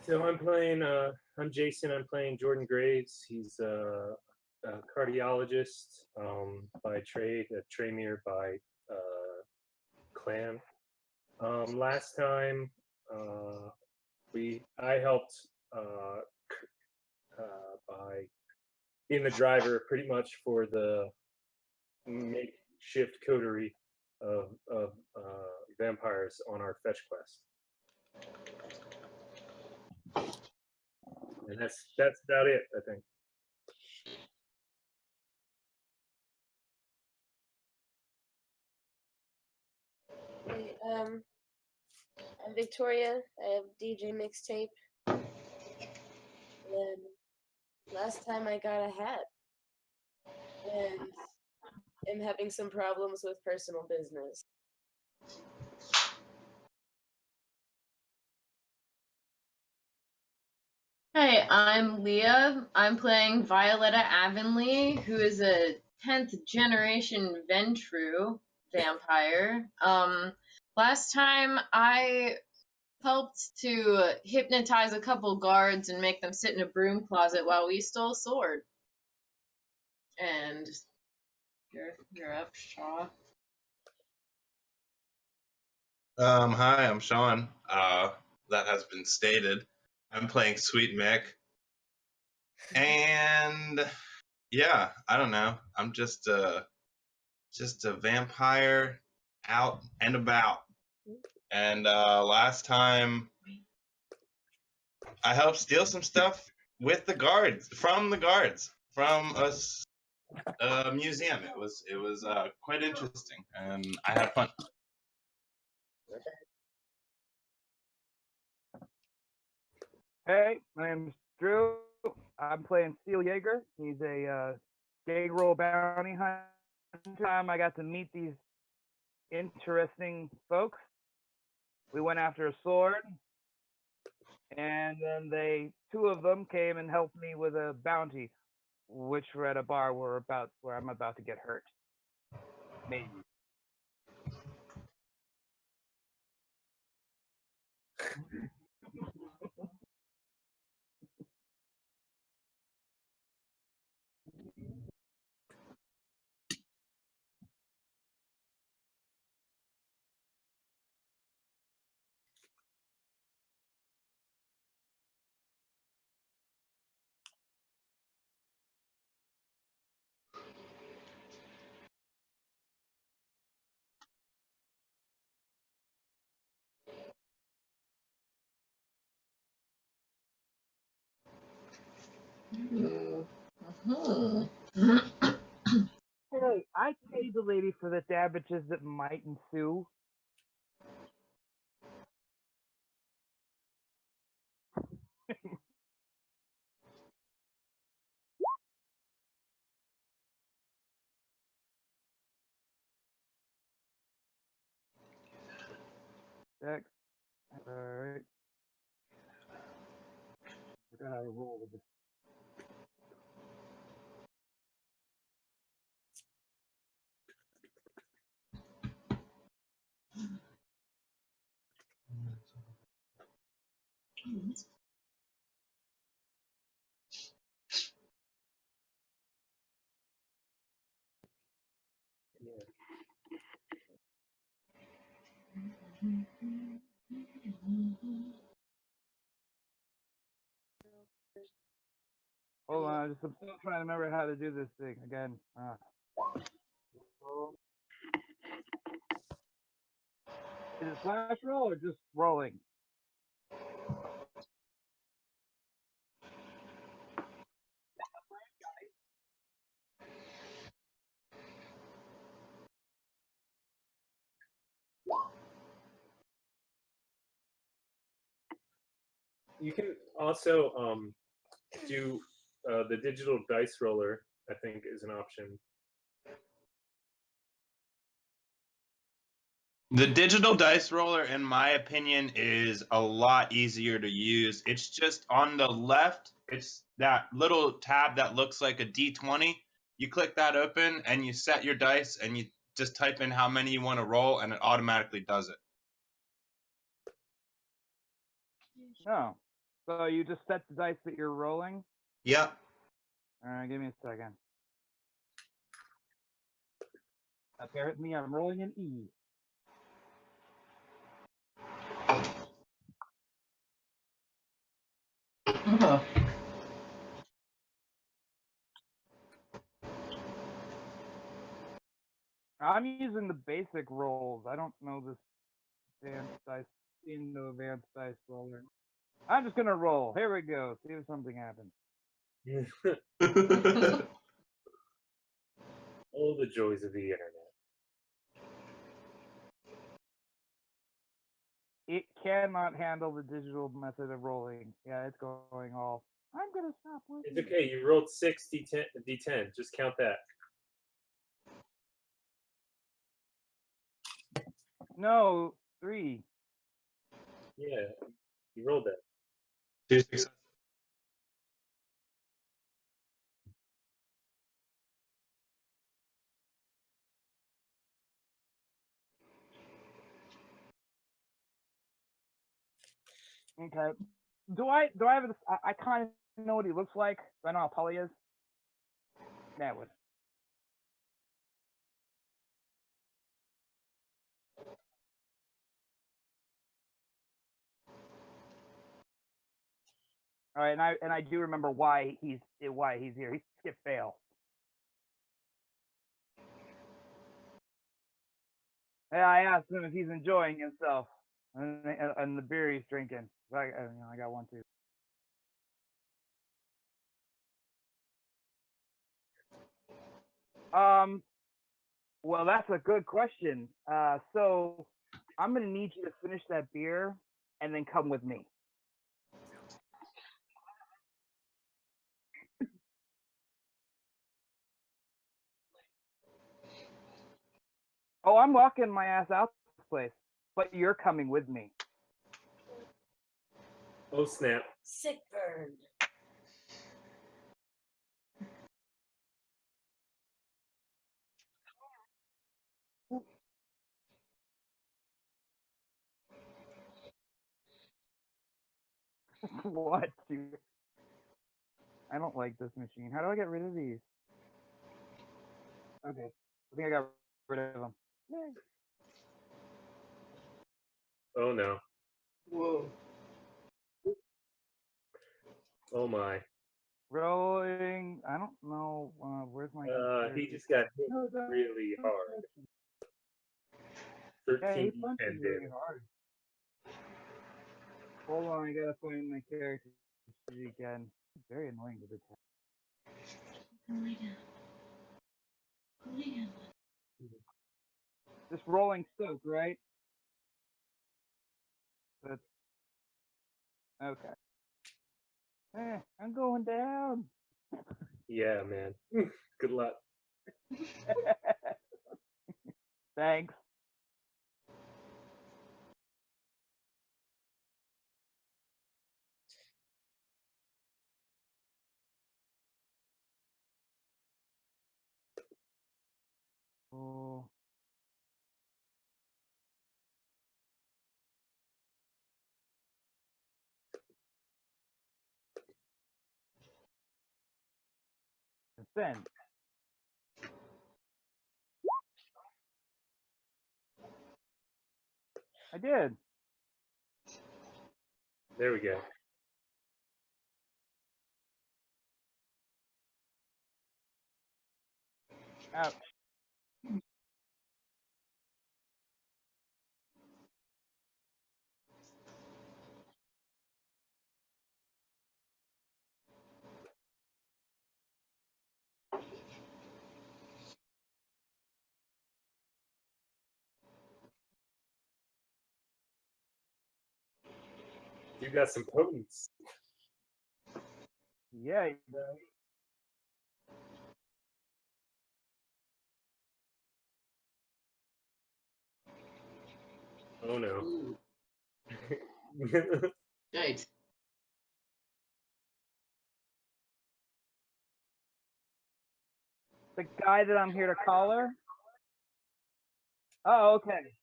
So I'm Jason. I'm playing Jordan Graves. He's a cardiologist by trade, a Tremere by clan. Last time I helped by being the driver pretty much for the makeshift coterie of vampires on our fetch quest. And that's about it, I think. Hey, I'm Victoria. I have DJ mixtape. And last time I got a hat. And am having some problems with personal business. Hey, I'm Leah. I'm playing Violetta Avonlea, who is a 10th generation Ventru vampire. Last time I helped to hypnotize a couple guards and make them sit in a broom closet while we stole a sword. And you're up, Shaw. Hi, I'm Sean. That has been stated. I'm playing Sweet Mick. And yeah, I don't know. I'm just a vampire out and about. And last time I helped steal some stuff with the guards, from a museum. It was quite interesting, and I had fun. Hey, my name's Drew. I'm playing Steel Jaeger. He's a gay roll bounty hunter. Time I got to meet these interesting folks. We went after a sword, and then two of them came and helped me with a bounty, which we're at a bar where I'm about to get hurt. Maybe. Hey, I paid the lady for the damages that might ensue. Dex. Alright. I forgot how to roll with this. Hold on, I'm still trying to remember how to do this thing again. Is it flash roll or just rolling? You can also do the digital dice roller, I think, is an option. The digital dice roller, in my opinion, is a lot easier to use. It's just on the left. It's that little tab that looks like a D20. You click that open and you set your dice and you just type in how many you want to roll and it automatically does it. Oh, So you just set the dice that you're rolling? Yep. Alright, give me a second. Bear with me, I'm rolling an E. I'm using the basic rolls. I don't know this advanced dice. In the advanced dice roller. I'm just gonna roll. Here we go. See if something happens. All the joys of the internet. It cannot handle the digital method of rolling. Yeah, it's going all. I'm gonna stop working. It's okay. You rolled 6 D10. Just count that. No, 3. Yeah, you rolled that. 2 successes. Okay. Do I have this? I kind of know what he looks like. Do I know how tall he is? That would. All right, and I do remember why he's here. He skipped fail. Yeah, I asked him if he's enjoying himself and the beer he's drinking. I got one too. Well, that's a good question. So I'm gonna need you to finish that beer and then come with me. Oh, I'm walking my ass out this place, but you're coming with me. Oh snap! Sick burn. What, dude? I don't like this machine. How do I get rid of these? Okay, I think I got rid of them. Yay. Oh no! Whoa. Oh my! Rolling. I don't know. Where's my? He just got hit No, that- really hard. Yeah, he 13 punches D10 really damage. hard. Hold on, I gotta find my character sheet again. It's very annoying to detect. This rolling soak, right? That's okay. I'm going down. Yeah, man. Good luck. Thanks. Oh. Send. I did. There we go. Ouch. You got some potence. Yeah. He does. Oh no. Ooh. Right. The guy that I'm here to collar. Oh, okay.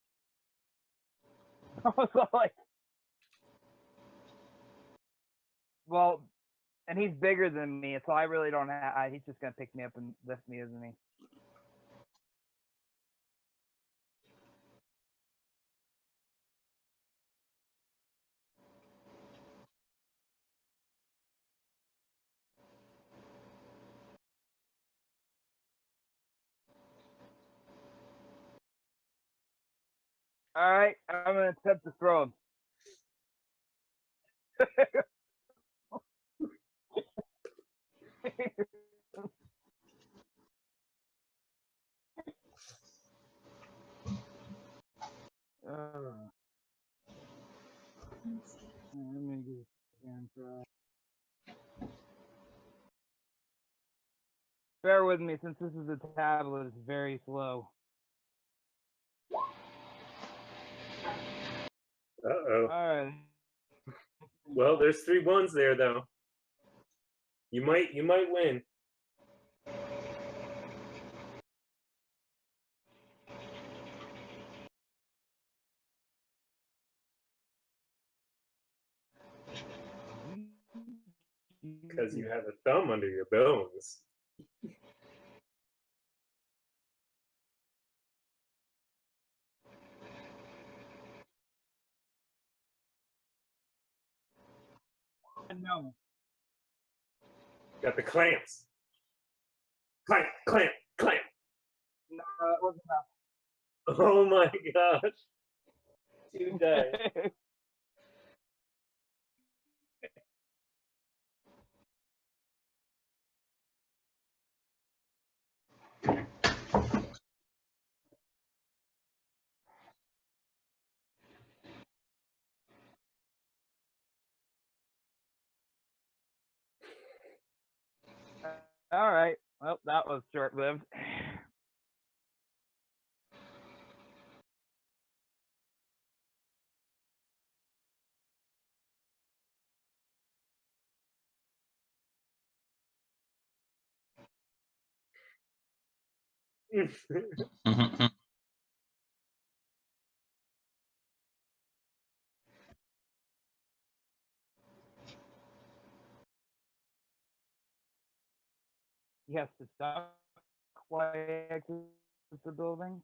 I was like, Well, and he's bigger than me, so I really don't have. He's just gonna pick me up and lift me, isn't he? All right, I'm gonna attempt to throw him. I'm gonna give it a second try. Bear with me, since this is a tablet, it's very slow. Uh-oh. All right. Well, there's 3 ones there, though. You might win. Because you have a thumb under your bones. No. Got the clamps. Clamp, clamp, clamp. No, that wasn't Oh my gosh. 2 dice. enough. All right. Well, that was short-lived. He has to stop while he exits the building.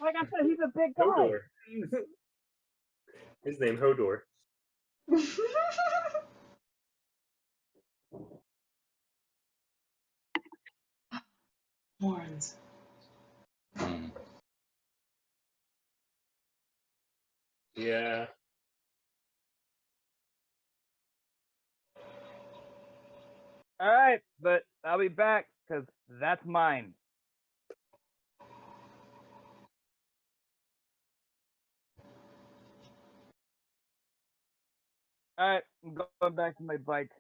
Like I said, he's a big guy. Hodor. His name Hodor. Horns. Yeah. All right, but I'll be back because that's mine. All right, I'm going back to my bike.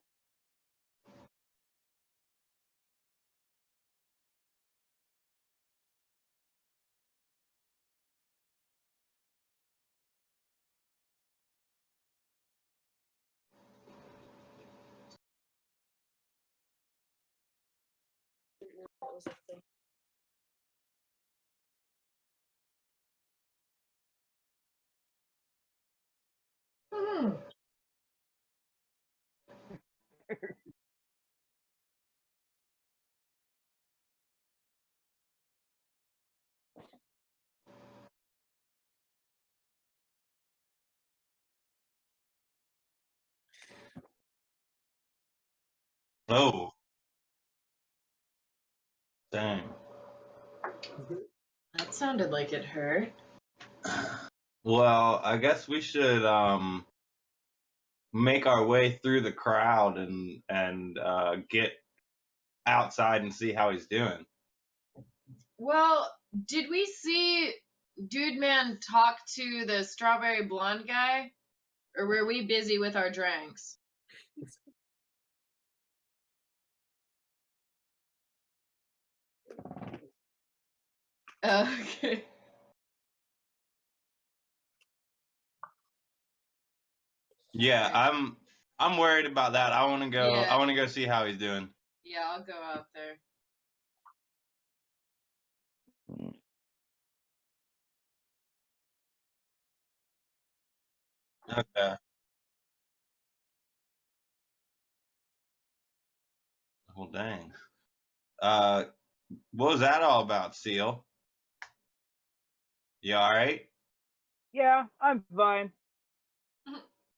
That was a thing. Hmm. Oh, dang. That sounded like it hurt. Well, I guess we should make our way through the crowd and get outside and see how he's doing. Well, did we see Dude Man talk to the strawberry blonde guy? Or were we busy with our drinks? Okay. Yeah, I'm worried about that. I want to go. Yeah. I want to go see how he's doing. Yeah, I'll go out there. Okay. Well, dang. What was that all about, Seal? You all right? Yeah, I'm fine.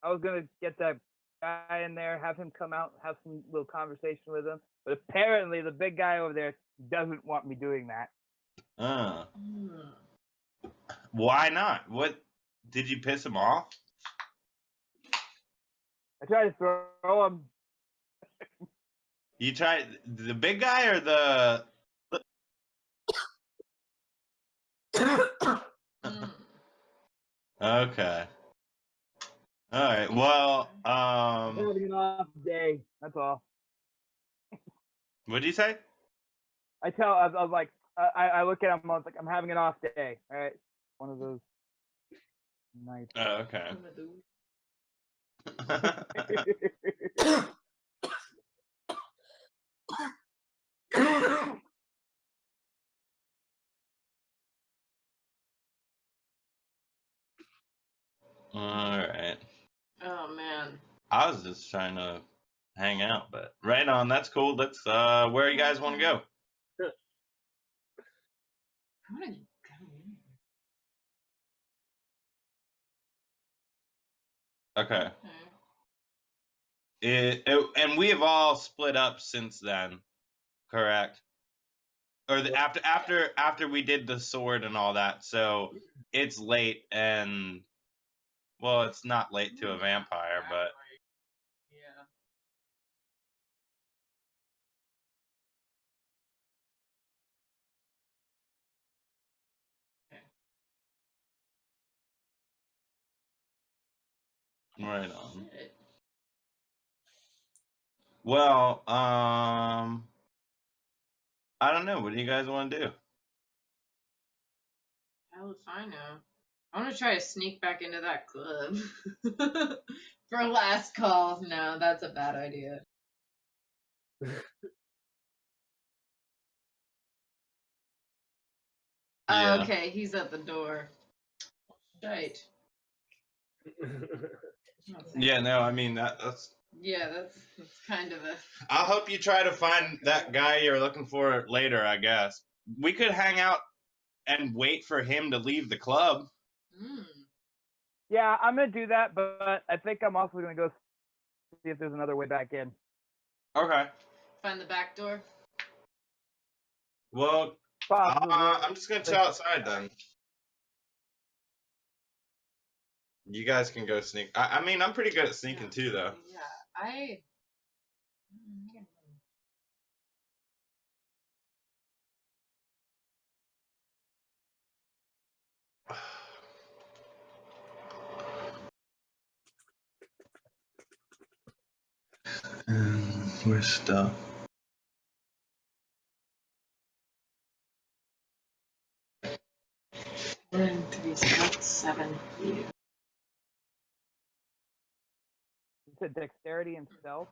I was gonna get that guy in there, have him come out, have some little conversation with him, but apparently the big guy over there doesn't want me doing that. Why not? What did you piss him off? I tried to throw him. You tried the big guy or the? Okay. All right. Well, I'm having an off day. That's all. what did you say? I was like, I look at him. I was like, I'm having an off day. All right, one of those nights. Oh, okay. All right. Oh man. I was just trying to hang out, but right on. That's cool. Let's. Where you guys want to go? I wanna go. Okay. Okay. And we have all split up since then, correct? Or after we did the sword and all that, so it's late and well, it's not late to a vampire, but Yeah. right on. Shit. Well, I don't know. What do you guys want to do? Hell if I know. I want to try to sneak back into that club. For last call. No, that's a bad idea. Yeah. Okay, he's at the door. Right. Yeah, no, I mean that's. Yeah, that's kind of a. I'll help you try to find that guy you're looking for later, I guess. We could hang out and wait for him to leave the club. Mm. Yeah, I'm gonna do that, but I think I'm also gonna go see if there's another way back in. Okay. Find the back door. Well, Possibly. I'm just gonna chill outside then. You guys can go sneak. I mean, I'm pretty good at sneaking too, though. Yeah, I. Where's stuff? One, three, six, 7. You said dexterity and stealth.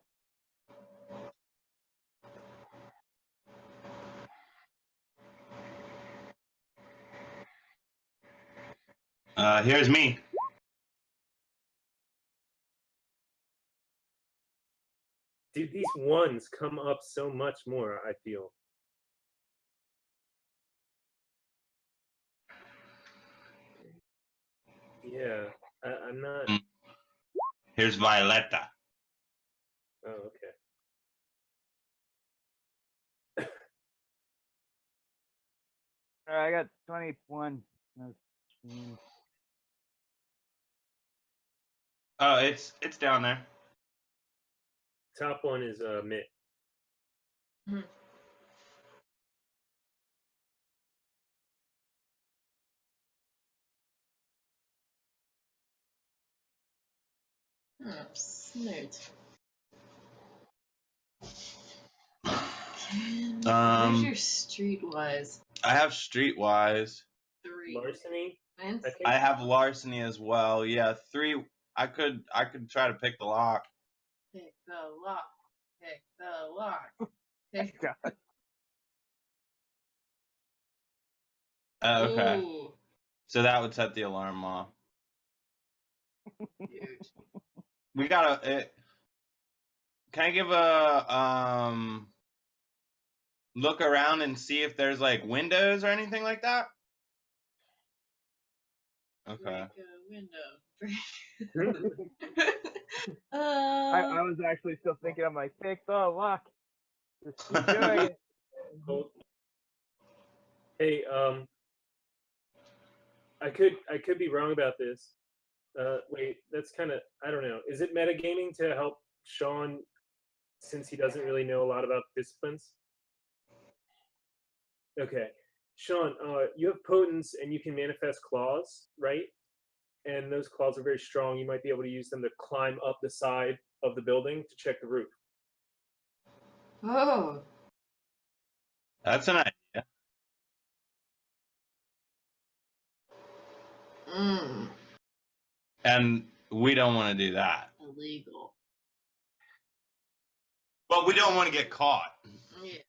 Here's me. Dude, these ones come up so much more, I feel. Yeah, I'm not. Here's Violetta. Oh, okay. All right, I got 21. Oh, it's down there. Top one is Mitt. Oh, snoots. Where's your streetwise? I have streetwise. 3. Larceny. Mine's- I think. I have larceny as well. Yeah, 3. I could try to pick the lock. Pick the lock. Pick the lock. Pick. God. Okay. Ooh. So that would set the alarm off. Dude. We gotta. Can I give a look around and see if there's like windows or anything like that? Okay. Break a window. I was actually still thinking, I'm like, pick the lock. Just keep doing it. Cool. Hey, I could be wrong about this. Wait, that's kind of, I don't know. Is it metagaming to help Sean since he doesn't really know a lot about disciplines? Okay, Sean, you have potence and you can manifest claws, right? And those claws are very strong. You might be able to use them to climb up the side of the building to check the roof. Oh. That's an idea. Mm. And we don't want to do that. Illegal. But we don't want to get caught. Yeah.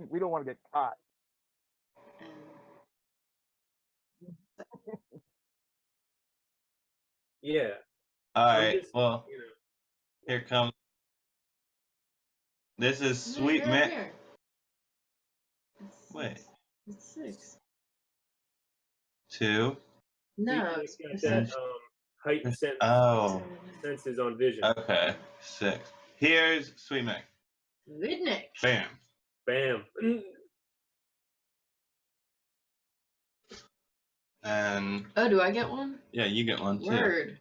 We don't want to get caught. Yeah. All I'm right. just, Well, you know, here comes. This is No, sweet right mint. here. It's Wait. 6. It's 6. 2. No, Sweet it's Nick's got that heightened Oh. senses on vision. Okay. 6. Here's sweet mint. Good Nick. Bam. Bam. And Oh, do I get one? yeah, you get one too. Word.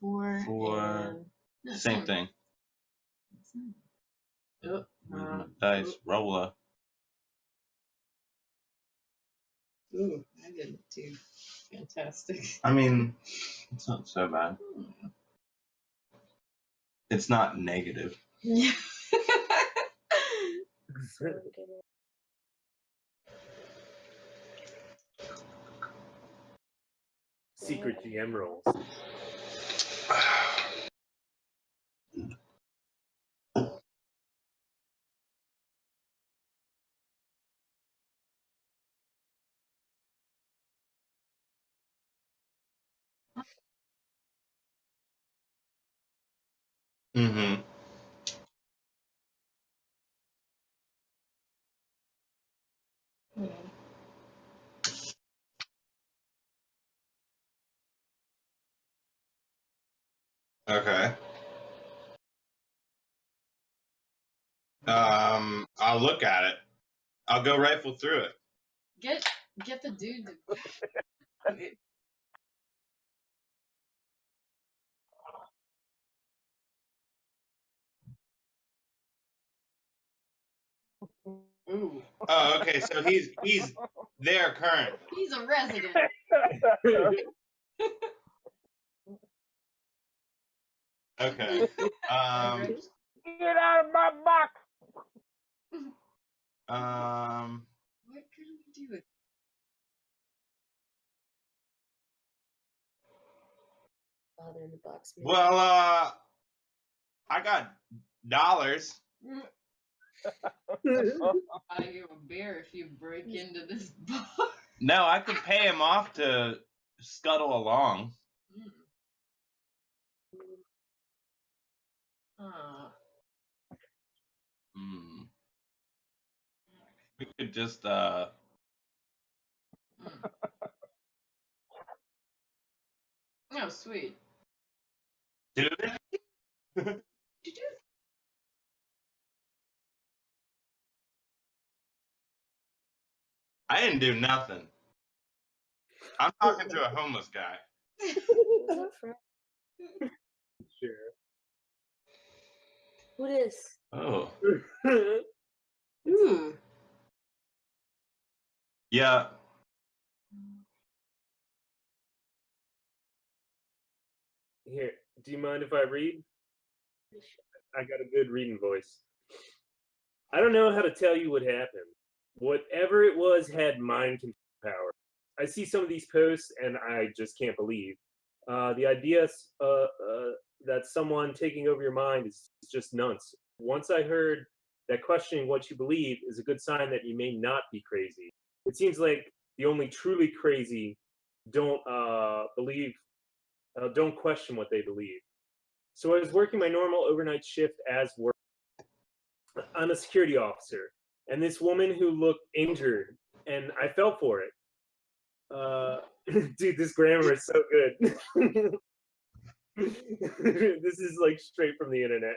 4 4. and... No, Same thing. Oh, Where's my dice? Roller. Ooh, I get it too. Fantastic. I mean, it's not so bad. It's not negative. Yeah. Secret GM rolls. Mm-hmm. Okay. I'll look at it. I'll go rifle through it. Get the dude to... Ooh. Oh, okay. So he's there current. He's a resident. Okay. Get out of my box! What could we do with... Father in the box. Man. Well, I got dollars. Buy you a beer if you break into this bar. No, I could pay him off to scuttle along. Hmm. We could just Oh, sweet. do it. I didn't do nothing. I'm talking to a homeless guy. Sure. Who is? Oh. Ooh. Yeah. Here, do you mind if I read? I got a good reading voice. I don't know how to tell you what happened. Whatever it was had mind control power. I see some of these posts and I just can't believe. The idea that someone taking over your mind is just nuts. Once I heard that questioning what you believe is a good sign that you may not be crazy. It seems like the only truly crazy don't don't question what they believe. So I was working my normal overnight shift as work. I'm a security officer, and this woman who looked injured, and I fell for it. Dude, this grammar is so good. This is like straight from the internet.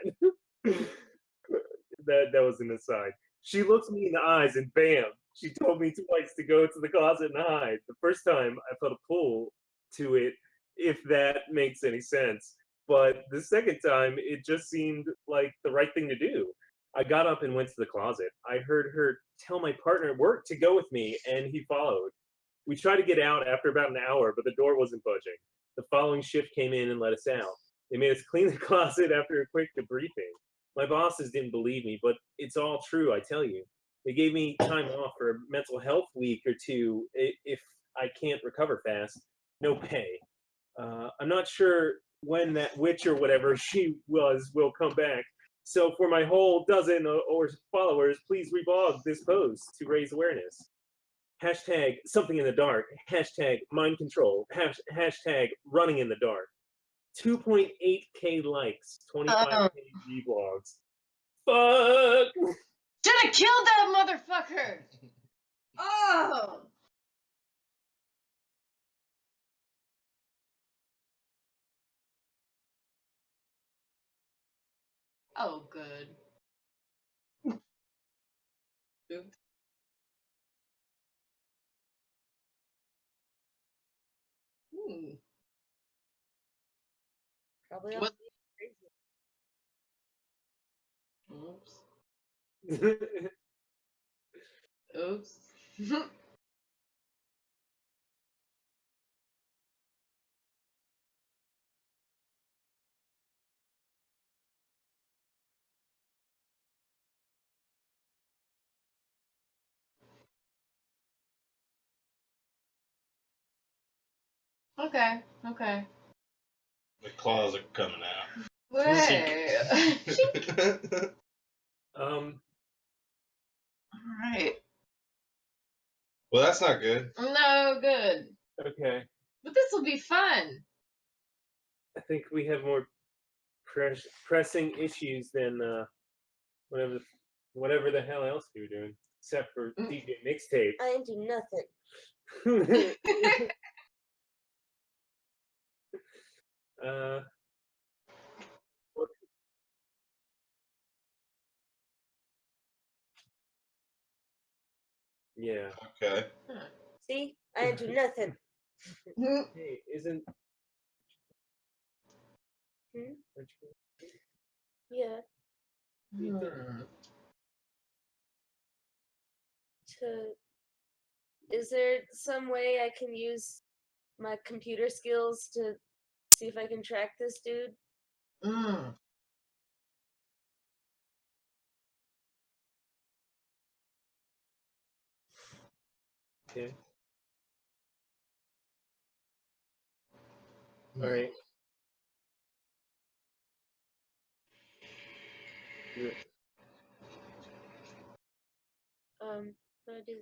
That was an aside. She looks me in the eyes and bam, she told me twice to go to the closet and hide. The first time I felt a pull to it, if that makes any sense. But the second time, it just seemed like the right thing to do. I got up and went to the closet. I heard her tell my partner at work to go with me, and he followed. We tried to get out after about an hour, but the door wasn't budging. The following shift came in and let us out. They made us clean the closet after a quick debriefing. My bosses didn't believe me, but it's all true, I tell you. They gave me time off for a mental health week or two if I can't recover fast. No pay. I'm not sure when that witch or whatever she was will come back. So for my whole dozen or followers, please reblog this post to raise awareness. Hashtag something in the dark. Hashtag mind control. Hashtag running in the dark. 2.8K likes. 25K reblogs. Fuck. Should have killed that motherfucker! Oh! Oh, good. Oops. Probably What? crazy. Oops. Oops. Okay, okay. The claws are coming out. Wait. Alright. Well, that's not good. No, good. Okay. But this will be fun. I think we have more pressing issues than whatever the hell else we were doing, except for DJ mixtape. I didn't do nothing. What- yeah. Okay. See? I didn't do nothing. Hey, isn't Hmm? Yeah. Is there some way I can use my computer skills to see if I can track this dude? okay? All right. Yeah. What do I do?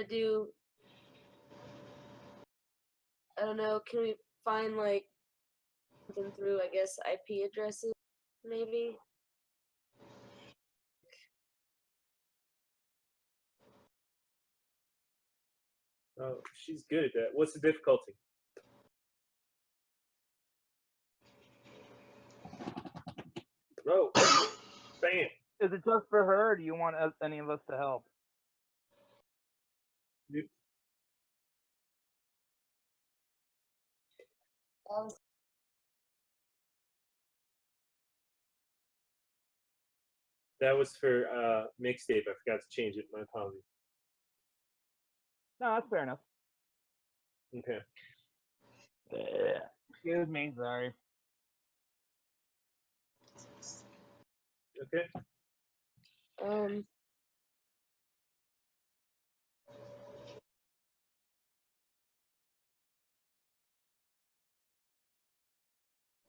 Do I don't know, can we find like something through I guess IP addresses maybe? Oh, she's good at that. What's the difficulty? Oh, bam. Is it just for her, or do you want any of us to help? That was for mixtape. I forgot to change it. My apologies. No, that's fair enough. Okay. Excuse me, sorry. Okay.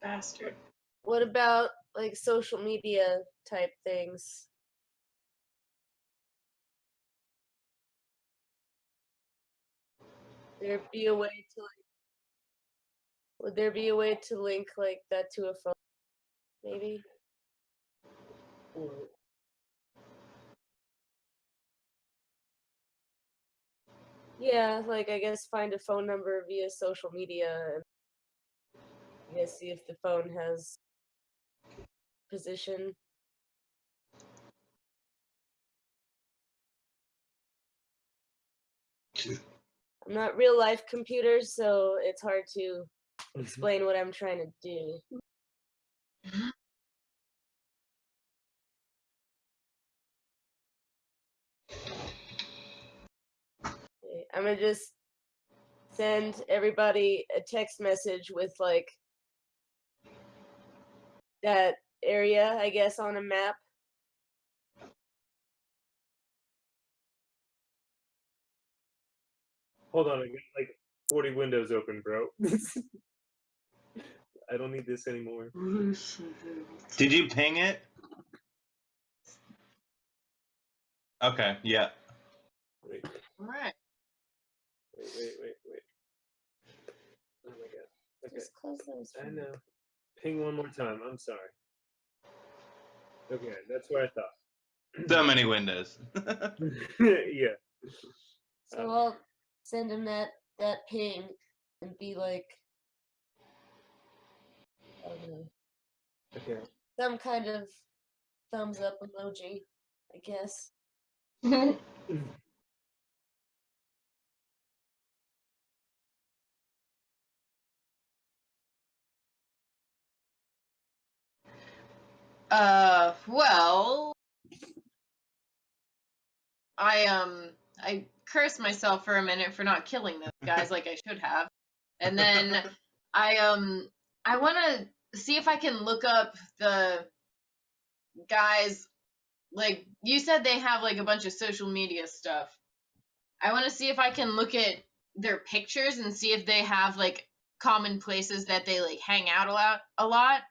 Bastard. What about like social media type things? There be a way to like, would there be a way to link like that to a phone? Maybe. Yeah, like I guess find a phone number via social media and I guess see if the phone has position. I'm not real life computers, so it's hard to explain what I'm trying to do. Okay, I'm gonna just send everybody a text message with like that area, I guess, on a map. Hold on, I got like 40 windows open, bro. I don't need this anymore. Did you ping it? Okay, yeah. Wait, Alright. wait. Oh my god. Okay, Just close those. I know. Ping one more time. I'm sorry. Okay, that's what I thought. So many windows. Yeah. So I'll send him that ping and be like, I don't know, Okay. some kind of thumbs up emoji, I guess. Well, I cursed myself for a minute for not killing those guys like I should have. And then I want to see if I can look up the guys, like you said they have like a bunch of social media stuff. I want to see if I can look at their pictures and see if they have like common places that they like hang out a lot.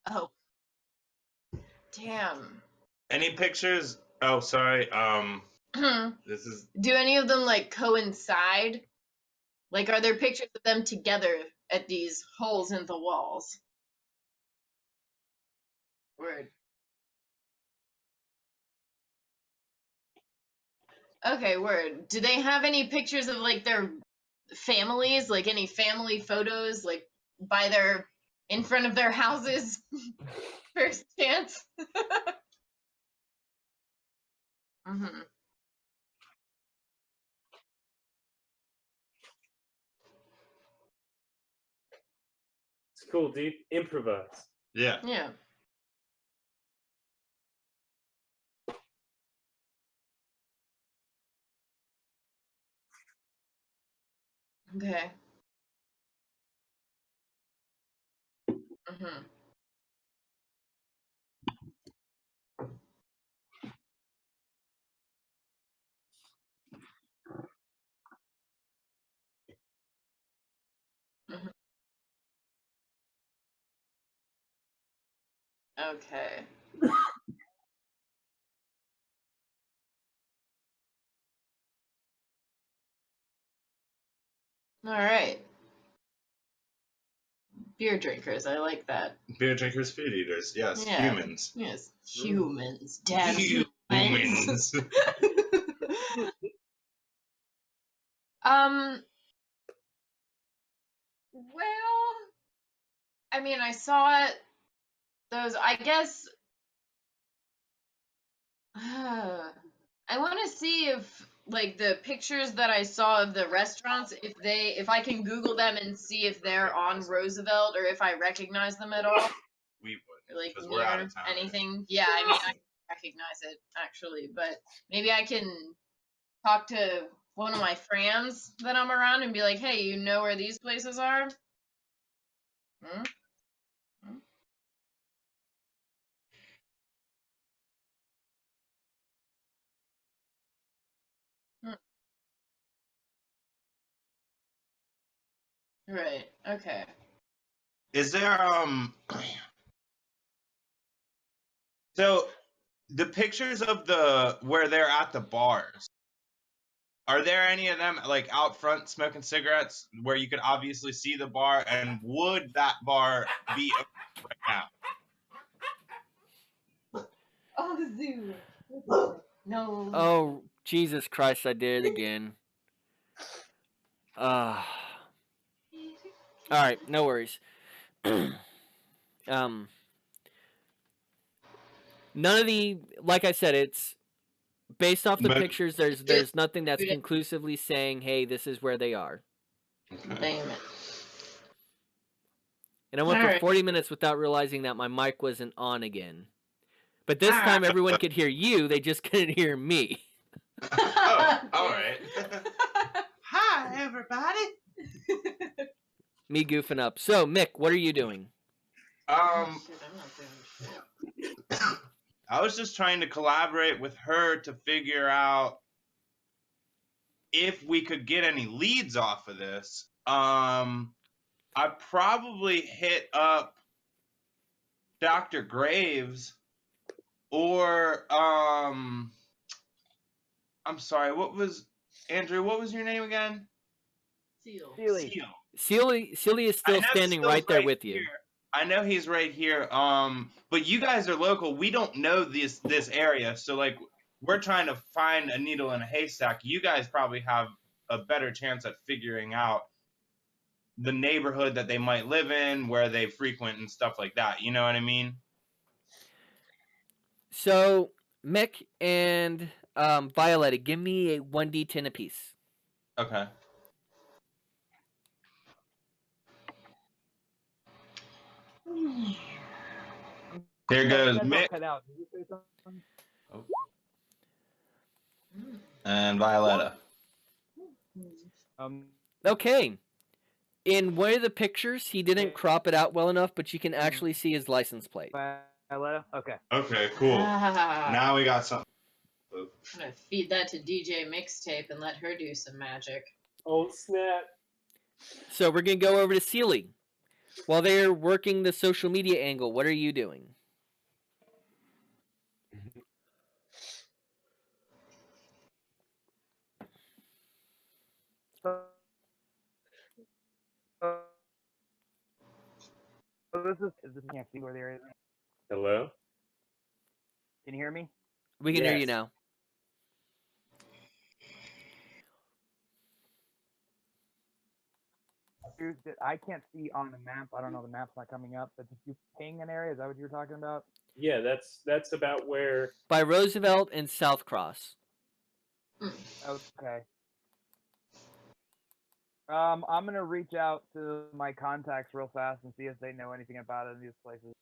Oh. Damn. Any pictures? Oh, sorry. This is Do any of them like coincide? Like, are there pictures of them together at these holes in the walls? Word. Okay, word. Do they have any pictures of like their families? Like any family photos, like by their in front of their houses? First chance. Mhm. It's cool, dude. Improvise. yeah. Yeah. Okay. Mhm. Mhm. Okay. All right. Beer drinkers. I like that. Beer drinkers, food eaters. Yes, Yeah. humans. Yes. Humans. Damn humans. Humans. Well, I mean, I saw those. I guess I want to see if like the pictures that I saw of the restaurants, if I can Google them and see if they're on Roosevelt or if I recognize them at all, We would, or like because we're out near of town. anything. Yeah, I mean, I recognize it actually, but maybe I can talk to one of my friends that I'm around and be like, hey, you know where these places are? Hmm? Hmm? Hmm. Right. Okay. Is there so the pictures of the where they're at the bars, are there any of them like out front smoking cigarettes where you could obviously see the bar, and would that bar be open right now? Oh, the zoo. No. Oh, Jesus Christ, I did it again. All right, no worries. None of the, like I said, it's based off the But- pictures. There's nothing that's conclusively saying, hey, this is where they are. Damn it. And I went for Alright. 40 minutes without realizing that my mic wasn't on again. But this Ah. time everyone could hear you, they just couldn't hear me. Oh, all right. Hi, everybody. Me goofing up. So, Mick, what are you doing? Shit, I'm not doing shit. I was just trying to collaborate with her to figure out if we could get any leads off of this. I probably hit up Dr. Graves or I'm sorry, Andrew, what was your name again? Seal. Sealy. Celia is still I know standing Steele's right there with you. here. I know he's right here. But you guys are local. We don't know this area, so like we're trying to find a needle in a haystack. You guys probably have a better chance at figuring out the neighborhood that they might live in, where they frequent, and stuff like that. You know what I mean? So, Mick and Violetta, give me a 1d10 apiece. Okay. Here goes That's all Mick cut out. Did you say something? and Violetta. Okay. In one of the pictures, he didn't crop it out well enough, but you can actually see his license plate. Violetta? Okay. Okay, cool. Ah, Now we got something. I'm gonna feed that to DJ Mixtape and let her do some magic. Oh snap! So we're going to go over to Sealy. While they're working the social media angle, what are you doing? So this can't see where there is. Hello. Can you hear me? We can hear you Yes. now. I can't see on the map. I don't know, the map's not coming up. But if you ping an area, is that what you're talking about? Yeah, that's about where. By Roosevelt and South Cross. Okay. I'm gonna reach out to my contacts real fast and see if they know anything about it in these places.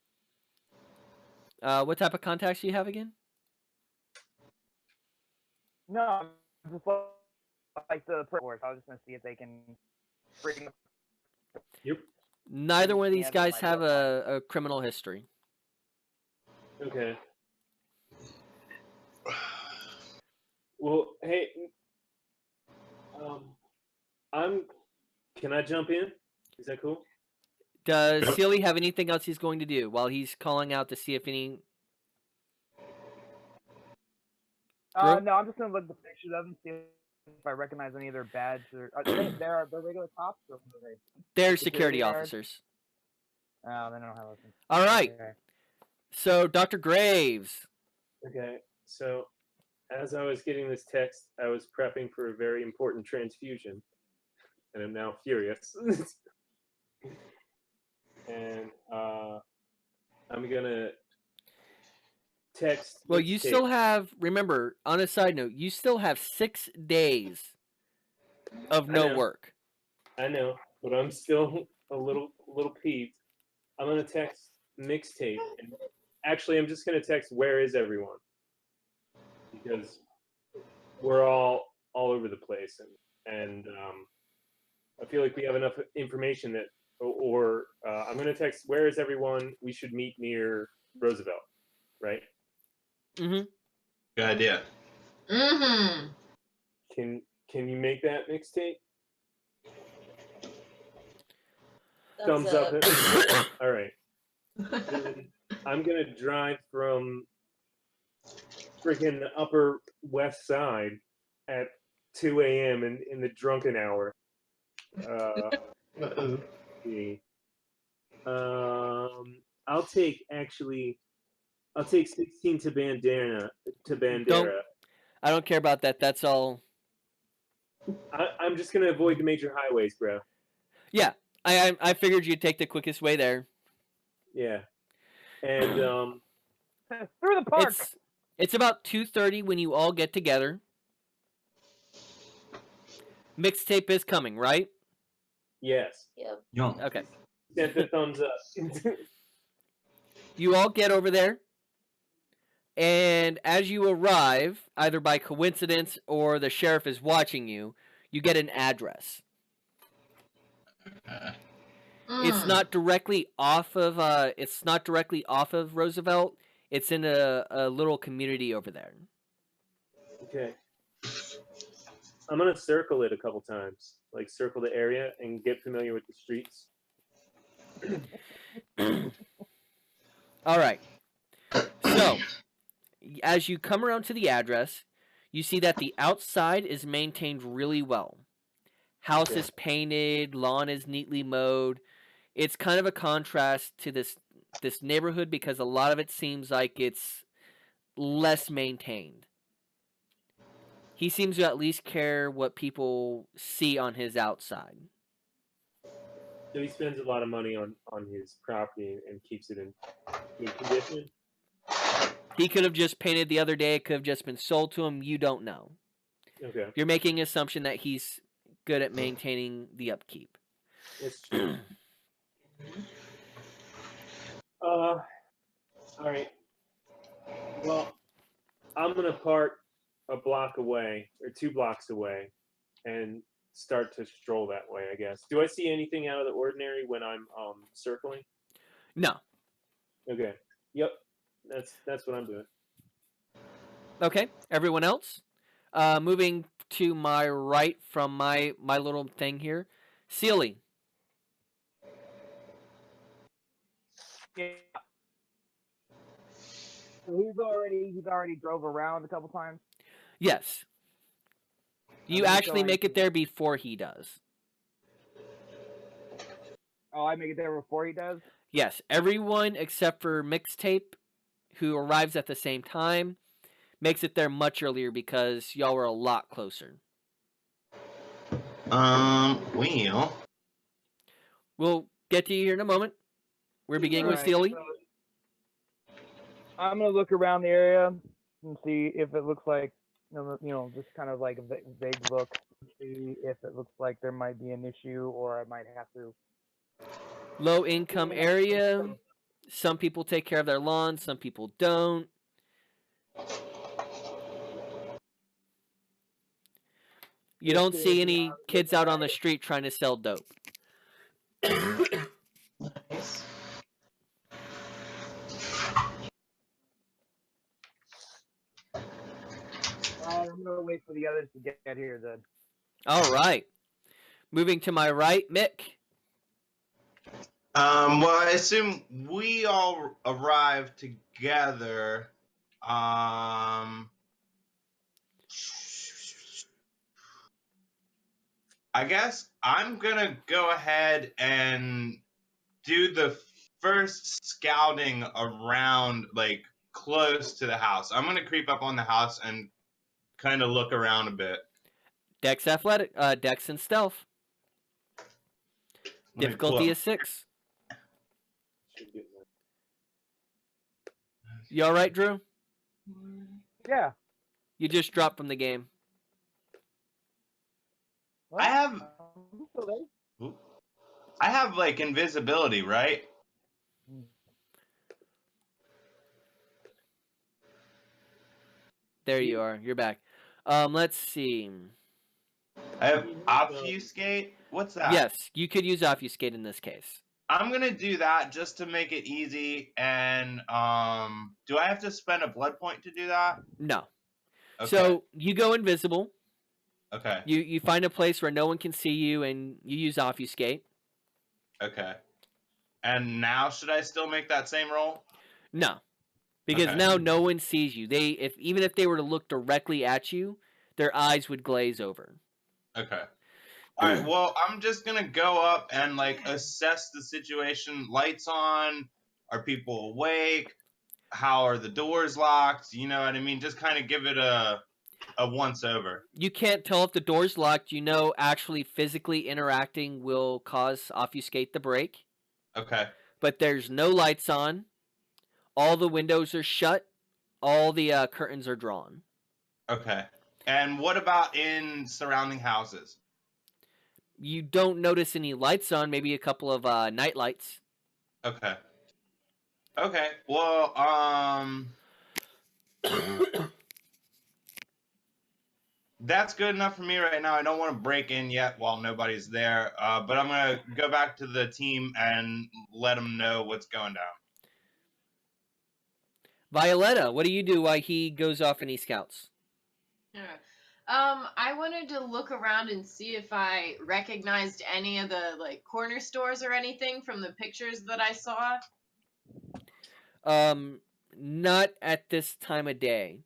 What type of contacts do you have again? No, I'm just like the force. I was just gonna see if they can bring. Yep. Neither one of these Yeah, they guys might have go a criminal history. Okay. Well, hey, Can I jump in? Is that cool? Does Sealy have anything else he's going to do while he's calling out to see if any? No, I'm just gonna look at the pictures of them, see if I recognize any of their badge or they're regular cops or what are they? They're Security security guards? officers. Oh, they don't have license. All right. Okay. So, Dr. Graves. Okay. So, as I was getting this text, I was prepping for a very important transfusion, and I'm now furious. And I'm gonna text. Well, you Mixtape. still have, remember, on a side note, you still have 6 days of I no know. work. I know, but I'm still a little peeved. I'm gonna text Mixtape, and actually, I'm just gonna text "Where is everyone?" because we're all over the place, and I feel like we have enough information that, or I'm gonna text "Where is everyone?" We should meet near Roosevelt, right? Mm-hmm. Good idea. Mm-hmm. Can you make that Mixtape? Thumbs up. All right. Then I'm gonna drive from freaking Upper West Side at 2 a.m. in the drunken hour. See. I'll take 16 to Bandera. I don't care about that. That's all. I'm just gonna avoid the major highways, bro. Yeah, I figured you'd take the quickest way there. Yeah, and Through the park. It's about 2:30 when you all get together. Mixtape is coming, right? yes, Yep. Okay. sent the thumbs up. You all get over there, and as you arrive, either by coincidence or the sheriff is watching you, you get an address. It's not directly off of Roosevelt. It's in a little community over there. Okay. I'm gonna circle it a couple times, like circle the area and get familiar with the streets. All right. So, as you come around to the address, you see that the outside is maintained really well. House is painted, lawn is neatly mowed. It's kind of a contrast to this neighborhood because a lot of it seems like it's less maintained. He seems to at least care what people see on his outside. So he spends a lot of money on his property and keeps it in good condition. He could have just painted the other day. It could have just been sold to him. You don't know. Okay. You're making an assumption that he's good at maintaining the upkeep. That's true. All right. Well, I'm gonna park a block away or 2 blocks away and start to stroll that way, I guess. Do I see anything out of the ordinary when I'm circling? No. Okay. Yep. That's what I'm doing. Okay. Everyone else? Moving to my right from my little thing here. Sealy. Yeah. So he's already drove around a couple times. Yes. You actually make it there before he does. Oh, I make it there before he does? Yes. Everyone except for Mixtape, who arrives at the same time, makes it there much earlier because y'all were a lot closer. Well. We'll get to you here in a moment. We're beginning with Steely. So I'm gonna look around the area and see if it looks like, just kind of like a vague look, see if it looks like there might be an issue or I might have to. Low income area. Some people take care of their lawns, some people don't. You don't see any kids out on the street trying to sell dope. Nice. I'm gonna wait for the others to get here then. All right. Moving to my right, Mick. Well, I assume we all arrived together. I guess I'm gonna go ahead and do the first scouting around, like, close to the house. I'm gonna creep up on the house and kind of look around a bit. Dex and stealth. Difficulty is 6. You all right, Drew? Yeah. You just dropped from the game. What? I have like invisibility, right? There you are. You're back. Let's see. I have obfuscate. What's that? Yes, you could use obfuscate in this case. I'm gonna do that just to make it easy. And do I have to spend a blood point to do that? No. Okay. So you go invisible. Okay. You find a place where no one can see you, and you use obfuscate. Okay. And now should I still make that same roll? No, because Okay. now no one sees you. Even if they were to look directly at you, their eyes would glaze over. Okay. All right. Well, I'm just gonna go up and like assess the situation. Lights on. Are people awake? How are the doors locked? You know what I mean? Just kind of give it a once over. You can't tell if the door's locked. You know, actually physically interacting will obfuscate the break. Okay. But there's no lights on. All the windows are shut. All the curtains are drawn. Okay. And what about in surrounding houses? You don't notice any lights on. Maybe a couple of night lights. Okay. Okay. Well, that's good enough for me right now. I don't want to break in yet while nobody's there, but I'm gonna go back to the team and let them know what's going down. Violetta, what do you do while he goes off and he scouts? Yeah. I wanted to look around and see if I recognized any of the like corner stores or anything from the pictures that I saw. Not at this time of day.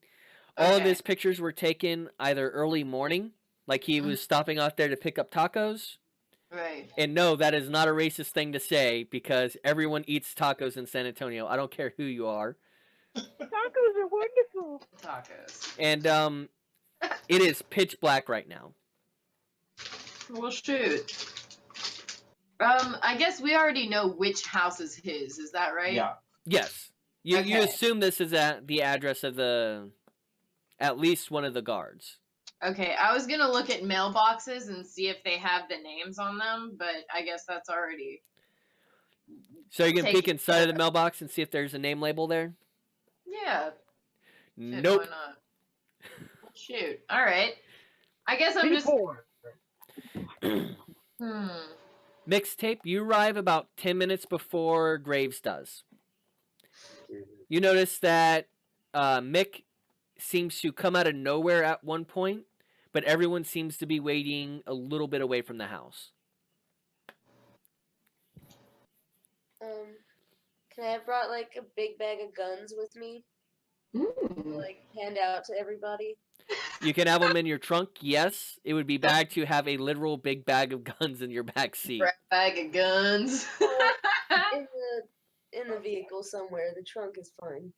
All of Okay. his pictures were taken either early morning, like he was stopping out there to pick up tacos. Right. And no, that is not a racist thing to say because everyone eats tacos in San Antonio. I don't care who you are. Tacos are wonderful. Tacos. And it is pitch black right now. Well, shoot. I guess we already know which house is his. Is that right? Yeah. Yes. You Okay. assume this is at the address of at least one of the guards. Okay, I was gonna look at mailboxes and see if they have the names on them, but I guess that's already. So you can Take peek it. inside of the mailbox and see if there's a name label there? Yeah. Shit, Nope. Why not? Shoot. All right. I guess I'm just. C4. Mixtape, you arrive about 10 minutes before Graves does. You notice that Mick seems to come out of nowhere at one point, but everyone seems to be waiting a little bit away from the house. Can I have brought like a big bag of guns with me, like hand out to everybody? You can have them in your trunk, yes. It would be bad to have a literal big bag of guns in your back seat. Bag of guns. In the vehicle somewhere. The trunk is fine.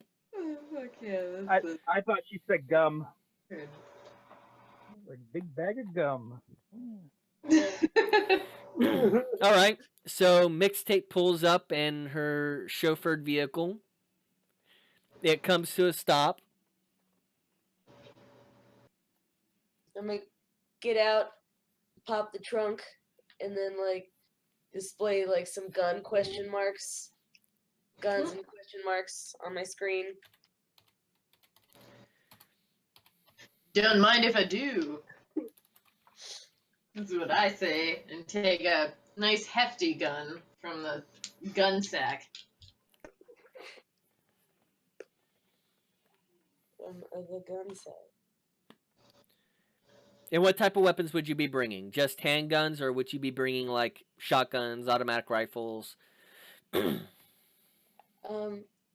Okay, I thought she said gum. good. Like big bag of gum. All right. So Mixtape pulls up in her chauffeured vehicle. It comes to a stop. I'm gonna get out, pop the trunk, and then like display like some guns and question marks on my screen. Don't mind if I do. That's what I say, and take a nice hefty gun from the gun sack. The gun set. And what type of weapons would you be bringing? Just handguns, or would you be bringing like shotguns, automatic rifles? I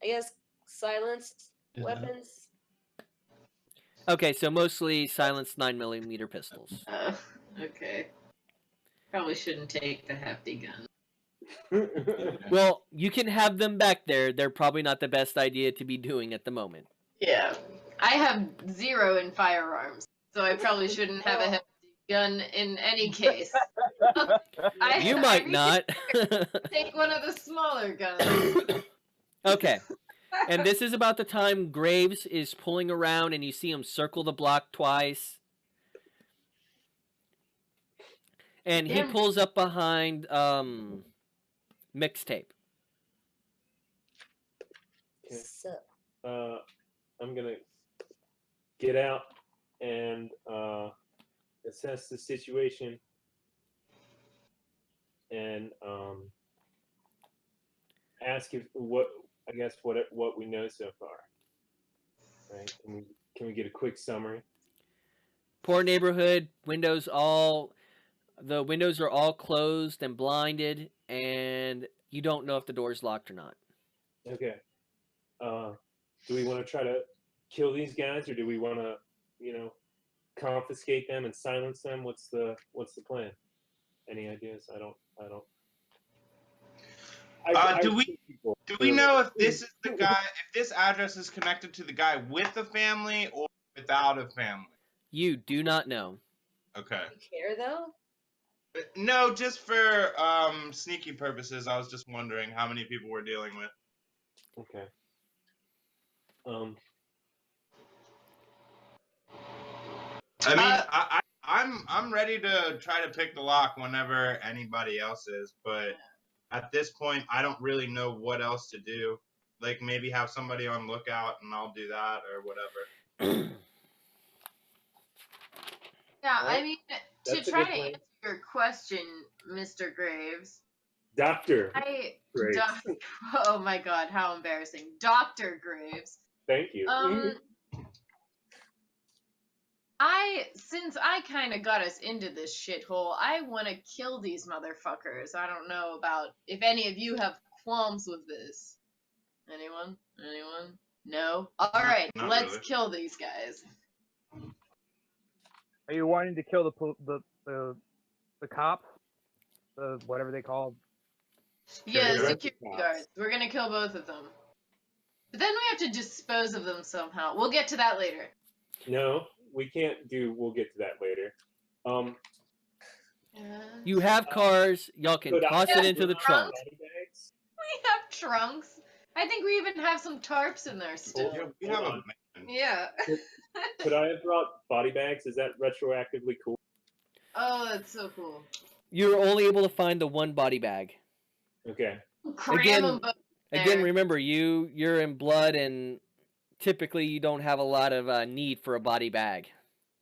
guess silenced weapons. Okay, so mostly silenced 9mm pistols. Okay. Probably shouldn't take the hefty gun. Well, you can have them back there. They're probably not the best idea to be doing at the moment. Yeah. I have 0 in firearms, so I probably shouldn't have a hefty gun in any case. You might not. Take one of the smaller guns. Okay. And this is about the time Graves is pulling around and you see him circle the block twice. And he pulls up behind Mixtape. Okay. So, I'm gonna get out and assess the situation and ask if what we know so far. Right? Can we get a quick summary? Poor neighborhood, the windows are all closed and blinded. and you don't know if the door is locked or not. Okay. Do we want to try to kill these guys, or do we want to, confiscate them and silence them? What's the plan? Any ideas? I don't. Do we know if this is the guy? If this address is connected to the guy with a family or without a family? You do not know. Okay. You care though? No, just for sneaky purposes. I was just wondering how many people we're dealing with. Okay. I mean, I'm ready to try to pick the lock whenever anybody else is, but at this point, I don't really know what else to do. Like maybe have somebody on lookout, and I'll do that or whatever. Yeah, Well, I mean, to that's a try good to plan. answer your question, Mr. Graves, Doctor. Graves. Oh my God, how embarrassing, Dr. Graves. Thank you. Since I kind of got us into this shithole, I want to kill these motherfuckers. I don't know about if any of you have qualms with this. Anyone? No? Alright, Not let's really. kill these guys. Are you wanting to kill the cops? The whatever they call. Yeah, the Sure. security guards. We're gonna kill both of them. But then we have to dispose of them somehow. We'll get to that later. No, we can't do. We'll get to that later. You have cars. Y'all can Could I toss it into the bring trunk. body bags? We have trunks. I think we even have some tarps in there still. Yeah, we have Hold a on. man. Yeah. Could I have brought body bags? Is that retroactively cool? Oh, that's so cool. You're only able to find the one body bag. Okay. Cram Again- them both Again, there. remember you're in blood, and typically you don't have a lot of need for a body bag.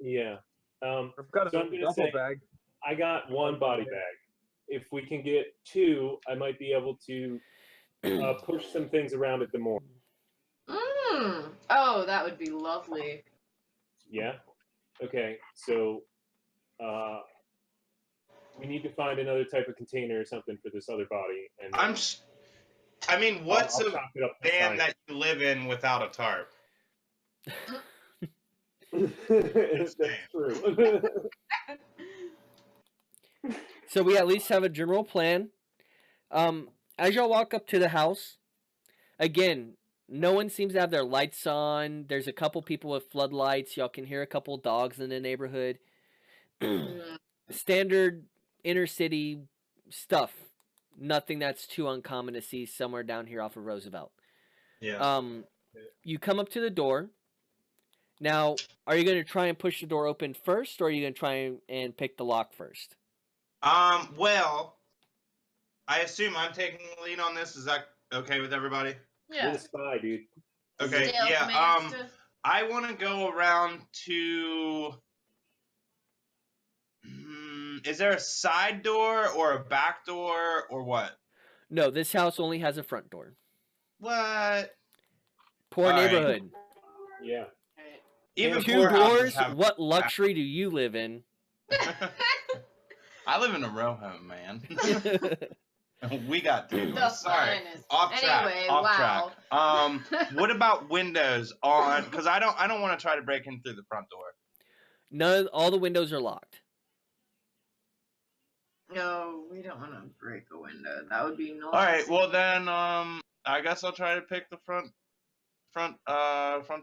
Yeah. I've got So a I'm gonna duffel say- bag. I got one body bag. If we can get two, I might be able to push some things around at the morgue. Oh, that would be lovely. Yeah. Okay. So, we need to find another type of container or something for this other body. And I mean, what's I'll a chop it up to van size. that you live in without a tarp? That's true. So we at least have a general plan. As y'all walk up to the house, again, no one seems to have their lights on. There's a couple people with floodlights. Y'all can hear a couple dogs in the neighborhood. Standard inner city stuff. Nothing that's too uncommon to see somewhere down here off of Roosevelt. Yeah. You come up to the door. Now, are you going to try and push the door open first, or are you going to try and pick the lock first? Well, I assume I'm taking the lead on this. Is that okay with everybody? You're the spy, dude. Okay. Stealth Yeah. master. I want to go around to. Is there a side door or a back door or what? No, this house only has a front door. What? Poor All right. neighborhood. Yeah. Even Two poor houses doors? have- What luxury do you live in? I live in a row home, man. We got two. The Sorry. finest. Off track. Anyway, off wow. track. What about windows on? Because I don't want to try to break in through the front door. All the windows are locked. No, we don't want to break a window. That would be nauseous. All right. Well then, I guess I'll try to pick the front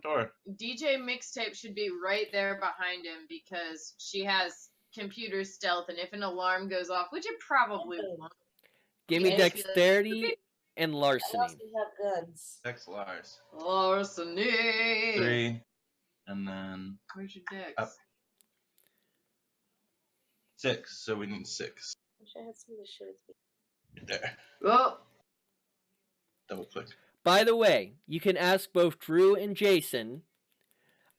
door. DJ Mixtape should be right there behind him because she has computer stealth, and if an alarm goes off, which it probably won't. Give me Yeah, dexterity and I larceny. also have guns. X Lars. Larceny. 3, and then Where's your dex? Up. 6. So we need 6. Wish I had some of the shit. Right there. Oh, Double click. By the way, you can ask both Drew and Jason.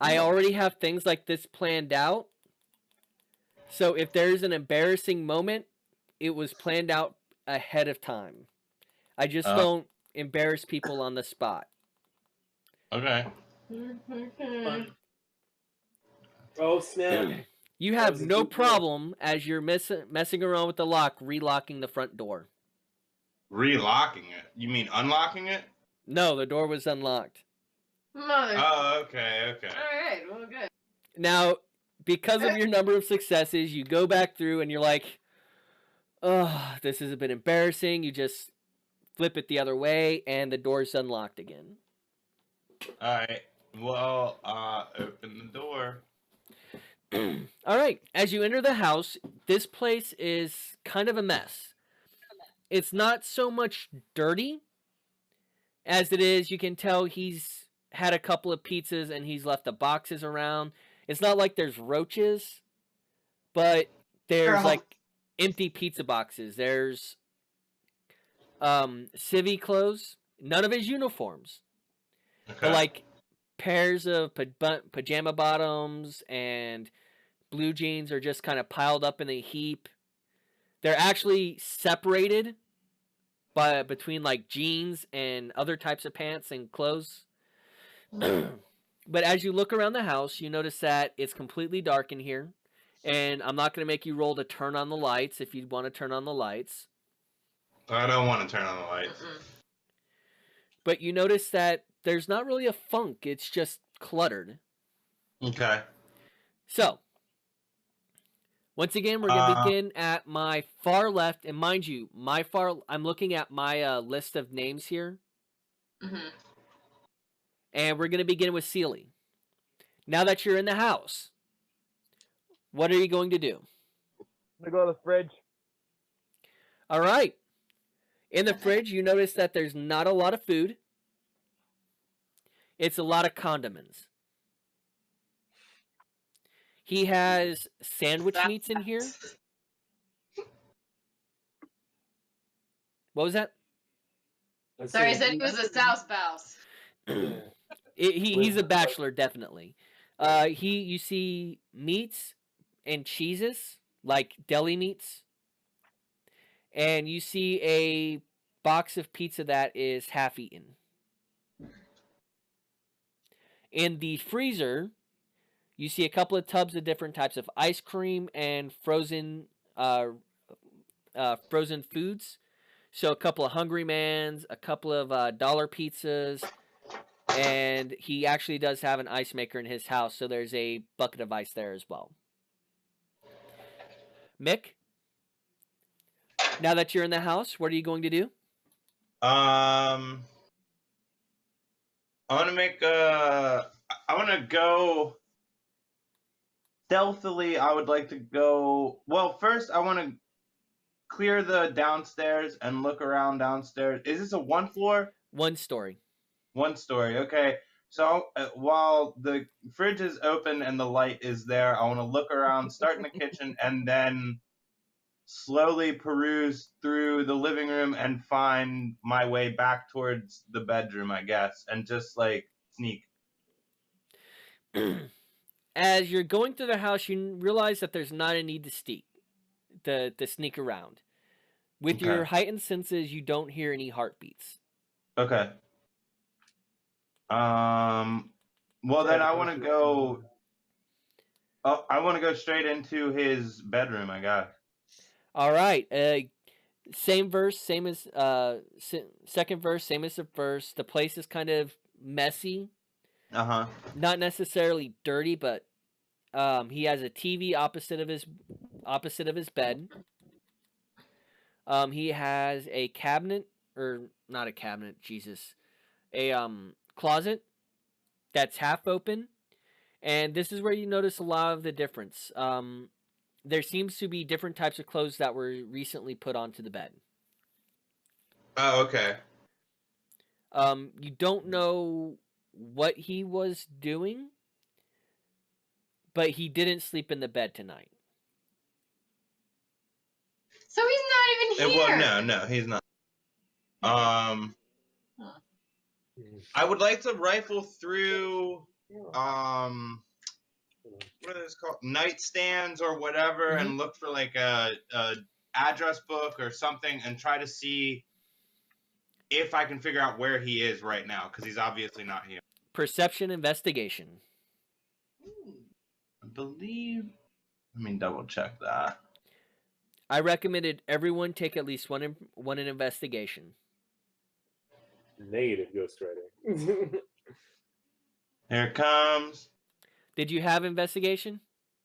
I already have things like this planned out. So if there's an embarrassing moment, it was planned out ahead of time. I just don't embarrass people on the spot. Okay. Oh snap! You That have was a no good plan. problem as you're messing around with the lock, relocking the front door. Relocking it? You mean unlocking it? No, the door was unlocked. Mother. Oh, okay. All right. Well, good. Now, because of your number of successes, you go back through and you're like, oh, this is a bit embarrassing. You just flip it the other way, and the door's unlocked again. All right. Well, open the door. All right. As you enter the house, this place is kind of a mess. It's not so much dirty as it is, you can tell he's had a couple of pizzas and he's left the boxes around. It's not like there's roaches, but there's like empty pizza boxes. There's civvy clothes, none of his uniforms, Okay. but like pairs of pajama bottoms and blue jeans are just kind of piled up in a heap. They're actually separated by between like jeans and other types of pants and clothes. But as you look around the house, you notice that it's completely dark in here. And I'm not going to make you roll to turn on the lights if you want to turn on the lights. I don't want to turn on the lights. But you notice that there's not really a funk. It's just cluttered. Okay. So, once again, we're going to begin at my far left. And mind you, I'm looking at my list of names here. Mm-hmm. And we're going to begin with Sealy. Now that you're in the house, what are you going to do? I'm gonna go to the fridge. All right. In the fridge, you notice that there's not a lot of food. It's a lot of condiments. He has sandwich meats in here. What was that? Sorry, I said he was a spouse. He's a bachelor, definitely. You see meats and cheeses, like deli meats. And you see a box of pizza that is half eaten. In the freezer, you see a couple of tubs of different types of ice cream and frozen foods. So a couple of Hungry Mans, a couple of dollar pizzas, and he actually does have an ice maker in his house, so there's a bucket of ice there as well. Mick, now that you're in the house, what are you going to do? I want to make I want to go stealthily. I would like to go. Well, first I want to clear the downstairs and look around downstairs. Is this a one floor? One story. One story. Okay. So while the fridge is open and the light is there, I want to look around, start in the kitchen, and then slowly peruse through the living room and find my way back towards the bedroom, I guess, and just like sneak. As you're going through the house, you realize that there's not a need to sneak around. With your heightened senses, you don't hear any heartbeats. Okay. Well, then I want to go. Oh, I want to go straight into his bedroom, I guess. All right. Same verse, same as second verse, same as the first. The place is kind of messy. Uh-huh. Not necessarily dirty, but he has a TV opposite of his bed. He has a cabinet, or not a cabinet, Jesus. A closet that's half open. And this is where you notice a lot of the difference. There seems to be different types of clothes that were recently put onto the bed. Oh, okay. You don't know what he was doing, but he didn't sleep in the bed tonight. So he's not even here. Well, no, he's not. I would like to rifle through what are those called? Nightstands or whatever, and look for like a address book or something, and try to see if I can figure out where he is right now, because he's obviously not here. Perception investigation. I believe. Let me double check that. I recommended everyone take at least one in investigation. Negative, Ghost Rider. Here it comes. Did you have investigation?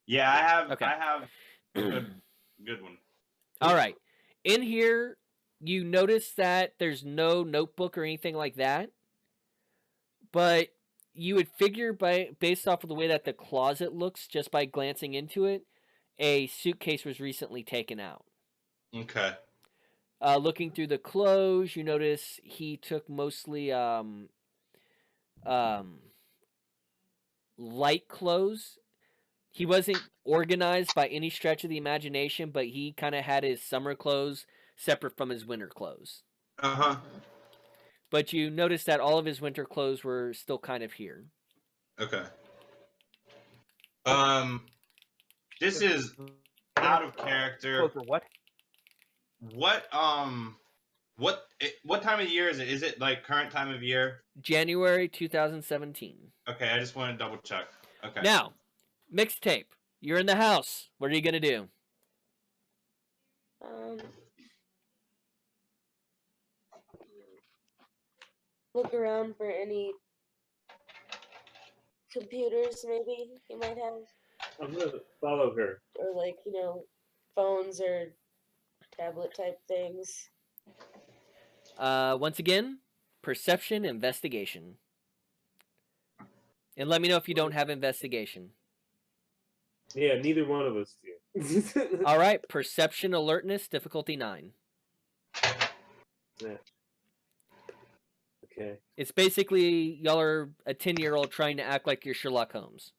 Yeah, I have. Okay. I have a good one. All right. In here, you notice that there's no notebook or anything like that, but you would figure based off of the way that the closet looks, just by glancing into it, a suitcase was recently taken out. Okay. Looking through the clothes, you notice he took mostly light clothes. He wasn't organized by any stretch of the imagination, but he kind of had his summer clothes separate from his winter clothes. Uh-huh. But you notice that all of his winter clothes were still kind of here. Okay. This is out of character. Closer, what? What time of year is it? Is it like current time of year? January 2017. Okay, I just want to double check. Okay. Now, mixtape. You're in the house. What are you gonna do? Look around for any computers, maybe you might have, I'm gonna follow her. or like phones or tablet type things. Once again, perception, investigation. And let me know if you don't have investigation. Yeah, neither one of us do. All right, perception, alertness, difficulty 9. Yeah. Okay. It's basically y'all are a 10-year-old trying to act like you're Sherlock Holmes.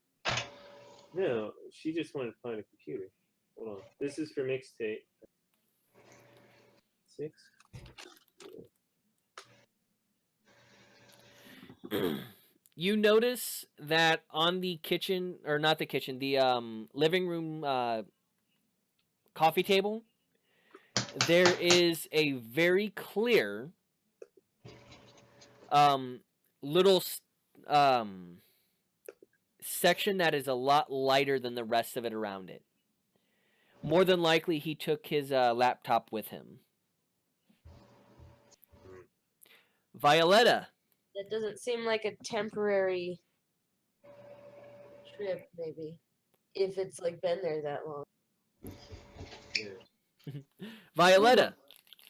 No, she just wanted to find a computer. Hold on. This is for mixtape. 6. You notice that on the kitchen, or not the kitchen, the living room coffee table, there is a very clear little section that is a lot lighter than the rest of it around it. More than likely, he took his laptop with him. Violetta. That doesn't seem like a temporary trip, maybe, if it's like been there that long. Violetta,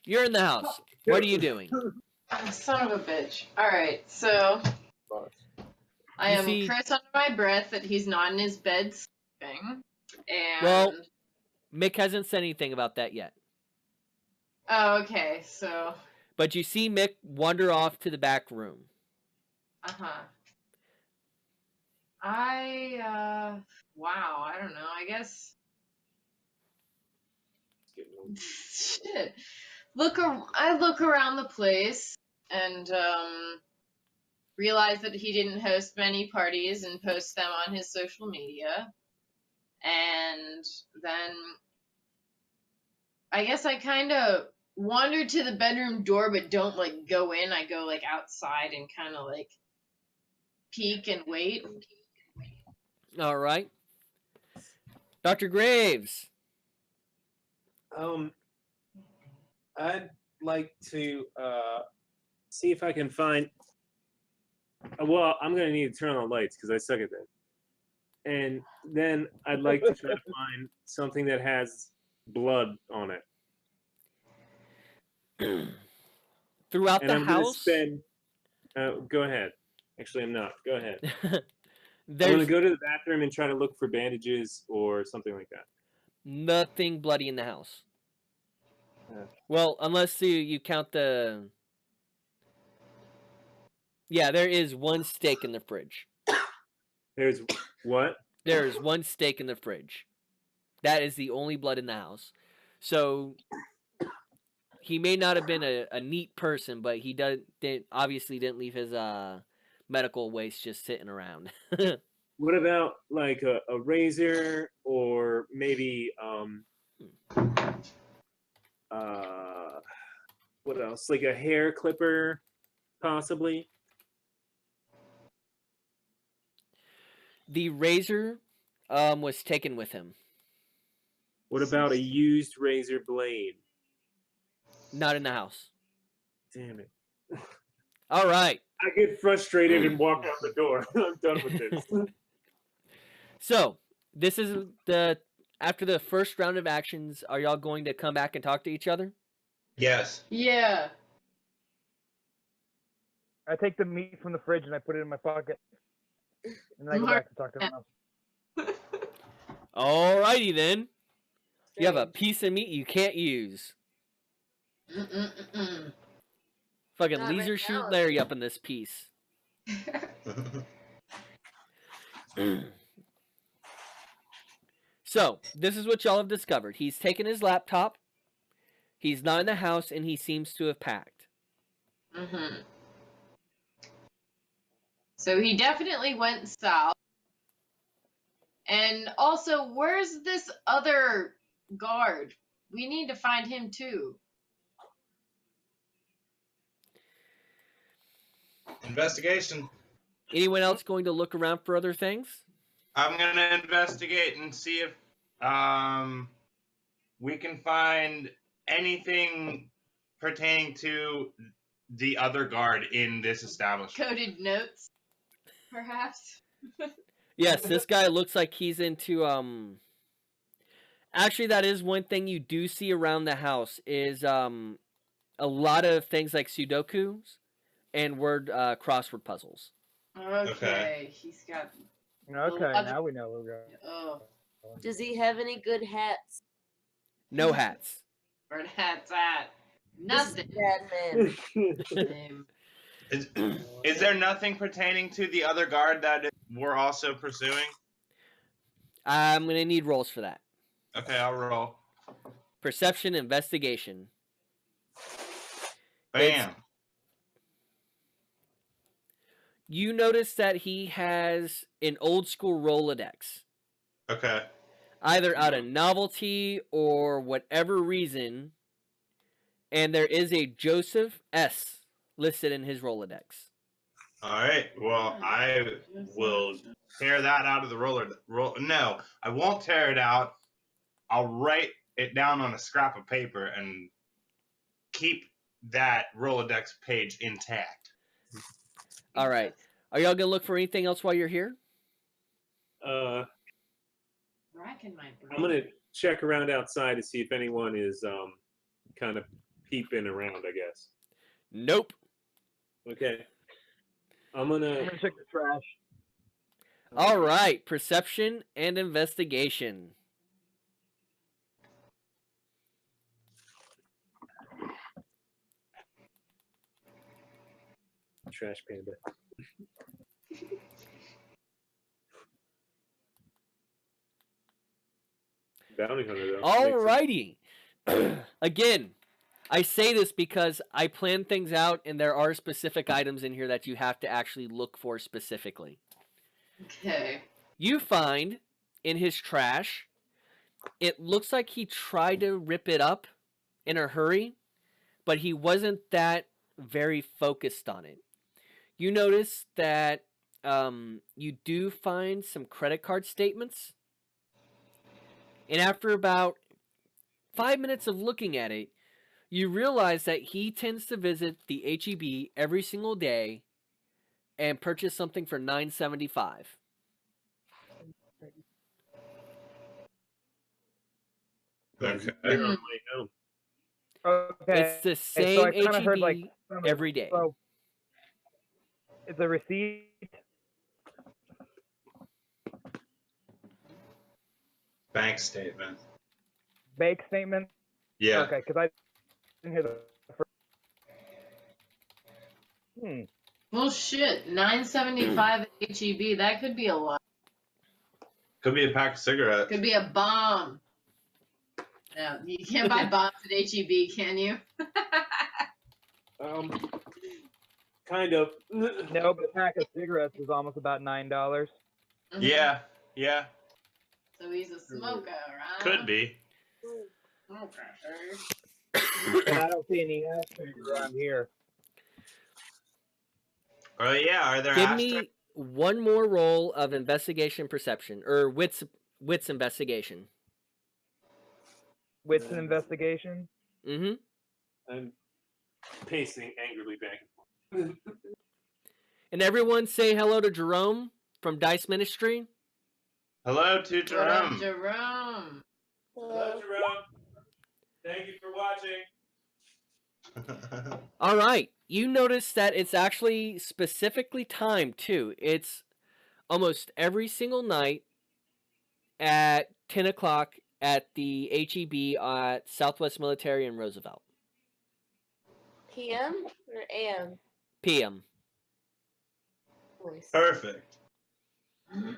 you're in the house. What are you doing? Son of a bitch. Alright, so I You am see- cursed under my breath that he's not in his bed sleeping. And Well- Mick hasn't said anything about that yet. oh, okay, so But you see Mick wander off to the back room. wow, I don't know, I guess shit. I look around the place and realize that he didn't host many parties and post them on his social media. And then I guess I kind of wander to the bedroom door but don't like go in. I go like outside and kind of like peek and wait. All right. Dr. Graves. I'd like to see if I can find. Well, I'm gonna need to turn on the lights because I suck at that. And then I'd like to try to find something that has blood on it. Throughout And the I'm gonna house, spend. Go ahead. Actually, I'm not. Go ahead. I'm there's gonna go to the bathroom and try to look for bandages or something like that. nothing bloody in the house. Yeah. Well, unless you count the... Yeah, there is one steak in the fridge. There's what? There is one steak in the fridge. That is the only blood in the house. So he may not have been a neat person, but he obviously didn't leave his medical waste just sitting around. What about like a razor or maybe what else? Like a hair clipper, possibly. The razor was taken with him. What about a used razor blade? Not in the house. Damn it. All right. I get frustrated and walk out the door. I'm done with this. So this is after the first round of actions. Are y'all going to come back and talk to each other? Yes. Yeah. I take the meat from the fridge and I put it in my pocket. And then I go back to talk to everyone else. Alrighty then. You have a Strange. piece of meat you can't use. Fucking Not laser right shoot now. Larry up in this piece. So, this is what y'all have discovered. He's taken his laptop. He's not in the house, and he seems to have packed. So he definitely went south. And also, where's this other guard? We need to find him too. Investigation. Anyone else going to look around for other things? I'm gonna investigate and see if we can find anything pertaining to the other guard in this establishment. Coded notes, perhaps. Yes, this guy looks like he's into Actually, that is one thing you do see around the house is a lot of things like Sudokus and word crossword puzzles. Okay, he's got. Okay, Other- now we know where we're going. Oh, Does he have any good hats? No hats. where the hat's at? This is Nothing. bad man. Is there nothing pertaining to the other guard that we're also pursuing? I'm going to need rolls for that. Okay, I'll roll. Perception, investigation. Bam. You notice that he has an old school Rolodex. Okay. Either out of novelty or whatever reason. And there is a Joseph S. listed in his Rolodex. All right. Well, I will tear that out of the No, I won't tear it out. I'll write it down on a scrap of paper and keep that Rolodex page intact. All right. Are y'all going to look for anything else while you're here? Racking my brain. I'm gonna check around outside to see if anyone is kind of peeping around, I guess. Nope. Okay. I'm I'm gonna gonna check the trash. All right. Perception and investigation. trash panda. Bounty hunter though. Alrighty. Again, I say this because I plan things out and there are specific items in here that you have to actually look for specifically. Okay. You find in his trash, it looks like he tried to rip it up in a hurry, but he wasn't that very focused on it. You notice that you do find some credit card statements. And after about 5 minutes of looking at it, you realize that he tends to visit the HEB every single day and purchase something for $9.75. Okay. They're on my way home. Okay. It's the so same I kinda HEB heard, like, every day. So, it's a receipt. Bank statement. Bank statement. Yeah. Okay, because I didn't hear the first. Well, shit. $9.75 at HEB. That could be a lot. Could be a pack of cigarettes. Could be a bomb. No, you can't buy bombs at HEB, can you? Kind of. No, but a pack of cigarettes is almost about $9. Yeah. Yeah. So he's a smoker, right? Could be. Okay. And I don't see any ashtrays around here. Oh yeah. Are there Give ashtrays? me one more roll of investigation perception, or wits investigation. Wits and investigation. Mm-hmm. I'm pacing angrily back and forth. And everyone say hello to Jerome from Dice Ministry. Hello to What up, Jerome. Jerome? Hello, Jerome. Thank you for watching. All right. You notice that it's actually specifically timed, too. It's almost every single night at 10 o'clock at the HEB at Southwest Military in Roosevelt. PM or AM? PM. Voice. Perfect. Okay.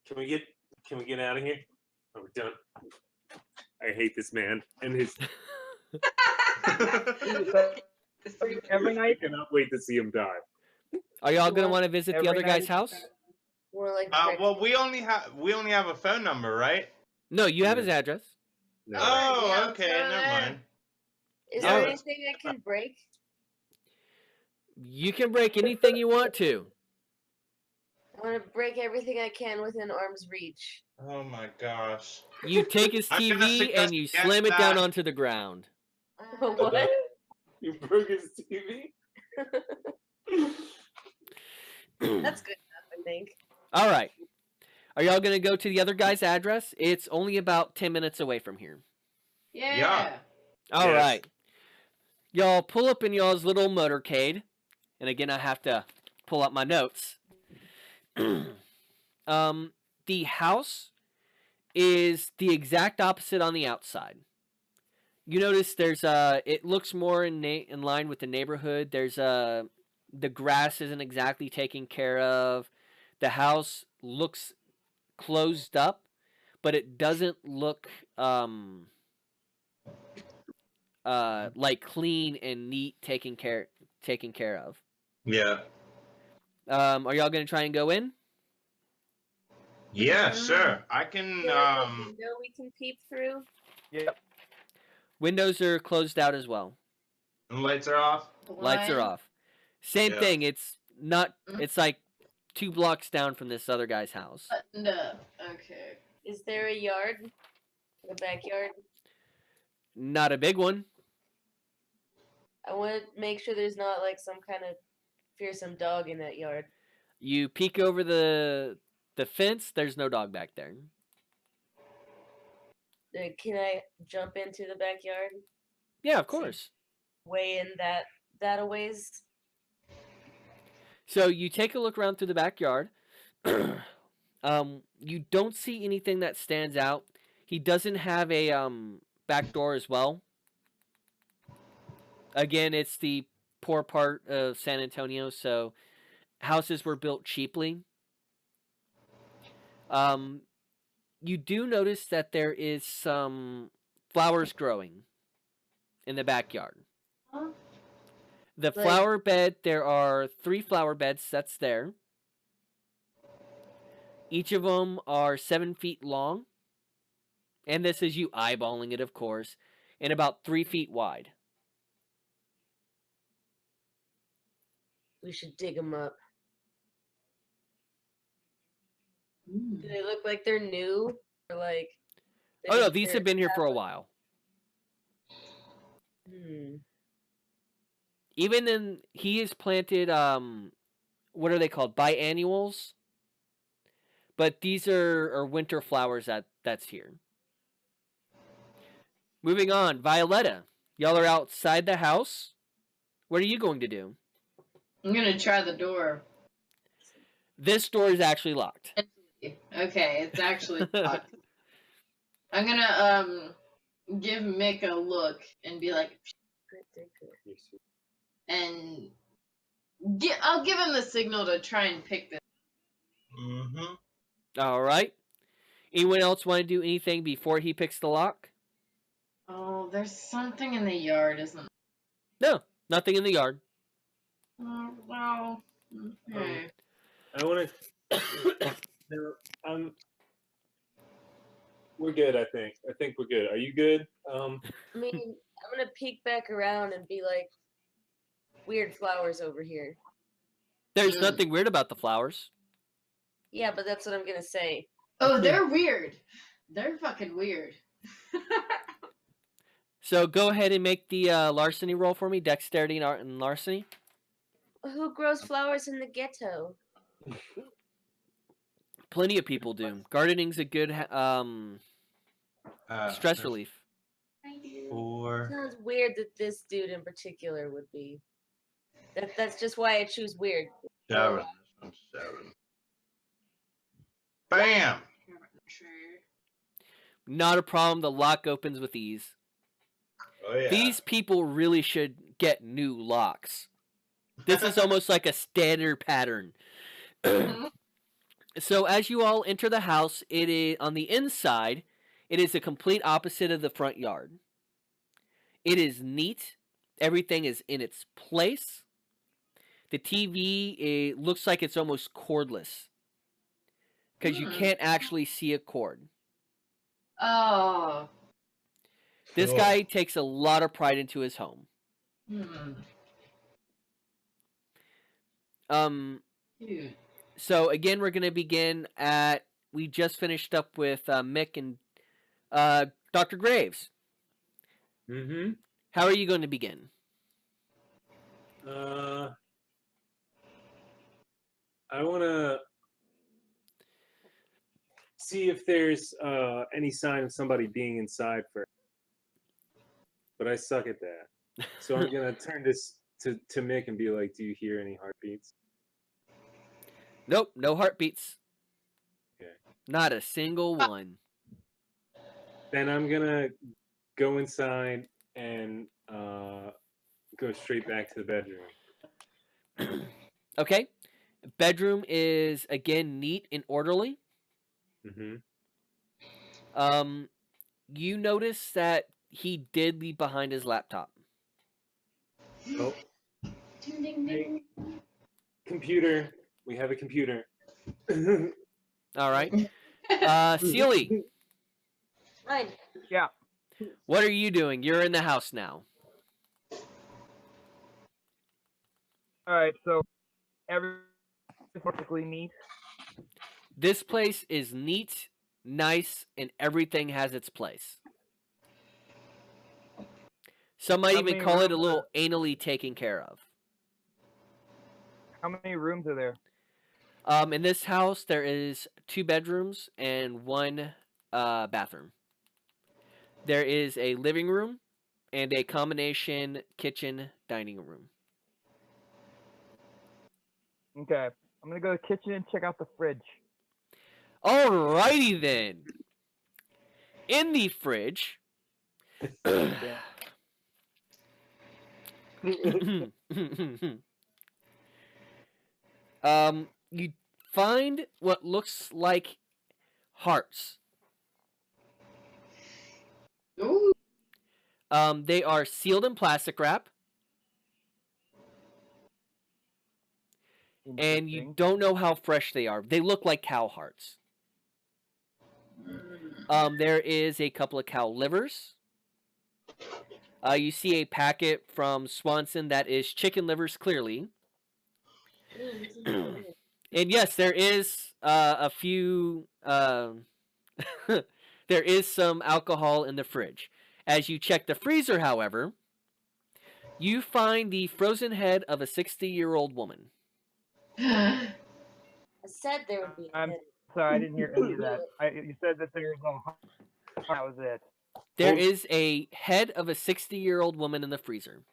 Can we get out of here? Oh, we're done. I hate this man and his. Every I night. cannot wait to see him die. Are y'all going to Well, want to visit the every other guy's night- house? More like Well, we only have a phone number, right? No, you have his address. No. Alright, yeah, Oh, let's okay, go never there. mind. Is All there right. anything I can break? You can break anything you want to. I want to break everything I can within arm's reach. Oh my gosh. You take his I'm gonna TV suggest and you against slam it down that. onto the ground. What? You broke his TV? That's good enough, I think. All right. Are y'all going to go to the other guy's address? It's only about 10 minutes away from here. Yeah. All Yes. right. Y'all pull up in y'all's little motorcade. And again, I have to pull up my notes. The house is the exact opposite on the outside. You notice there's it looks more in line with the neighborhood. There's the grass isn't exactly taken care of. The house looks closed up, but it doesn't look like clean and neat taken care of. Yeah. Are y'all gonna try and go in? Yeah, sure. I Is can there like a window we can peep through? Yep. Windows are closed out as well. lights are off. Lights are Blind. off. Same Yeah. thing. It's not. It's like 2 blocks down from this other guy's house. Buttoned up. Okay. Is there a yard? A backyard? Not a big one. I want to make sure there's not like some kind of fearsome dog in that yard. You peek over the fence. There's no dog back there. Can I jump into the backyard? Yeah, of course. Way in that a ways? So you take a look around through the backyard. You don't see anything that stands out. He doesn't have a back door as well. Again, it's the poor part of San Antonio, so houses were built cheaply. You do notice that there is some flowers growing in the backyard. Huh? The Like- flower bed, there are 3 flower beds that's there. Each of them are 7 feet long. And this is you eyeballing it, of course, and about 3 feet wide. We should dig them up. Mm. Do they look like they're new? Or like. Oh no, these have been here for a while. Even then, he has planted, what are they called? Biannuals? But these are winter flowers that's here. Moving on, Violetta. Y'all are outside the house. What are you going to do? I'm gonna try the door. This door is actually locked. Okay, it's actually locked. I'm gonna give Mick a look and be like, and I'll give him the signal to try and pick this. Mm-hmm. All right. Anyone else want to do anything before he picks the lock? Oh, there's something in the yard, isn't No, nothing in the yard. there? Oh, well. Okay. I want to. No, we're good. I think we're good. Are you good? I mean, I'm gonna peek back around and be like, weird flowers over here. There's Mm. nothing weird about the flowers. Yeah, but that's what I'm gonna say. Oh, they're weird. They're fucking weird. So go ahead and make the larceny roll for me. Dexterity and larceny. Who grows flowers in the ghetto? Plenty of people do. Gardening's a good stress There's relief. 4. Sounds weird that this dude in particular would be. That's just why I choose weird. 7. This one's 7. Bam! Not a problem. The lock opens with ease. Oh yeah. These people really should get new locks. This is almost like a standard pattern. So as you all enter the house, it is on the inside. It is the complete opposite of the front yard. It is neat. Everything is in its place. The TV, it looks like it's almost cordless because you can't actually see a cord. Oh. This Cool. guy takes a lot of pride into his home. Dude. So again, we're gonna begin at. We just finished up with Mick and Dr. Graves. Mm-hmm. How are you going to begin? I want to see if there's any sign of somebody being inside first. But I suck at that. So I'm going to turn this to Mick and be like, do you hear any heartbeats? Nope, no heartbeats. Okay. Not a single one. Then I'm going to go inside and go straight back to the bedroom. Okay. Bedroom is again neat and orderly. Mm-hmm. You notice that he did leave behind his laptop. Oh. Hey, computer. We have a computer. All right. Sealy, Fine. Yeah. what are you doing? You're in the house now. All right. So everything's perfectly neat. This place is neat, nice, and everything has its place. Some might How even many call it a rooms little anally taken care of. How many rooms are there? In this house, there is 2 bedrooms and 1 bathroom. There is a living room and a combination kitchen dining room. Okay. I'm gonna go to the kitchen and check out the fridge. Alrighty then. In the fridge, you find what looks like hearts. Ooh. They are sealed in plastic wrap, and you Interesting. don't know how fresh they are. They look like cow hearts. There is a couple of cow livers. You see a packet from Swanson that is chicken livers, clearly. And yes, there is a few. There is some alcohol in the fridge. As you check the freezer, however, you find the frozen head of a 60-year-old woman. I said there would be. I'm sorry, I didn't hear any of that. You said that there was no heart. That was it. There Oh. is a head of a 60-year-old woman in the freezer.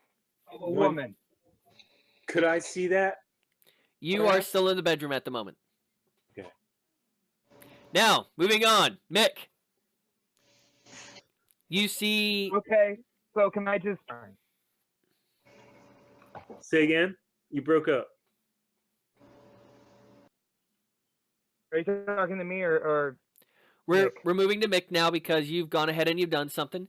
A woman. Could I see that? You are still in the bedroom at the moment. Okay. Now, moving on. Mick. You see... Okay. So can I just? Say again? You broke up. Are you talking to me or? We're Mick. moving to Mick now because you've gone ahead and you've done something.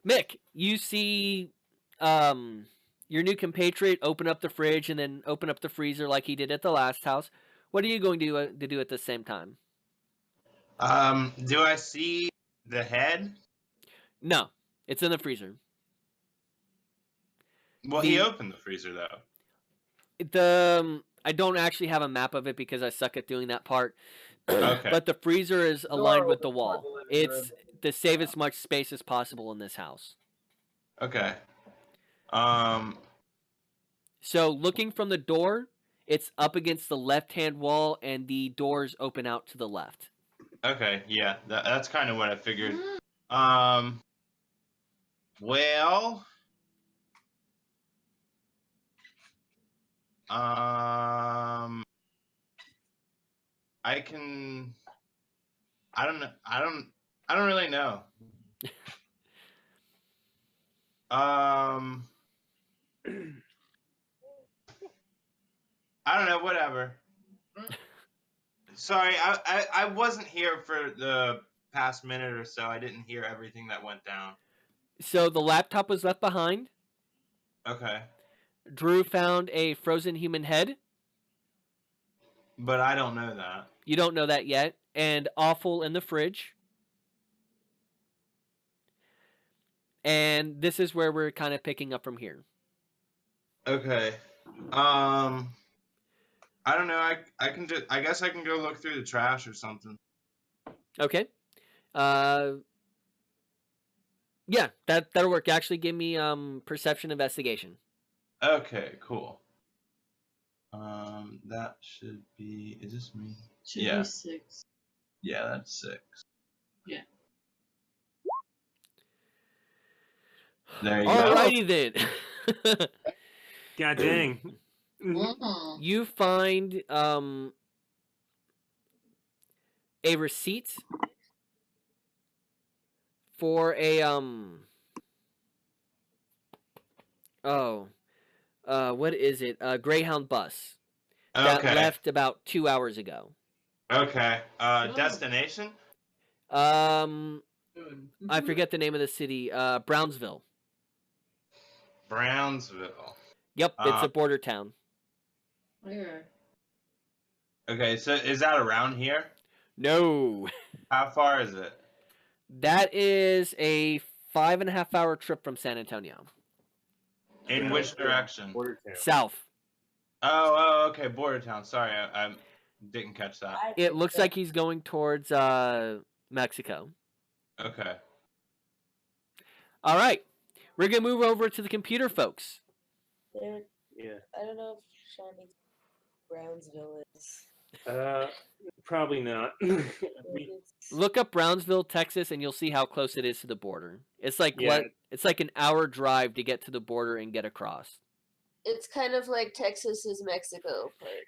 Mick, you see your new compatriot open up the fridge and then open up the freezer like he did at the last house. What are you going to do at the same time? Do I see the head? No, it's in the freezer. Well, he opened the freezer though. I don't actually have a map of it because I suck at doing that part. Okay. But the freezer is aligned with the wall. It's to save as much space as possible in this house. Okay. So looking from the door, it's up against the left-hand wall, and the doors open out to the left. Okay, yeah, that's kind of what I figured. Well, I can. I don't know. I don't really know. I don't know. Whatever. Sorry, I wasn't here for the past minute or so. I didn't hear everything that went down. So the laptop was left behind. Okay. Drew found a frozen human head. But I don't know that. You don't know that yet. And offal in the fridge. And this is where we're kind of picking up from here. Okay. I don't know. I can just. I guess I can go look through the trash or something. Okay. Yeah, that'll work. Actually, give me perception investigation. Okay, cool. That should be. Is this me? Should Yeah. be 6. Yeah, that's 6. Yeah. There you go. Alrighty then. God dang. You find a receipt for a what is it? A Greyhound bus that Okay. left about 2 hours ago. Okay. Destination? I forget the name of the city. Brownsville. Brownsville. Yep, it's a border town. Where? Okay, so is that around here? No. How far is it? That is a 5.5 hour trip from San Antonio. In which direction? Border town. South. Oh, okay, border town. Sorry, I didn't catch that. It looks like he's going towards Mexico. Okay. All right. We're going to move over to the computer folks. Yeah. I don't know if Sean knows where Brownsville is. Probably not. Look up Brownsville, Texas, and you'll see how close it is to the border. It's like Yeah. it's like an hour drive to get to the border and get across. It's kind of like Texas is Mexico, but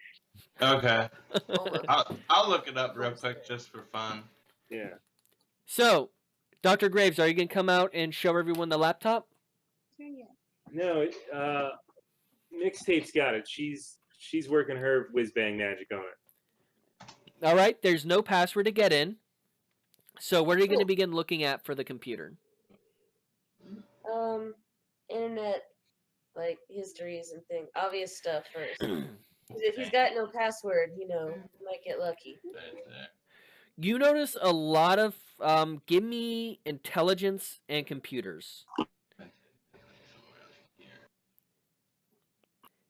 Okay. almost. I'll look it up real quick just for fun. Yeah. So, Dr. Graves, are you going to come out and show everyone the laptop? No, Mixtape's got it. She's working her whiz bang magic on it. All right. There's no password to get in. So, what are you going to begin looking at for the computer? Internet, like histories and things, obvious stuff first. 'Cause if he's got no password, you might get lucky. You notice a lot of give me intelligence and computers.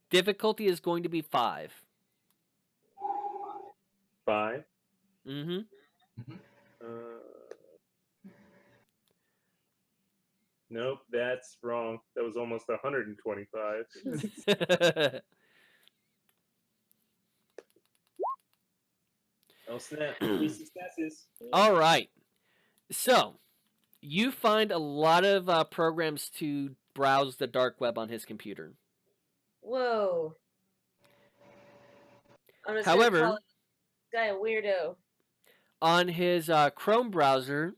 Difficulty is going to be 5. 5. Mm-hmm. Nope, that's wrong. That was almost 125. Oh snap! 3 successes. All right. So, you find a lot of programs to browse the dark web on his computer. Whoa. I'm just However, gonna call this guy a weirdo. on his Chrome browser,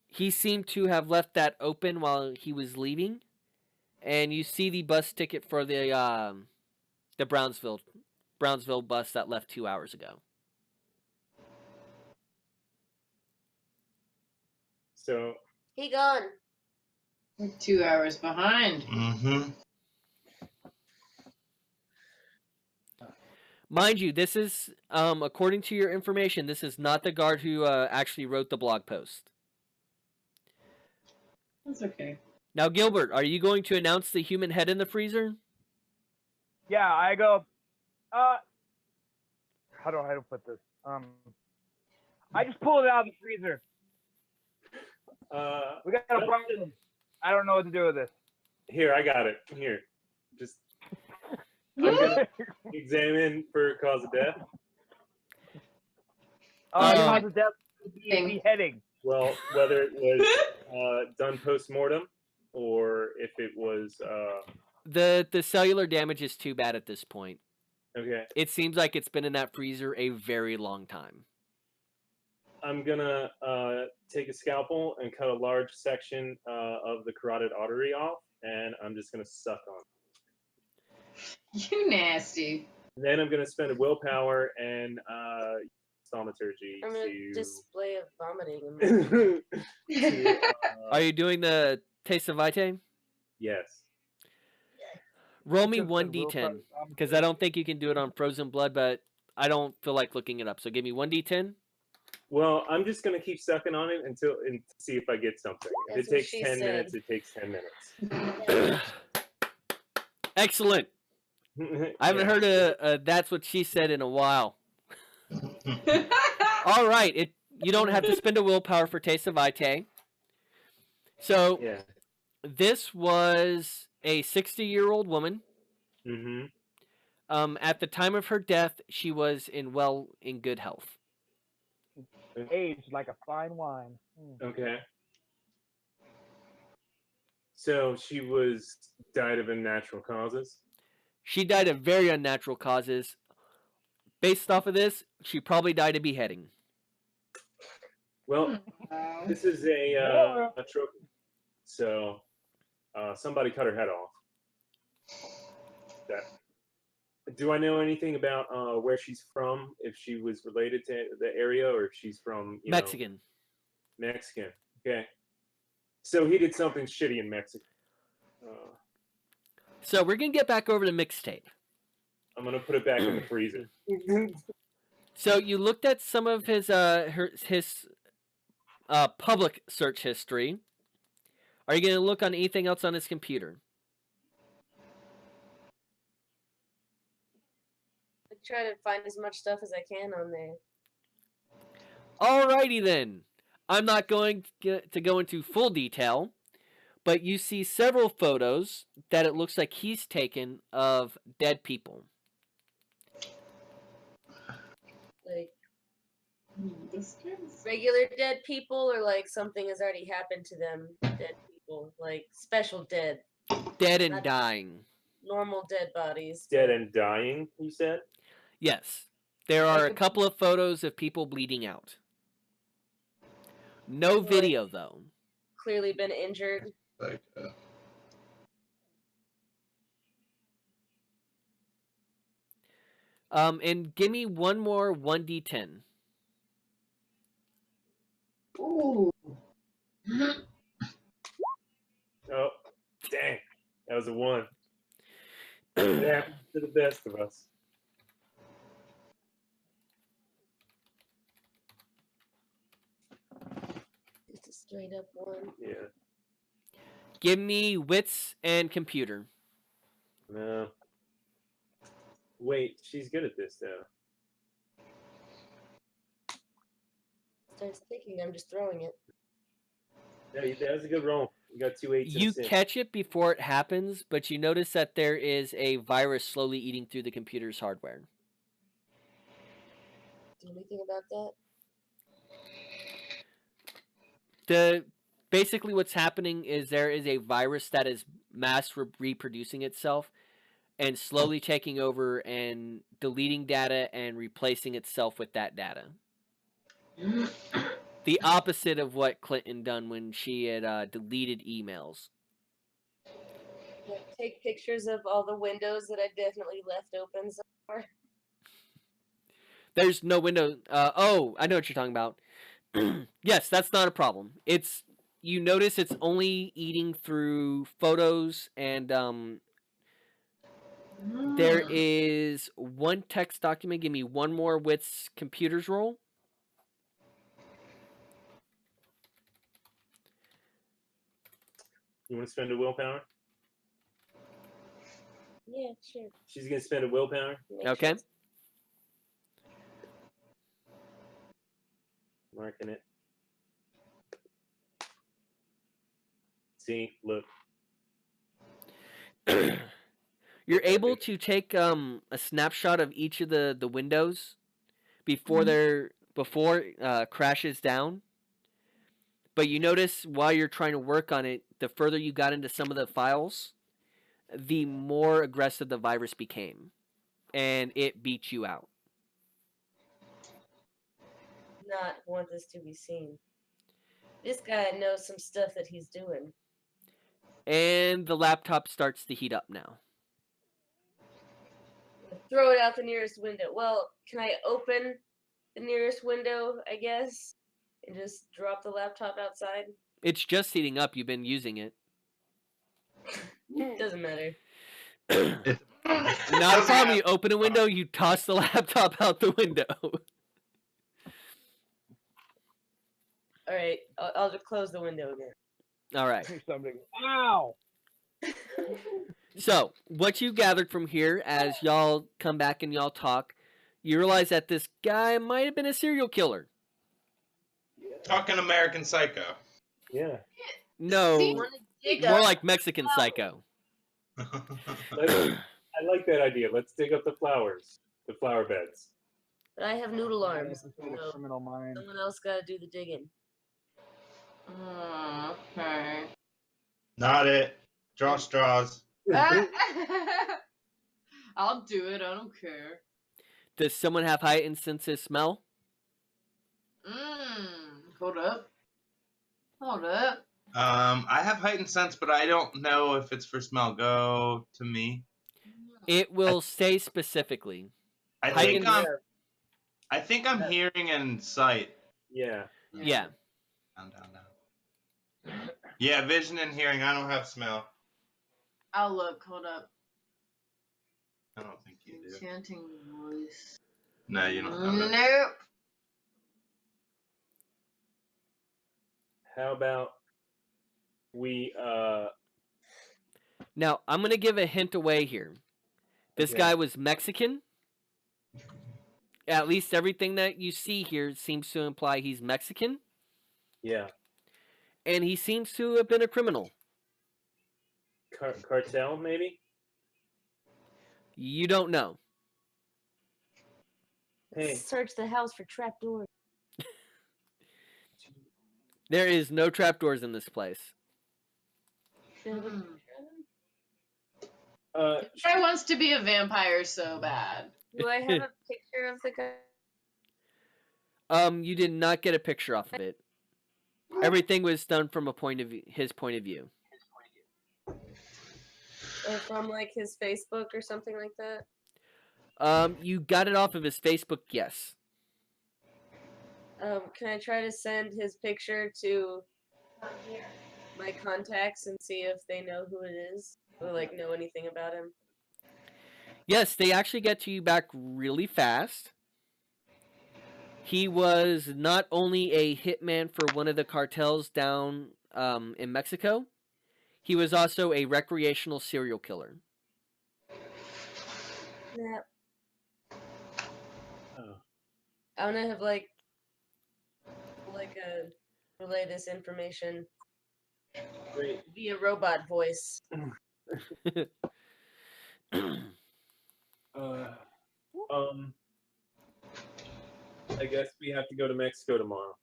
he seemed to have left that open while he was leaving, and you see the bus ticket for the Brownsville bus that left 2 hours ago. So He gone. We're 2 hours behind. Mm-hmm. Mind you, this is, according to your information, this is not the guard who actually wrote the blog post. That's okay. Now, Gilbert, are you going to announce the human head in the freezer? Yeah, I go. How do I put this? I just pulled it out of the freezer. We got a problem. I don't know what to do with this. Here, I got it. Here, just I'm gonna examine for cause of death. Cause of death would be Thing. beheading. Well, whether it was done post-mortem or if it was The cellular damage is too bad at this point. okay. It seems like it's been in that freezer a very long time. I'm gonna take a scalpel and cut a large section of the carotid artery off, and I'm just gonna suck on it. You nasty. Then I'm gonna spend a willpower and thaumaturgy I'm gonna to. display of vomiting. to, Are you doing the taste of vitae? yes. Roll me Just a 1d10 because I don't think you can do it on frozen blood, but I don't feel like looking it up. So give me 1d10. Well, I'm just gonna keep sucking on it until and see if I get something. If That's it what takes she 10 said. minutes, it takes 10 minutes. Excellent. I haven't heard a "that's what she said" in a while. All right, you don't have to spend a willpower for taste of vitae. So Yeah. this was a 60-year-old woman. Mm-hmm. At the time of her death, she was in good health. Aged like a fine wine. Okay. So she died of unnatural causes. She died of very unnatural causes. Based off of this, she probably died of beheading. Well, this is a trophy. So somebody cut her head off. Do I know anything about where she's from? If she was related to the area, or if she's from Mexican. Mexican. Okay. So he did something shitty in Mexico. So we're gonna get back over to mixtape. I'm gonna put it back in the freezer. So you looked at some of his public search history. Are you gonna look on anything else on his computer? I try to find as much stuff as I can on there. Alrighty then. I'm not going to go into full detail, but you see several photos that it looks like he's taken of dead people. Like regular dead people, or like something has already happened to them. Dead people, like special dead. Dead and Not dying. Normal dead bodies. Dead and dying, you said? Yes. There are a couple of photos of people bleeding out. No video, though. Clearly been injured. Like, And give me one more 1d10. Ooh. Oh, dang. That was a 1. It happens to the best of us. Just a straight up 1. Yeah. Give me wits and computer. No. Wait, she's good at this, though. Starts thinking I'm just throwing it. Yeah, that was a good roll. You got 2 8s. You catch it before it happens, but you notice that there is a virus slowly eating through the computer's hardware. Do anything about that? Basically what's happening is there is a virus that is mass reproducing itself and slowly taking over and deleting data and replacing itself with that data. The opposite of what Clinton done when she had deleted emails. Like, take pictures of all the windows that I definitely left open somewhere. There's no window. Oh, I know what you're talking about. Yes, that's not a problem. You notice it's only eating through photos, and there is one text document. Give me one more with computers roll. You want to spend a willpower? Yeah, sure. She's going to spend a willpower? Okay. Marking it. See, look. You're able to take a snapshot of each of the windows before crashes down. But you notice while you're trying to work on it, the further you got into some of the files, the more aggressive the virus became, and it beat you out. Not want this to be seen. This guy knows some stuff that he's doing. And the laptop starts to heat up now. Throw it out the nearest window. Well, can I open the nearest window, I guess, and just drop the laptop outside? It's just heating up. You've been using it. Doesn't matter. Not a problem. You open a window, you toss the laptop out the window. All right, I'll just close the window again. All right. Somebody. Ow! So, what you gathered from here as y'all come back and y'all talk, you realize that this guy might have been a serial killer. Talking American Psycho. Yeah. No, See? more like Mexican Psycho. I like that idea. Let's dig up the flowers, the flower beds. But I have noodle arms. Episode of So Criminal Minds. someone else gotta do the digging. Okay. Not it. Draw straws. I'll do it. I don't care. Does someone have heightened sense of smell? Hold up. Hold up. I have heightened sense, but I don't know if it's for smell. Go to me. It will say specifically. I think I'm hearing and sight. Yeah. Yeah. Down. Yeah, vision and hearing. I don't have smell. I'll look. Hold up. I don't think you do. Enchanting voice. No, you don't have it. Nope. How about we Now, I'm going to give a hint away here. This Okay. guy was Mexican. At least everything that you see here seems to imply he's Mexican. yeah, And he seems to have been a criminal. cartel maybe? You don't know. Hey, Search the house for trapdoors. There is no trapdoors in this place. Guy wants to be a vampire so bad. Do I have a picture of the guy? You did not get a picture off of it. Everything was done from his point of view. From like his Facebook or something like that? You got it off of his Facebook, yes. Can I try to send his picture to my contacts and see if they know who it is? Or like know anything about him? Yes, they actually get to you back really fast. He was not only a hitman for one of the cartels down in Mexico, he was also a recreational serial killer. Snap. Oh. I wanna have like a relay this information Great. via robot voice. I guess we have to go to Mexico tomorrow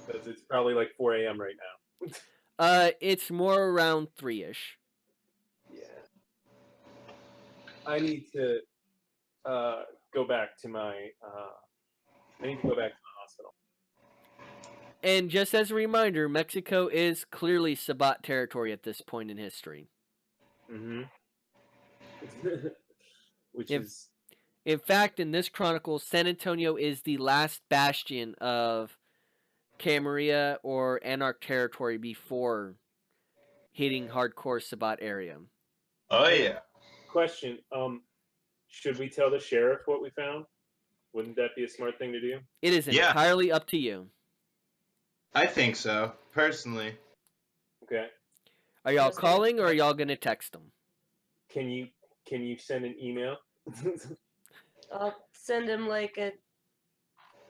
because it's probably like 4 a.m. right now. It's more around 3-ish. Yeah. I need to go back to my. I need to go back to the hospital. And just as a reminder, Mexico is clearly Sabbat territory at this point in history. Mm-hmm. Which If- is In fact, in this chronicle, San Antonio is the last bastion of Camarilla or Anarch territory before hitting hardcore Sabbat area. Oh yeah. question. Should we tell the sheriff what we found? Wouldn't that be a smart thing to do? It is Yeah. entirely up to you. I think so, personally. Okay. Are y'all Was it- calling or are y'all going to text them? Can you send an email? I'll send him like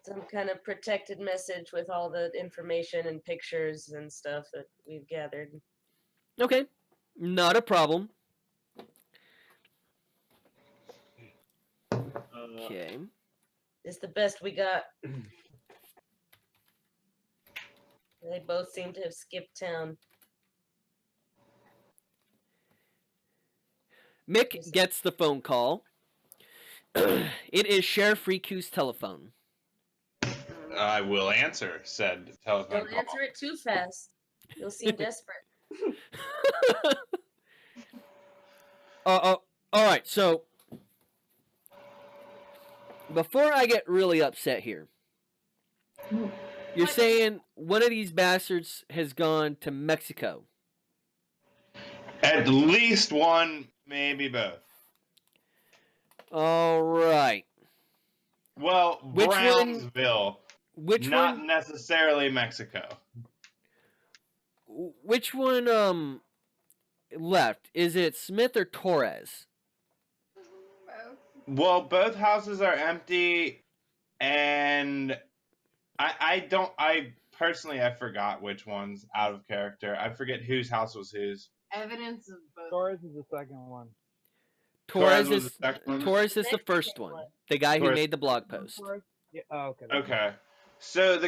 some kind of protected message with all the information and pictures and stuff that we've gathered. Okay, not a problem. Okay. It's the best we got. They both seem to have skipped town. Mick gets the phone call. It is Sheriff Riku's telephone. I will answer said telephone Don't call. answer it too fast. You'll seem desperate. All right, so before I get really upset here, you're saying one of these bastards has gone to Mexico. At least one, maybe both. All right. Well, Which one- Brownsville, Which not one? necessarily Mexico. Which one left? Is it Smith or Torres? Well, both houses are empty, and I personally, I forgot which one's out of character. I forget whose house was whose. Evidence of both. Torres is the second one. Torres was is the second one? Torres is the Mexican first one. one. The guy who Torres. made the blog post. Torres? Yeah. Oh, okay. Okay, so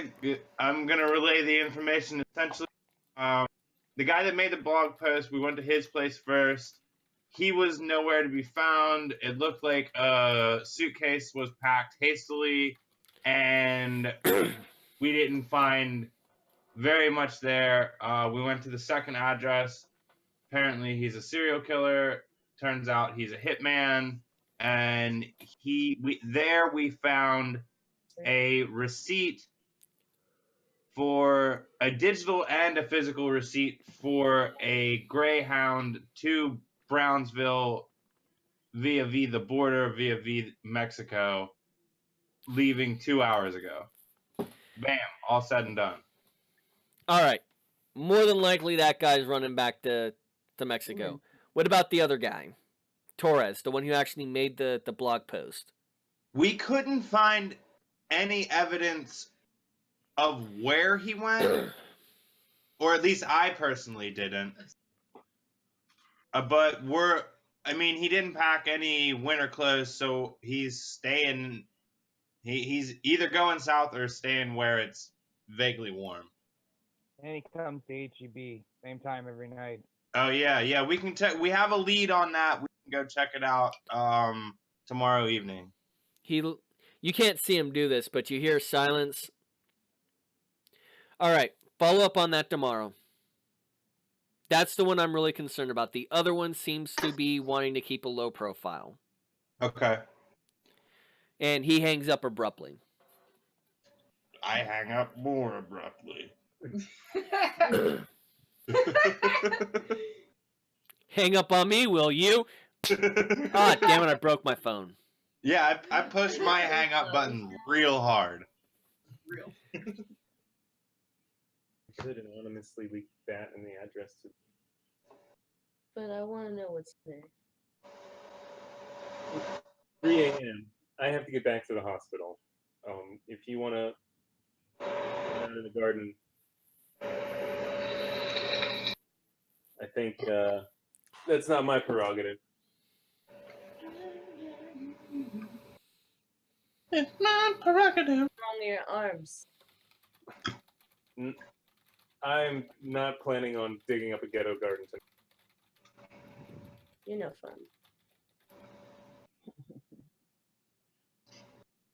I'm gonna relay the information essentially. The guy that made the blog post, we went to his place first. He was nowhere to be found. It looked like a suitcase was packed hastily, and we didn't find very much there. We went to the second address. Apparently, he's a serial killer. Turns out he's a hitman, and we found a receipt for a digital and a physical receipt for a Greyhound to Brownsville via the border via Mexico, leaving 2 hours ago. Bam, all said and done. All right. More than likely, that guy's running back to Mexico. What about the other guy, Torres, the one who actually made the blog post? We couldn't find any evidence of where he went, or at least I personally didn't. But he didn't pack any winter clothes, so he's staying. He's either going south or staying where it's vaguely warm. And he comes to HEB same time every night. Oh yeah, we can we have a lead on that. We can go check it out tomorrow evening. You can't see him do this, but you hear silence. All right, follow up on that tomorrow. That's the one I'm really concerned about. The other one seems to be wanting to keep a low profile. Okay. And he hangs up abruptly. I hang up more abruptly. Hang up on me, will you? Ah, damn it, I broke my phone. Yeah, I pushed my hang up button real hard. Could anonymously leak that and the address to. But I want to know what's there. 3 a.m. I have to get back to the hospital. If you want to out in the garden, I think that's not my prerogative. It's not prerogative. On your arms. I'm not planning on digging up a ghetto garden tonight. You're no fun.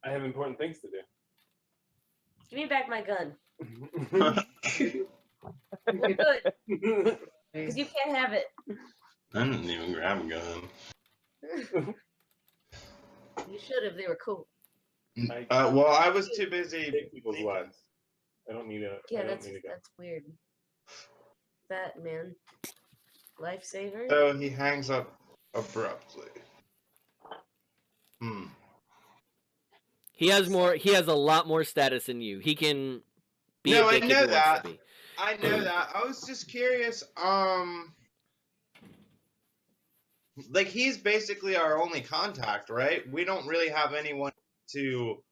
I have important things to do. Give me back my gun. We're good. Because you can't have it. I didn't even grab a gun. You should have. They were cool. Well, I was too busy. Take people's lives. I don't need a. Yeah, I don't that's need a gun. weird. That man. Lifesaver? So he hangs up abruptly. He has a lot more status than you. He can be No, a I dick if he know wants that. to be. I know that. I was just curious. Like he's basically our only contact, right? We don't really have anyone to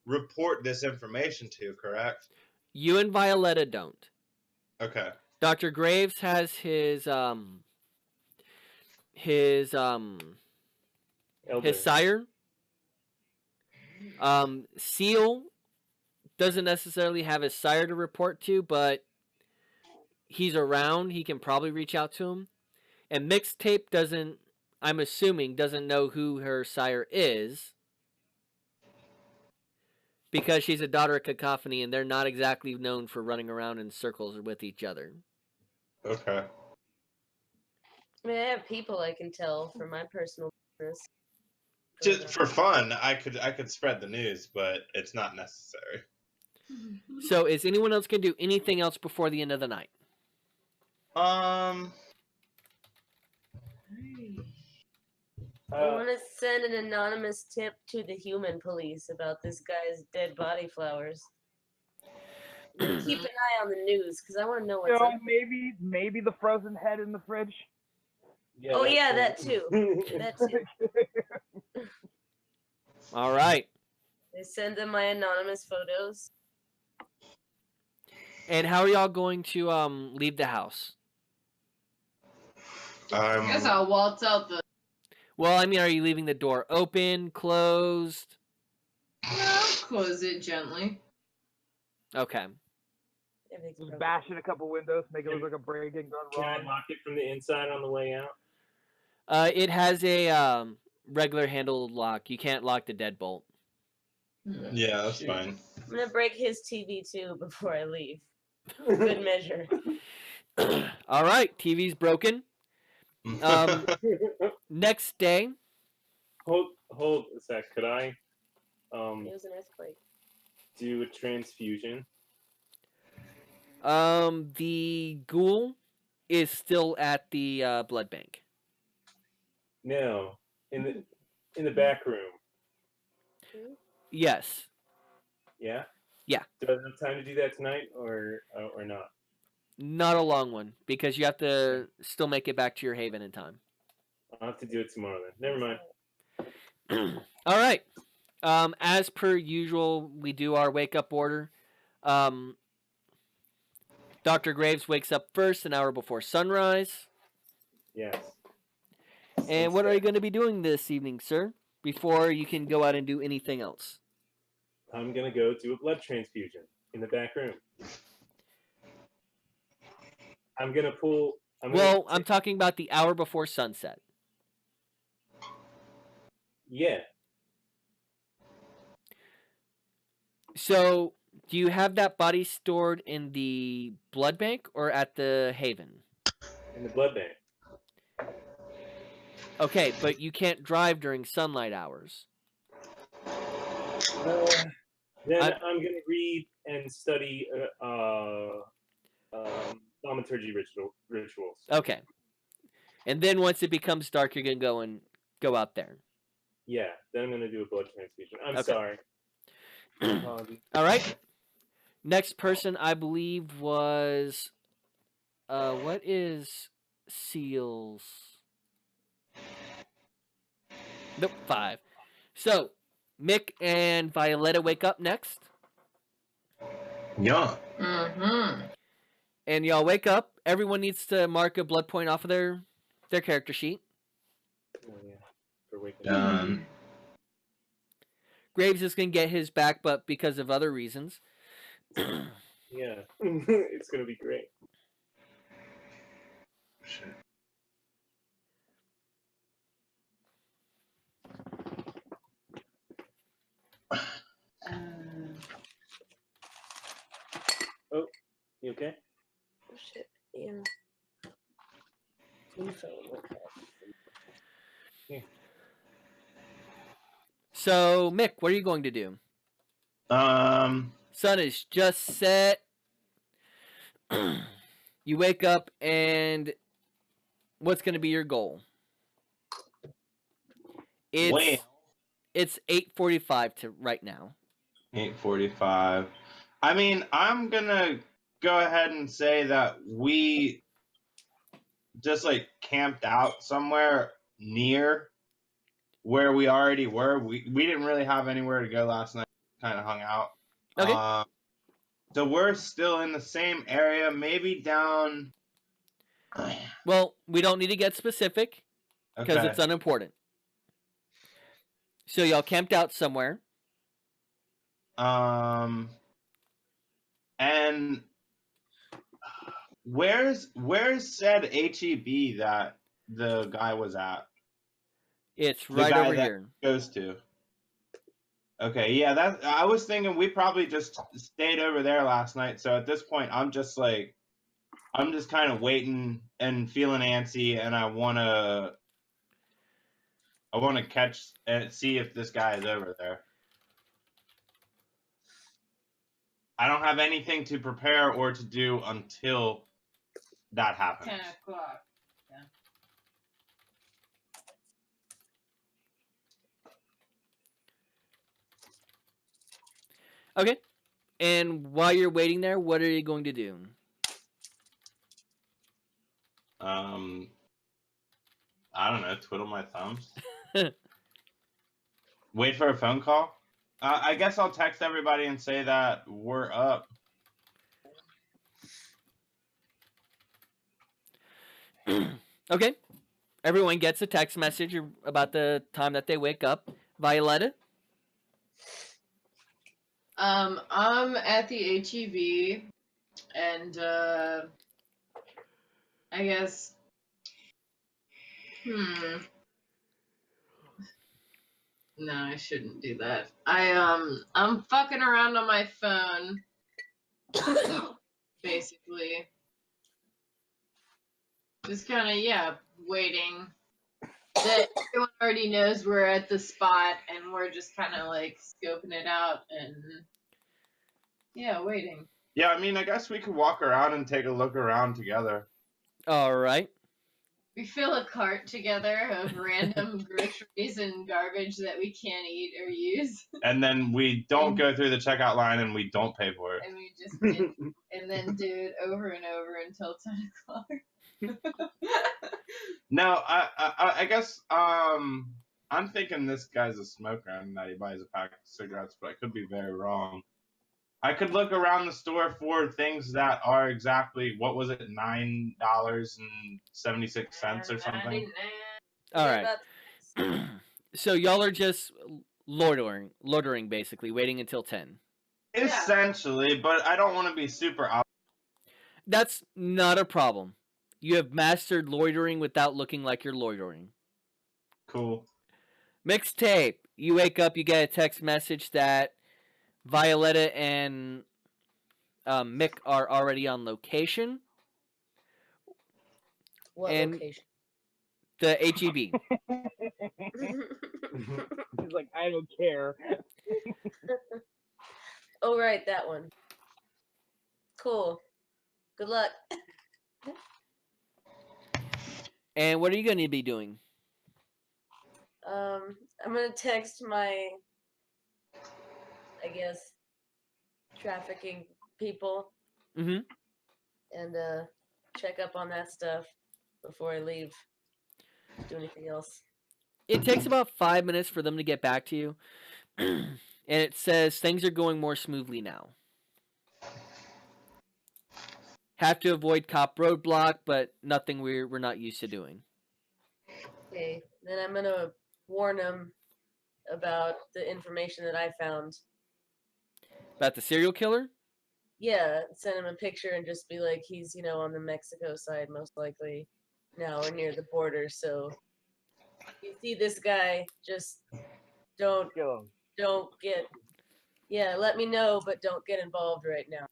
report this information to, correct? You and Violetta don't. Okay. Dr. Graves has his his Elder. sire. Seal doesn't necessarily have his sire to report to, but he's around. He can probably reach out to him. And Mixtape doesn't, I'm assuming, doesn't know who her sire is because she's a daughter of Cacophony, and they're not exactly known for running around in circles with each other. Okay. I mean, I have people I can tell for my personal business. Just for fun, I could spread the news, but it's not necessary. So, is anyone else going to do anything else before the end of the night? I want to send an anonymous tip to the human police about this guy's dead body flowers. Keep an eye on the news because I want to know what's up. Maybe the frozen head in the fridge. Yeah, Oh that's yeah, cool. that too. That too. All right. They send them my anonymous photos. And how are y'all going to leave the house? I guess I'll waltz out the. Well, I mean, are you leaving the door open, closed? No, close it gently. Okay. Everything's Just broken. bash in a couple windows, make it look like a break-in gone Can I wrong. lock it from the inside on the way out? It has a regular handle lock. You can't lock the deadbolt. Yeah, that's Shoot. fine. I'm gonna break his TV too before I leave. Good measure. All right, TV's broken. Next day. Hold a sec. Could I It was an earthquake. do a transfusion? The ghoul is still at the blood bank. No, in the back room. Yes. Yeah. Yeah. Do I have time to do that tonight, or not? Not a long one because you have to still make it back to your haven in time. I'll have to do it tomorrow then. Never mind. All right. As per usual, we do our wake up order. Dr. Graves wakes up first an hour before sunrise. Yes. And what are you going to be doing this evening, sir? Before you can go out and do anything else. I'm gonna go do a blood transfusion in the back room. I'm talking about the hour before sunset. Yeah. So, do you have that body stored in the blood bank or at the haven? In the blood bank. Okay, but you can't drive during sunlight hours. Then I'm gonna read and study thaumaturgy rituals. Okay. And then once it becomes dark, you're gonna go out there. Yeah. Then I'm gonna do a blood transfusion. I'm Okay. sorry. All right. Next person, I believe, was what is Seal's? Nope, 5. So Mick and Violetta wake up next. Yeah. And y'all wake up. Everyone needs to mark a blood point off of their character sheet. Oh, yeah. For waking up. Done. Graves is gonna get his back, but because of other reasons. Yeah. It's gonna be great. Shit. Oh, you okay? Oh shit. Yeah. Info. Okay. So Mick, what are you going to do? Sun is just set. You wake up, and what's going to be your goal? It's 8:45 to right now. 8:45. I mean, I'm gonna go ahead and say that we just like camped out somewhere near where we already were. We didn't really have anywhere to go last night. Kind of hung out. Okay. So we're still in the same area, maybe down. Well, we don't need to get specific because Okay. it's unimportant. So y'all camped out somewhere. And where's said HEB that the guy was at? It's The right guy over that here. goes to. Okay, yeah, that I was thinking we probably just stayed over there last night. So at this point, I'm just kind of waiting and feeling antsy, and I wanna catch and see if this guy is over there. I don't have anything to prepare or to do until that happens. 10 o'clock. Okay. And while you're waiting there, what are you going to do? I don't know, twiddle my thumbs. Wait for a phone call. I guess I'll text everybody and say that we're up. Okay. Everyone gets a text message about the time that they wake up. Violetta? I'm at the HEB, and I guess. No, I shouldn't do that. I'm fucking around on my phone, basically. Just kind of, waiting. That everyone already knows we're at the spot, and we're just kind of like scoping it out and waiting. Yeah, I mean, I guess we could walk around and take a look around together. All right. We fill a cart together of random groceries and garbage that we can't eat or use. And then we don't go through the checkout line and we don't pay for it. And we just and then do it over and over until 10 o'clock. No, I guess I'm thinking this guy's a smoker and that he buys a pack of cigarettes, but I could be very wrong. I could look around the store for things that are exactly, what was it, $9.76 or something? All right. So y'all are just loitering basically, waiting until 10. Essentially, but I don't want to be super out. That's not a problem. You have mastered loitering without looking like you're loitering. Cool. Mixtape. You wake up, you get a text message that Violetta and Mick are already on location. What location? The HEB. He's like, I don't care. Oh, right, that one. Cool. Good luck. And what are you going to be doing? I'm going to text my, I guess, trafficking people. Mm-hmm. And check up on that stuff before I leave. Do anything else. It takes about 5 minutes for them to get back to you. And it says things are going more smoothly now. Have to avoid cop roadblock, but nothing we're not used to doing. Okay, then I'm going to warn them about the information that I found. About the serial killer? Yeah, send him a picture and just be like, he's, on the Mexico side, most likely. Now we're near the border, so if you see this guy, just don't get, let me know, but don't get involved right now.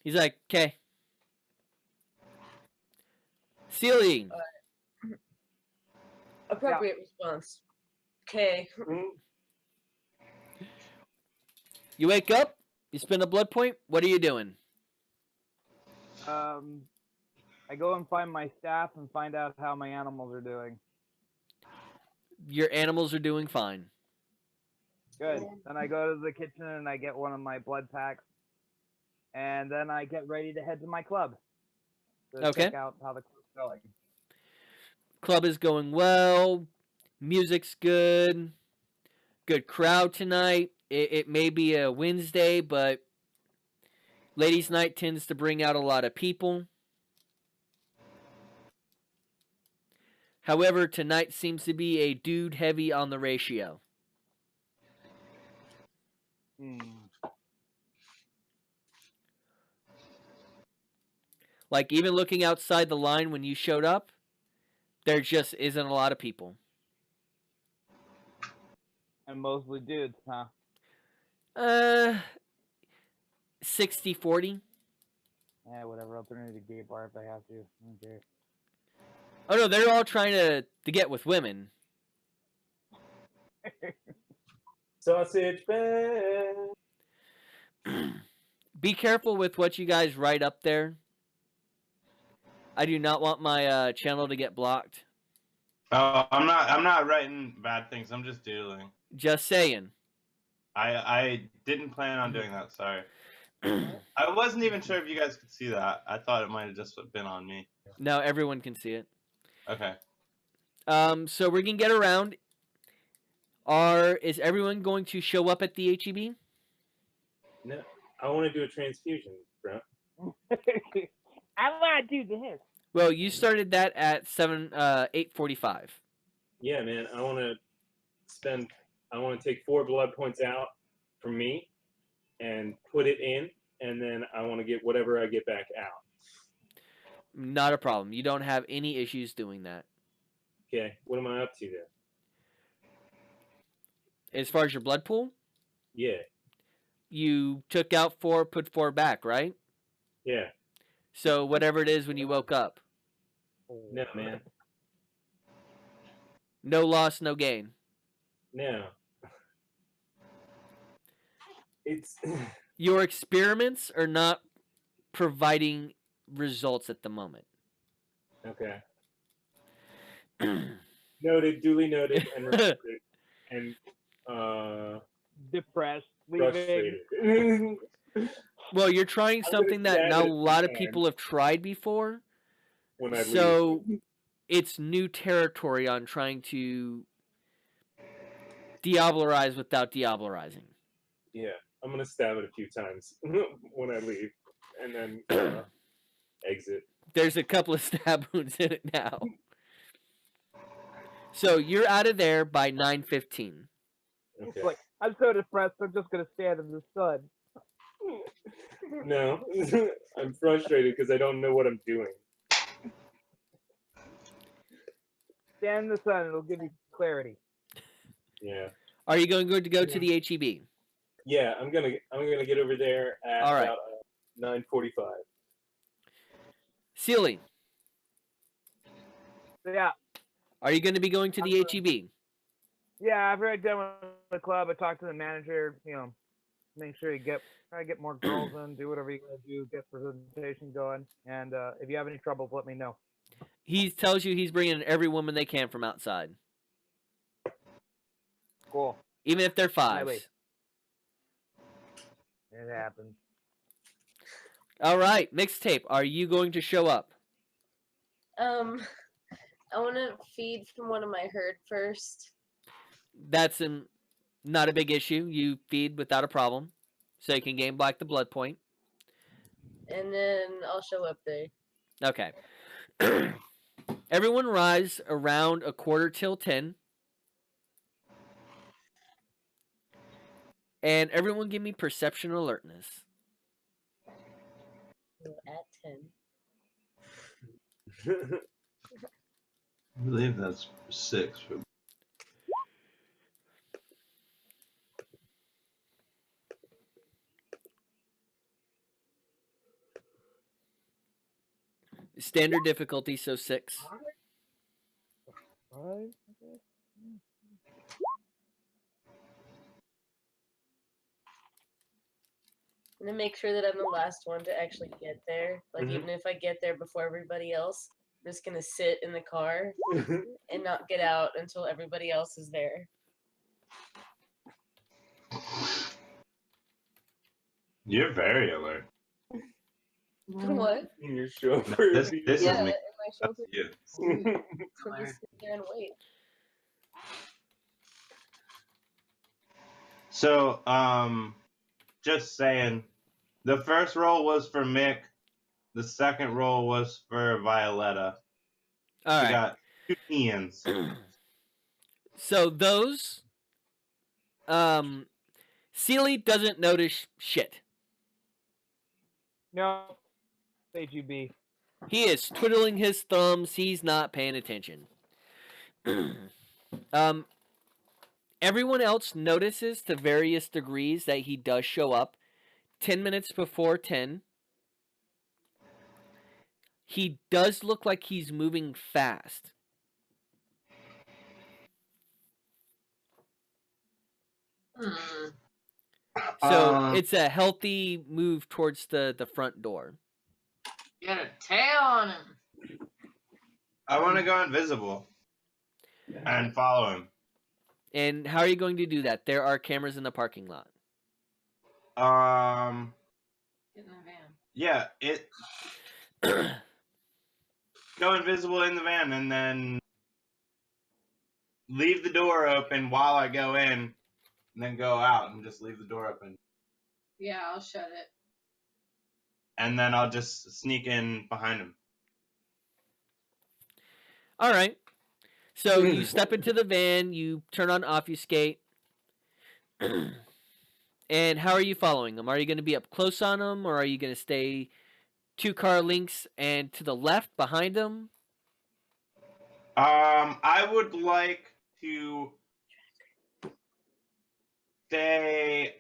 He's like, okay. Celie. Appropriate response. Okay. You wake up, you spend a blood point, what are you doing? I go and find my staff and find out how my animals are doing. Your animals are doing fine. Good. Then I go to the kitchen and I get one of my blood packs. And then I get ready to head to my club. To check out how the club's going. Club is going well. Music's good. Good crowd tonight. It may be a Wednesday, but Ladies' night tends to bring out a lot of people. However, tonight seems to be a dude heavy on the ratio. Like, even looking outside the line when you showed up, there just isn't a lot of people. And mostly dudes, huh? 60-40. Yeah, whatever. I'll turn it into a gay bar if I have to. Okay. Oh no, they're all trying to get with women. Sausage bag. Be careful with what you guys write up there. I do not want my channel to get blocked. Oh, I'm not writing bad things. I'm just doodling. Just saying. I didn't plan on doing that. Sorry. I wasn't even sure if you guys could see that. I thought it might have just been on me. No, everyone can see it. Okay. So we can get around. Is everyone going to show up at the HEB? No, I want to do a transfusion, bro. I want to do this. Well, you started that at 8:45. Yeah, man. I want to take 4 blood points out from me and put it in, and then I want to get whatever I get back out. Not a problem. You don't have any issues doing that. Okay, what am I up to there? As far as your blood pool, Yeah, you took out 4, put 4 back, right? yeah. So whatever it is when you woke up. No, man. No loss, no gain. No. It's Your experiments are not providing results at the moment. okay. Noted, duly noted, and recorded, and Depressed, leaving. frustrated. Well, you're trying something that not a lot of people have tried before. When I So leave. it's new territory on trying to diablerize without diablerizing. Yeah, I'm gonna stab it a few times when I leave, and then exit. There's a couple of stab wounds in it now. So you're out of there by 9:15. Okay. It's like, I'm so depressed, I'm just going to stand in the sun. No, I'm frustrated because I don't know what I'm doing. Stand in the sun, it'll give you clarity. Yeah. Are you going to go to the HEB? Yeah, I'm gonna get over there at All right. about 9:45. Sealy, So yeah, are you going to be going to the HEB? yeah, I've already done with the club. I talked to the manager, make sure you try to get more girls in, do whatever you gotta do, get presentation going. And if you have any troubles, let me know. He tells you he's bringing in every woman they can from outside. Cool. Even if they're Riley. fives. It happens. All right, mixtape. Are you going to show up? I want to feed from one of my herd first. That's not a big issue. You feed without a problem. So you can gain back the blood point. And then I'll show up there. Okay. Everyone rise around 10:15. And everyone give me perception alertness. So at 10. I believe that's 6 for Standard difficulty, so 6. Alright. And then make sure that I'm the last one to actually get there. Like, even if I get there before everybody else, I'm just gonna sit in the car and not get out until everybody else is there. You're very alert. What? In your chauffeur. This Yeah, is me. in my That's shoulder. you. So just sit there and wait. So, just saying, The first roll was for Mick. The second roll was for Violetta. All We right. got 2 Ians. So those, Sealy doesn't notice shit. No, HEB. He is twiddling his thumbs. He's not paying attention. Everyone else notices to various degrees that he does show up 10 minutes before 10. He does look like he's moving fast. So it's a healthy move towards the front door. Get a tail on him. I want to go invisible and follow him. And how are you going to do that? There are cameras in the parking lot. Get in the van. Yeah, go invisible in the van and then leave the door open while I go in, and then go out and just leave the door open. Yeah, I'll shut it. And then I'll just sneak in behind him. All right. So you step into the van, you turn on obfuscate. And how are you following him? Are you going to be up close on him, or are you going to stay 2 car lengths and to the left behind him? I would like to stay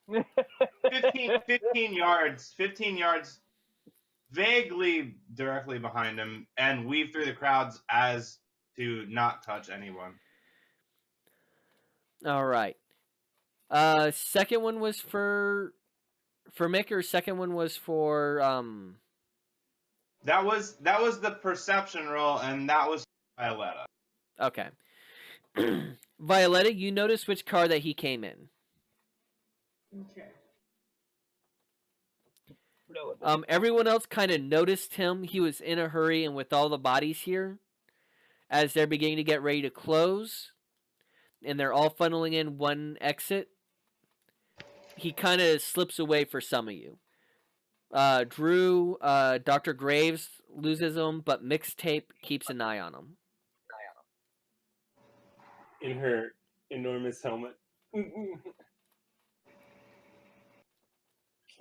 15 yards. 15 yards vaguely directly behind him and weave through the crowds as to not touch anyone. All right. Second one was for Mick, or second one was for That was the perception roll, and that was Violetta. Okay. Violetta, you notice which car that he came in. Okay. Everyone else kind of noticed him. He was in a hurry, and with all the bodies here, as they're beginning to get ready to close, and they're all funneling in one exit, he kind of slips away for some of you. Drew, Dr. Graves loses him, but Mixtape keeps an eye on him. In her enormous helmet. Can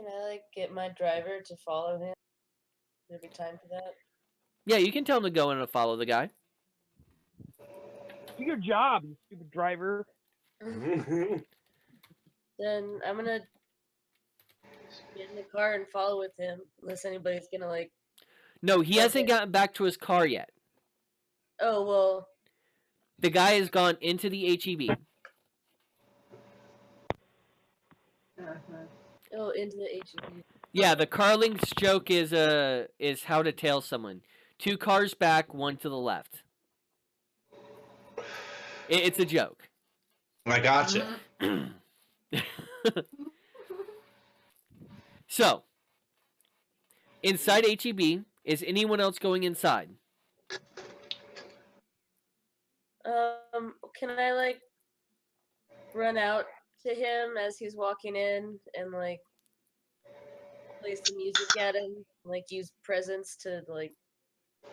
I get my driver to follow him? There be time for that? Yeah, you can tell him to go in and follow the guy. Do your job, you stupid driver. Then I'm gonna get in the car and follow with him, unless anybody's gonna No, he hasn't gotten back to his car yet. Oh well. The guy has gone into the HEB. Oh, into the HEB. Yeah, the Carling's joke is how to tail someone. 2 cars back, 1 to the left. It's a joke. I gotcha. So, inside HEB, is anyone else going inside? Can I run out to him as he's walking in and play some music at him, use presence to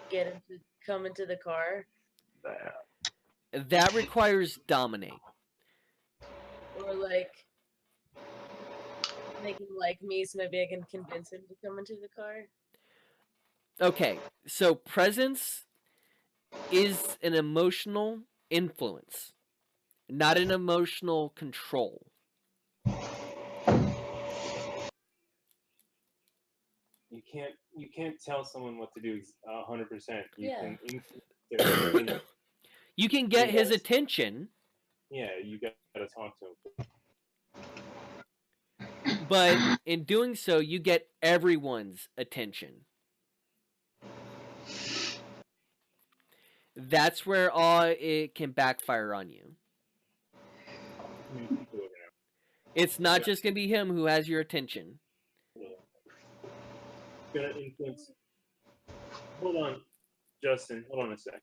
get him to come into the car? That requires dominate. Or make him like me so maybe I can convince him to come into the car? Okay, so presence is an emotional influence, not an emotional control. You can't tell someone what to do 100%. You can get his attention. Yeah, you gotta talk to him. But in doing so, you get everyone's attention. That's where it can backfire on you. It's not just going to be him who has your attention. Gonna influence. Hold on, Justin. Hold on a second.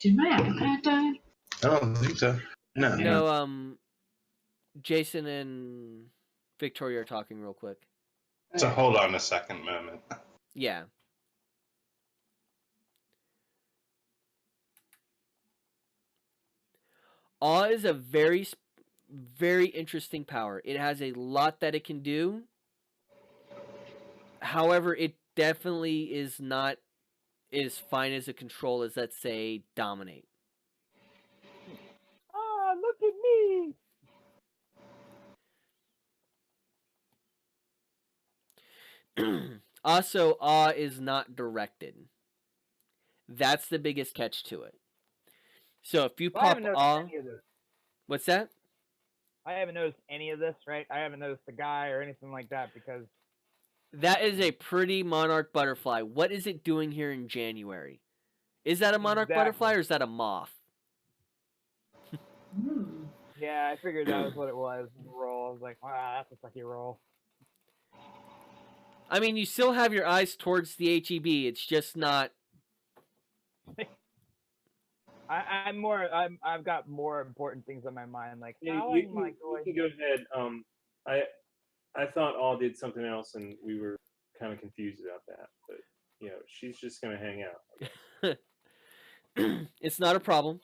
Did my iPad die? I don't think so. No. No, Jason and Victoria are talking real quick. So hold on a second moment. Yeah. Awe is a very, very interesting power. It has a lot that it can do. However, it definitely is not as fine as a control as, let's say, dominate. Ah, look at me! Also, awe is not directed. That's the biggest catch to it. So if you Well, I pop haven't noticed awe, any of this. what's that? I haven't noticed any of this, right? I haven't noticed the guy or anything like that because That is a pretty monarch butterfly. What is it doing here in January? Is that a monarch butterfly or is that a moth? yeah, I figured that was what it was. Roll. I was like, wow, that's a sucky roll. I mean, you still have your eyes towards the HEB. It's just not. I've got more important things on my mind. Like, Yeah, how you am I can going? go ahead. I thought all did something else, and we were kind of confused about that. But she's just gonna hang out. It's not a problem.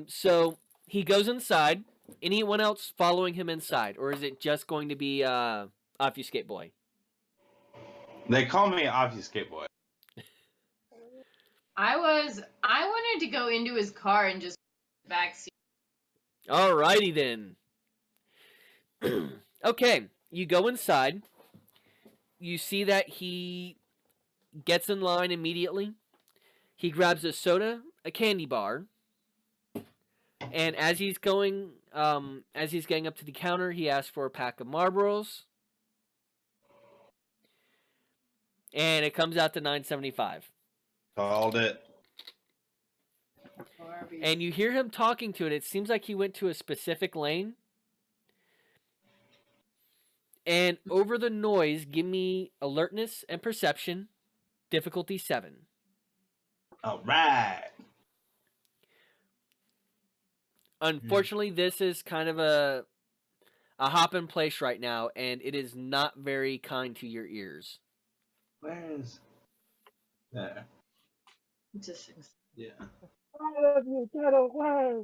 So he goes inside. Anyone else following him inside, or is it just going to be Obfuscate Boy? They call me Obfuscate Boy. I wanted to go into his car and just backseat. Alrighty then. Okay, you go inside. You see that he gets in line immediately. He grabs a soda, a candy bar, and as he's getting up to the counter, he asks for a pack of Marlboros, and it comes out to $9.75. Called it. And you hear him talking to it. It seems like he went to a specific lane. And over the noise, give me alertness and perception, difficulty 7. All right. Unfortunately, this is kind of a hop in place right now, and it is not very kind to your ears. Where's there? Just Yeah. All of you, get away!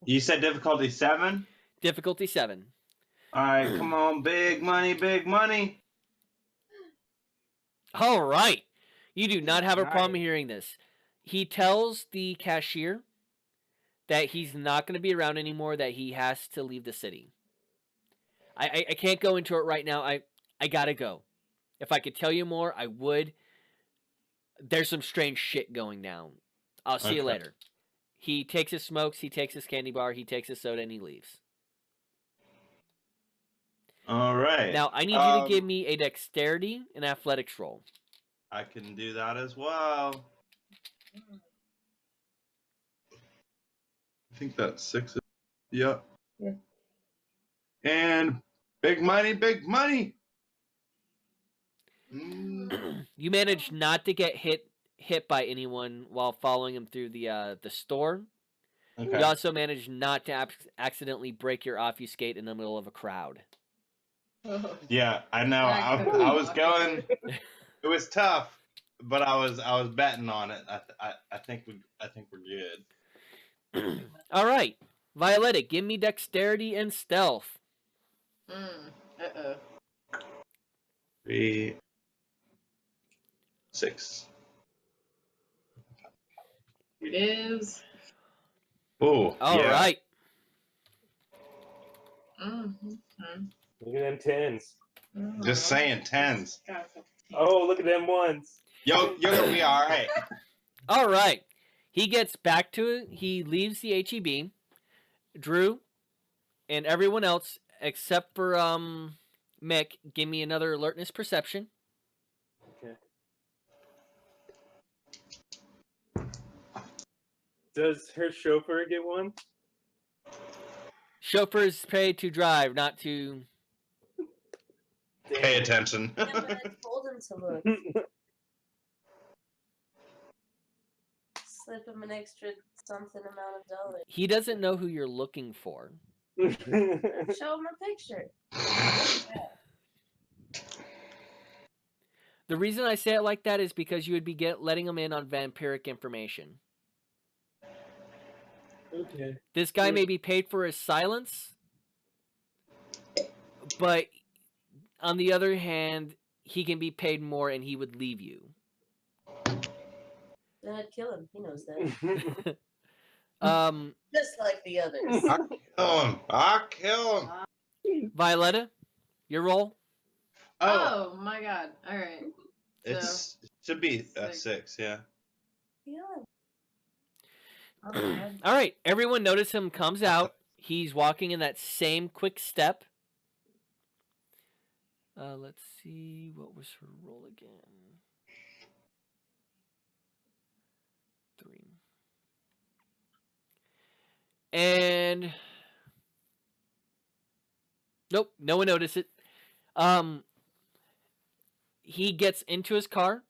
You said difficulty 7? Difficulty 7. All right, come on, big money, big money. All right. You do not have a problem Nice. hearing this. He tells the cashier that he's not going to be around anymore, that he has to leave the city. I can't go into it right now. I got to go. If I could tell you more, I would. There's some strange shit going down. I'll see you later. He takes his smokes, he takes his candy bar, he takes his soda, and he leaves. All right. Now, I need you to give me a dexterity and athletics roll. I can do that as well. I think that's 6. Yep. Yeah. And big money, big money. You manage not to get hit by anyone while following him through the store. Okay. You also manage not to accidentally break your obfuscate in the middle of a crowd. Yeah, I know. I was going. It was tough, but I was betting on it. I think we're good. All right, Violetta, give me dexterity and stealth. 3, 6. It is. Oh, All right. Look at them tens. Just saying 10s. Oh, look at them ones. You're gonna be all right. All right. He gets back to it. He leaves the HEB. Drew and everyone else except for Mick, give me another alertness perception. Okay. Does her chauffeur get one? Chauffeurs pay to drive, not to. Pay attention. Yeah, but I told him to look. slip him an extra something amount of dollars. He doesn't know who you're looking for. Show him a picture. The reason I say it like that is because you would be letting him in on vampiric information. Okay. This guy may be paid for his silence, but on the other hand, he can be paid more and he would leave you. Then I'd kill him. He knows that. Just like the others. I'll kill him. Violetta, your roll? Oh my god. All right. It should be a 6, yeah. Yeah. All right, everyone notice him comes out. He's walking in that same quick step. Let's see, what was her roll again? 3. And nope, no one noticed it. He gets into his car.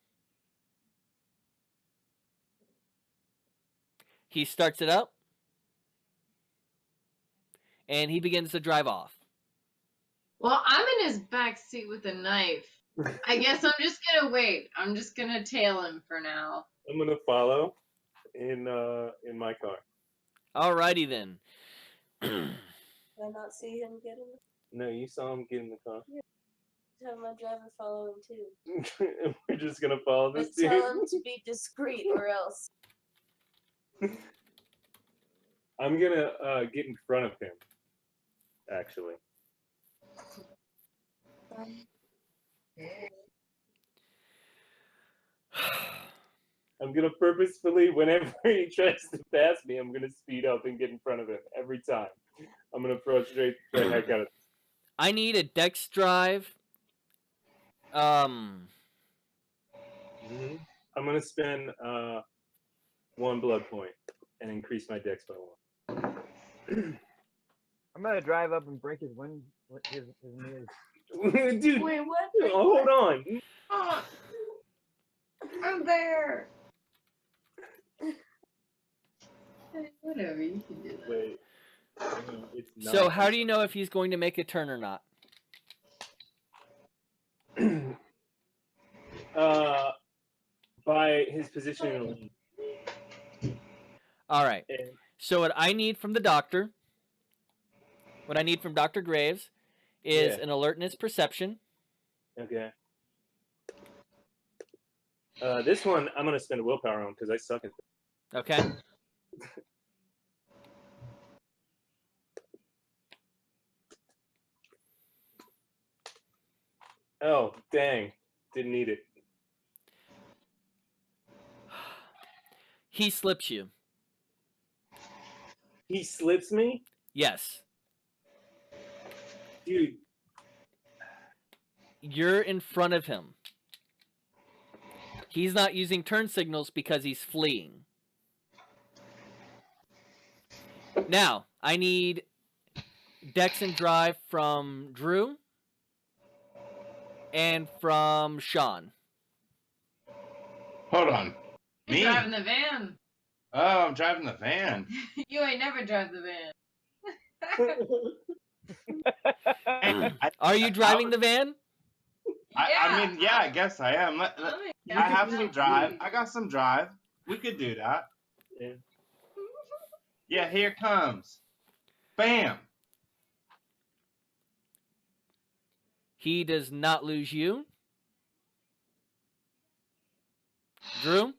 He starts it up. And he begins to drive off. Well, I'm in his back seat with a knife. I guess I'm just gonna wait. I'm just gonna tail him for now. I'm gonna follow in my car. Alrighty then. Did I not see him get in? No, you saw him get in the car. Tell my driver follow him too. We're just gonna follow this But dude. tell him to be discreet or else. I'm gonna get in front of him. Actually. I'm gonna purposefully, whenever he tries to pass me, I'm gonna speed up and get in front of him every time. I'm gonna frustrate the heck out of him. I need a dex drive. I'm gonna spend 1 blood point and increase my dex by 1. I'm gonna drive up and break his mirrors. Dude, Wait, what? hold on. Oh, I'm there. Whatever, you can do that. Wait. It's not. So how do you know if he's going to make a turn or not? By his position in the lane. All right. So what I need from the doctor, what I need from Dr. Graves, is an alertness perception. Okay. This one I'm gonna spend a willpower on because I suck at this. Okay. Oh, dang. Didn't need it. He slips you. He slips me? Yes. Dude. You're in front of him. He's not using turn signals because he's fleeing. Now, I need Dex and Drive from Drew and from Sean. Hold on. You're Me? driving the van. Oh, I'm driving the van. You ain't never drive the van. Are you driving the van? I mean, yeah, I guess I am. I have some drive. I got some drive. We could do that. Yeah. Yeah, here it comes. Bam. He does not lose you. Drew?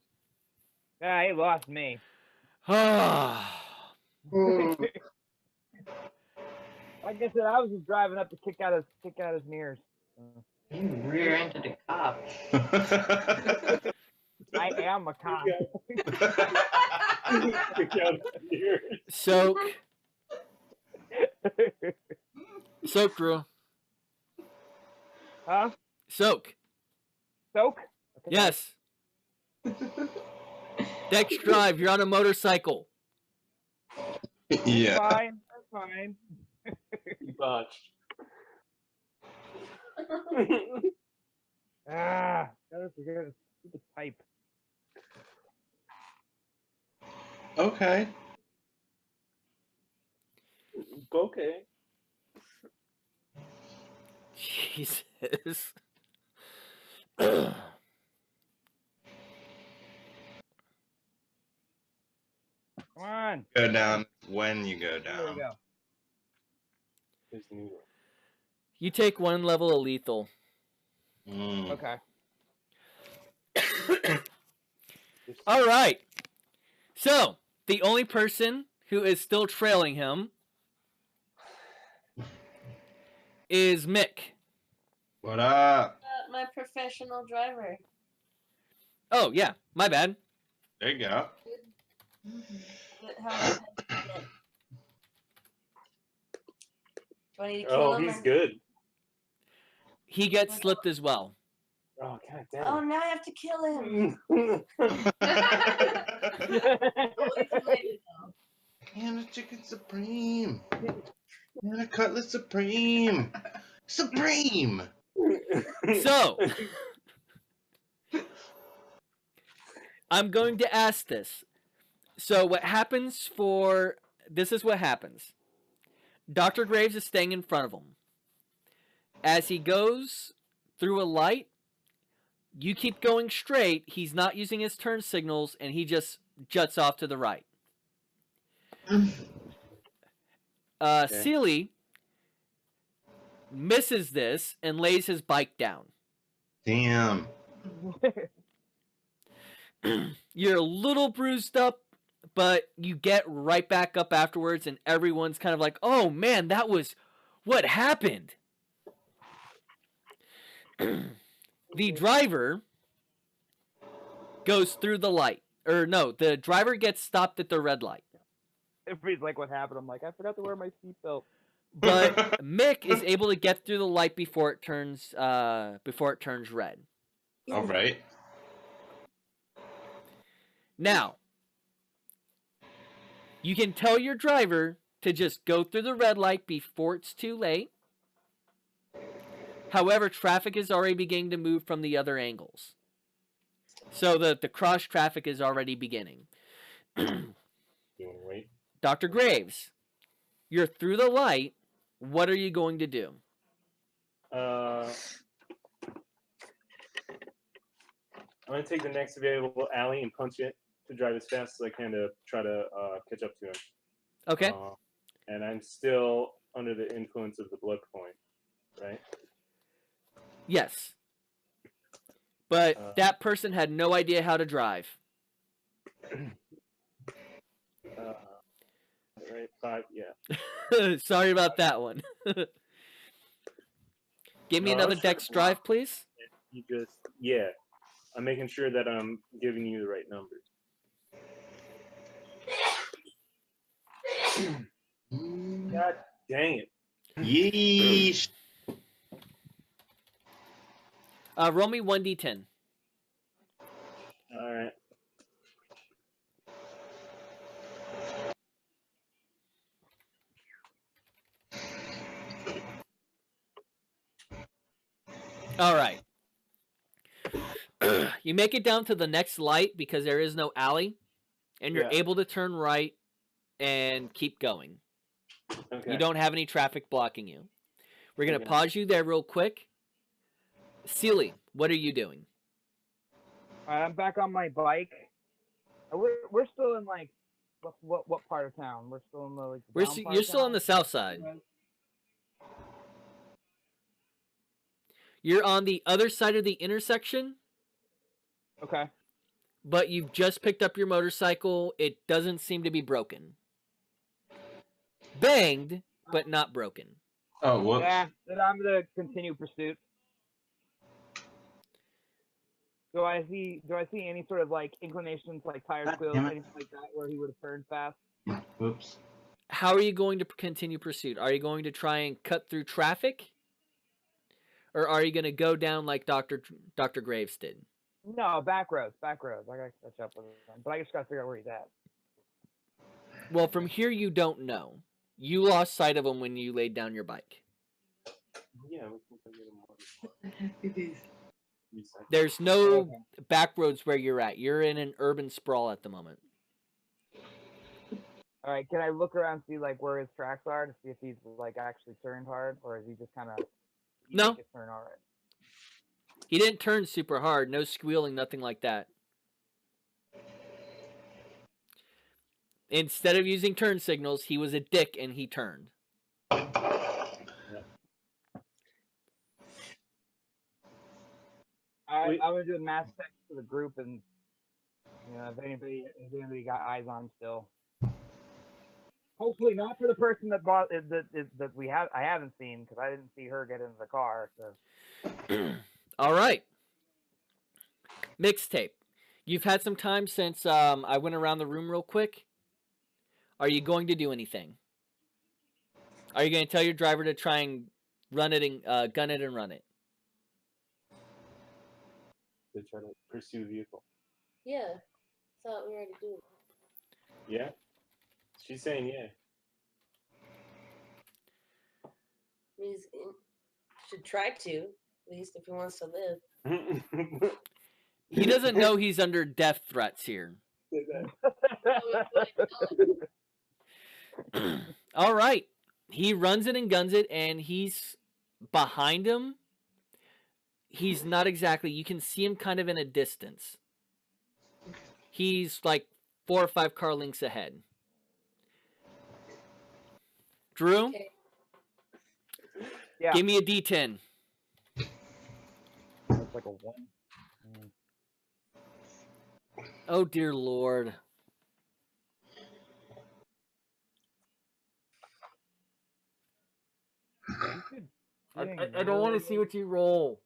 Ah, he lost me. Ah. Like I said, I was just driving up to kick out his mirrors. You rear-ended a cop. I am a cop. Soak. Soak, Drew. Huh? Soak. Soak? Okay. Yes. Dex Drive, you're on a motorcycle. Yeah. Fine. That's fine. You botched. Ah, gotta forget a stupid type. Okay. Okay. Jesus. Come on. Go down when you go There we down. go. Here's the new one. You take 1 level of lethal. Mm. Okay. All right. So, the only person who is still trailing him is Mick. What up? My professional driver. Oh, yeah. My bad. There you go. How many times did you get? Do I need to kill Oh, him? he's or- good. He gets slipped as well. Oh, god Oh, damn. now I have to kill him. And a chicken supreme. And a cutlet supreme. Supreme. So, I'm going to ask this. So, what happens for. This is what happens. Dr. Graves is staying in front of him. As he goes through a light, you keep going straight. He's not using his turn signals, and he just juts off to the right. Sealy misses this and lays his bike down. Damn. You're a little bruised up, but you get right back up afterwards, and everyone's kind of like, oh man, that was what happened. The driver goes through the light. Or no, the driver gets stopped at the red light. Everybody's like, what happened? I'm like, I forgot to wear my seatbelt. But Mick is able to get through the light before it turns red. All right. Now, you can tell your driver to just go through the red light before it's too late. However, traffic is already beginning to move from the other angles. So the cross traffic is already beginning. Wait. Dr. Graves, you're through the light. What are you going to do? I'm gonna take the next available alley and punch it to drive as fast as I can to try to catch up to him. Okay. And I'm still under the influence of the blood point, right? Yes. But that person had no idea how to drive. Right, 5, yeah. Sorry about that one. Give me No, I another was trying dex to drive, please. You just, yeah. I'm making sure that I'm giving you the right numbers. God dang it. Yeesh. Roll me 1d10. All right. All right. You make it down to the next light because there is no alley, and you're able to turn right and keep going. Okay. You don't have any traffic blocking you. We're going to pause you there real quick. Sealy, what are you doing? All right, I'm back on my bike. We're still in like what part of town? We're still in the like. You're still on the south side. You're on the other side of the intersection. Okay. But you've just picked up your motorcycle. It doesn't seem to be broken. Banged, but not broken. Oh, whoops. Yeah, then I'm gonna continue pursuit. Do I see any sort of like inclinations, like tire squeals, anything like that, where he would have turned fast? Whoops. How are you going to continue pursuit? Are you going to try and cut through traffic? Or are you going to go down like Dr. Graves did? No, back roads. I gotta catch up with him, but I just gotta figure out where he's at. Well, from here you don't know. You lost sight of him when you laid down your bike. Yeah, we can get him. There's no back roads where you're at. You're in an urban sprawl at the moment. All right, can I look around and see like where his tracks are to see if he's like actually turned hard, or is he just kind of No. make his turn all right? He didn't turn super hard. No squealing, nothing like that. Instead of using turn signals, he was a dick and he turned. I'm gonna do a mass text to the group, and if anybody got eyes on him still. Hopefully not for the person that bought that I haven't seen, because I didn't see her get into the car. So. All right. Mixtape. You've had some time since I went around the room real quick. Are you going to do anything? Are you going to tell your driver to try and run it and gun it and run it? To try to pursue the vehicle. Yeah. Thought we already do. Yeah? She's saying yeah. He's should try to, at least if he wants to live. He doesn't know he's under death threats here. All right. He runs it and guns it, and he's behind him. He's not exactly, you can see him kind of in a distance. He's like 4 or 5 car lengths ahead. Drew? Okay. Yeah. Give me a D10. Looks like a 1. Oh, dear Lord. I don't want to see what you roll.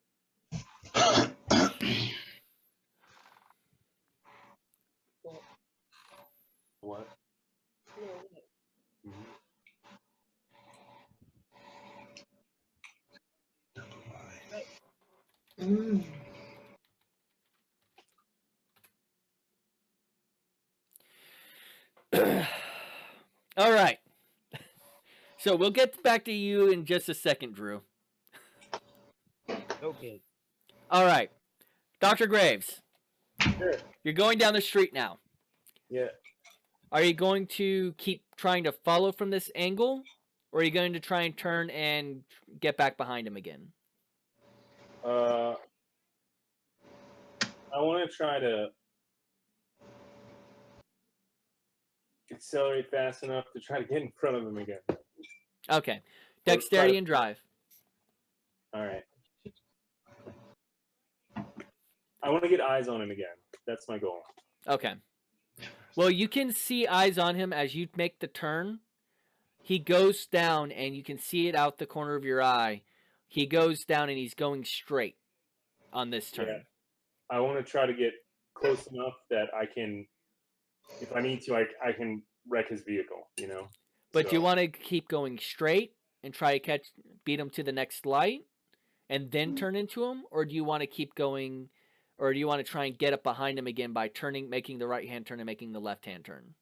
What? No, Mm. All right. So we'll get back to you in just a second, Drew. Okay. All right. Dr. Graves. Sure. You're going down the street now. Yeah. Are you going to keep trying to follow from this angle? Or are you going to try and turn and get back behind him again? I want to try to accelerate fast enough to try to get in front of him again. Okay. Dexterity and drive. All right. I want to get eyes on him again. That's my goal. Okay. Well, you can see eyes on him as you make the turn. He goes down, and you can see it out the corner of your eye. He goes down, and he's going straight on this turn. Yeah. I want to try to get close enough that I can, if I need to, I can wreck his vehicle, But So- do you want to keep going straight and try to beat him to the next light and then turn into him? Or do you want to keep going, or do you want to try and get up behind him again by making the right-hand turn and making the left-hand turn?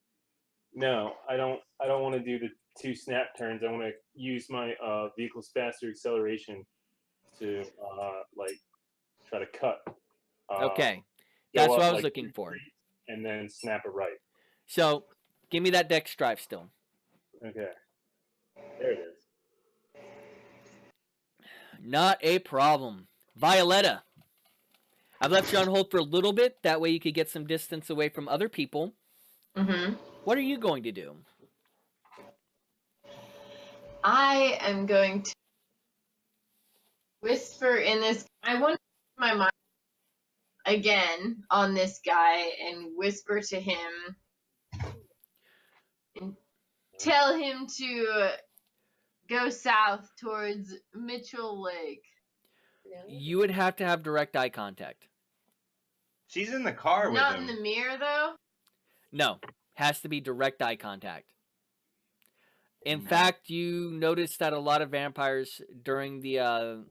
No, I don't want to do the 2 snap turns. I want to use my vehicle's faster acceleration to try to cut. Okay. Go That's up, what I was like, looking 3 for. feet and then snap it right. So, give me that dex drive still. Okay. There it is. Not a problem. Violetta. I've left you on hold for a little bit. That way you could get some distance away from other people. Mm-hmm. What are you going to do? I am going to whisper in this. I want to use my mind again on this guy and whisper to him and tell him to go south towards Mitchell Lake. no. You would have to have direct eye contact. She's in the car with Not him. in the mirror, though. No. Has to be direct eye contact. In No. fact, you noticed that a lot of vampires during the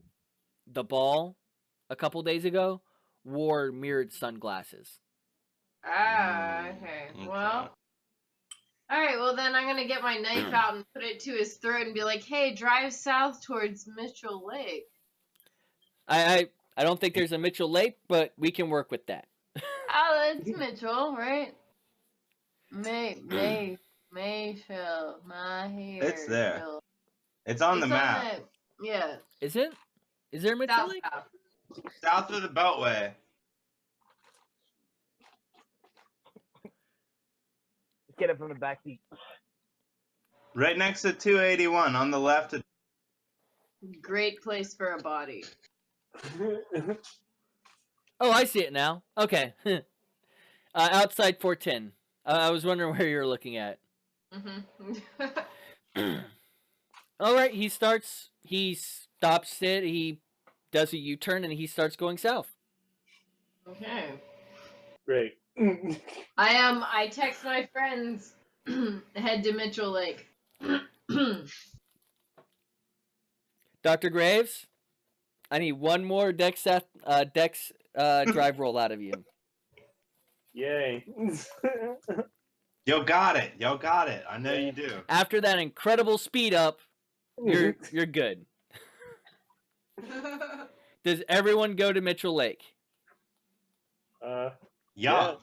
ball a couple days ago wore mirrored sunglasses. Ah, okay. Well, all right. Well, then I'm gonna get my knife out and put it to his throat and be like, "Hey, drive south towards Mitchell Lake." I don't think there's a Mitchell Lake, but we can work with that. Oh, that's Mitchell, right? Mayfield, my hair. It's there. Field. It's on the It's map. Yeah. Is it? Is there a Mitchell South Lake? South. South of the Beltway. Let's get it from the back seat. Right next to 281 on the left. Great place for a body. Oh, I see it now. Okay. Outside 410. I was wondering where you were looking at. Mm-hmm. All right, he stops it, he does a U-turn, and he starts going south. Okay. Great. I text my friends, head to Mitchell Lake. Dr. Graves, I need one more dex drive roll out of you. Yay. Yo got it. Yo got it. I know you do. After that incredible speed up, you're good. Does everyone go to Mitchell Lake? Yeah.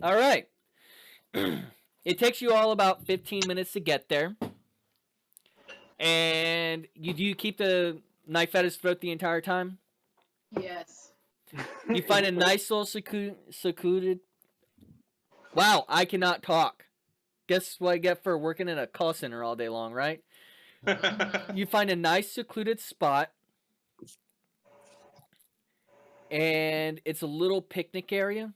All right. It takes you all about 15 minutes to get there. And do you keep the knife at his throat the entire time? Yes. You find a nice little secluded... Wow, I cannot talk. Guess what I get for working in a call center all day long, right? Mhm. You find a nice secluded spot. And it's a little picnic area.